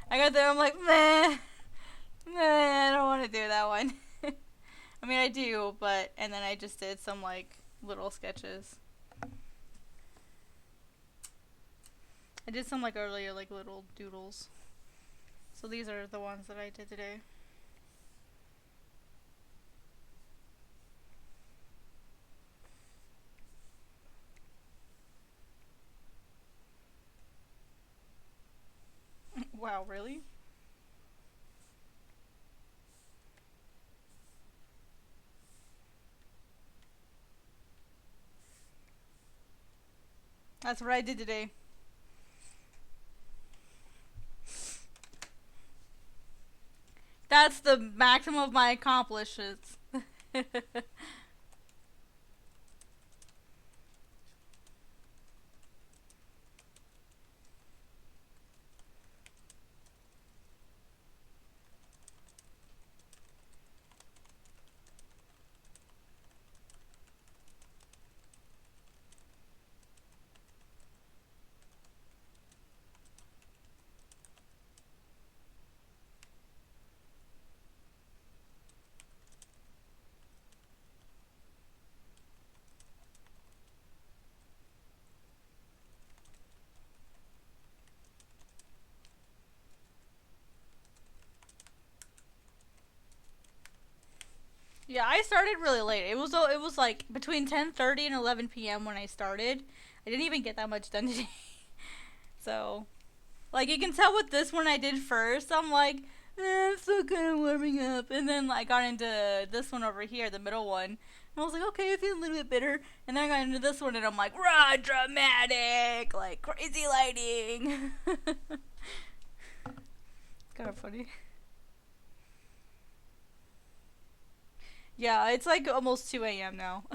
I got there, I'm like, meh, I don't want to do that one. I mean, I do, but, and then I just did some, like, little sketches. I did some, like, earlier, like, little doodles. So these are the ones that I did today. Wow, really? That's what I did today. That's the maximum of my accomplishments. Yeah, I started really late. It was like between 10:30 and 11 p.m. when I started. I didn't even get that much done today. So, like, you can tell with this one I did first, I'm like, I'm still kind of warming up. And then I got into this one over here, the middle one. And I was like, okay, I feel a little bit better. And then I got into this one and I'm like, raw, dramatic, like, crazy lighting. Kind of funny. Yeah, it's like almost 2 a.m. now.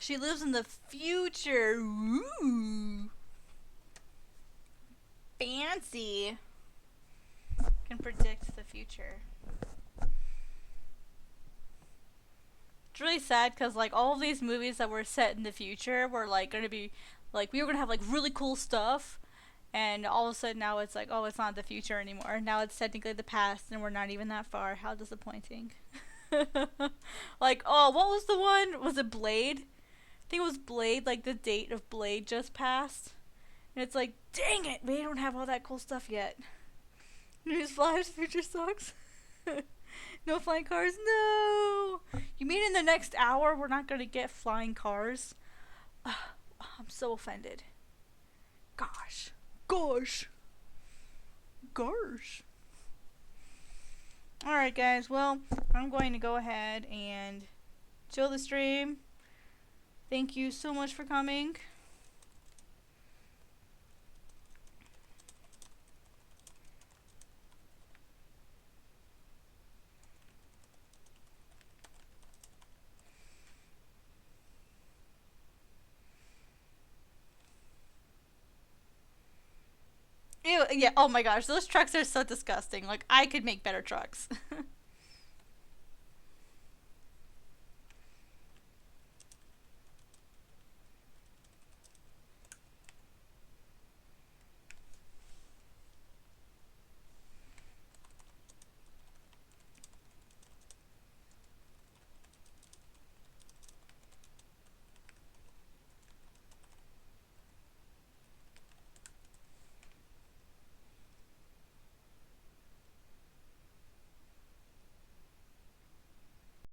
She lives in the future. Ooh. Fancy. Can predict the future. It's really sad because like all of these movies that were set in the future were like going to be like we were going to have like really cool stuff, and all of a sudden now it's like, oh, it's not the future anymore. Now it's technically the past and we're not even that far. How disappointing. Like, oh, what was the one? Was it Blade? I think it was Blade, like the date of Blade just passed. And it's like, dang it, we don't have all that cool stuff yet. Newsflash, future sucks. No flying cars, no! You mean in the next hour we're not gonna get flying cars? I'm so offended. Gosh. Gosh. Gosh. Alright guys, well, I'm going to go ahead and chill the stream. Thank you so much for coming. Ew, yeah, oh my gosh, those trucks are so disgusting. Like, I could make better trucks.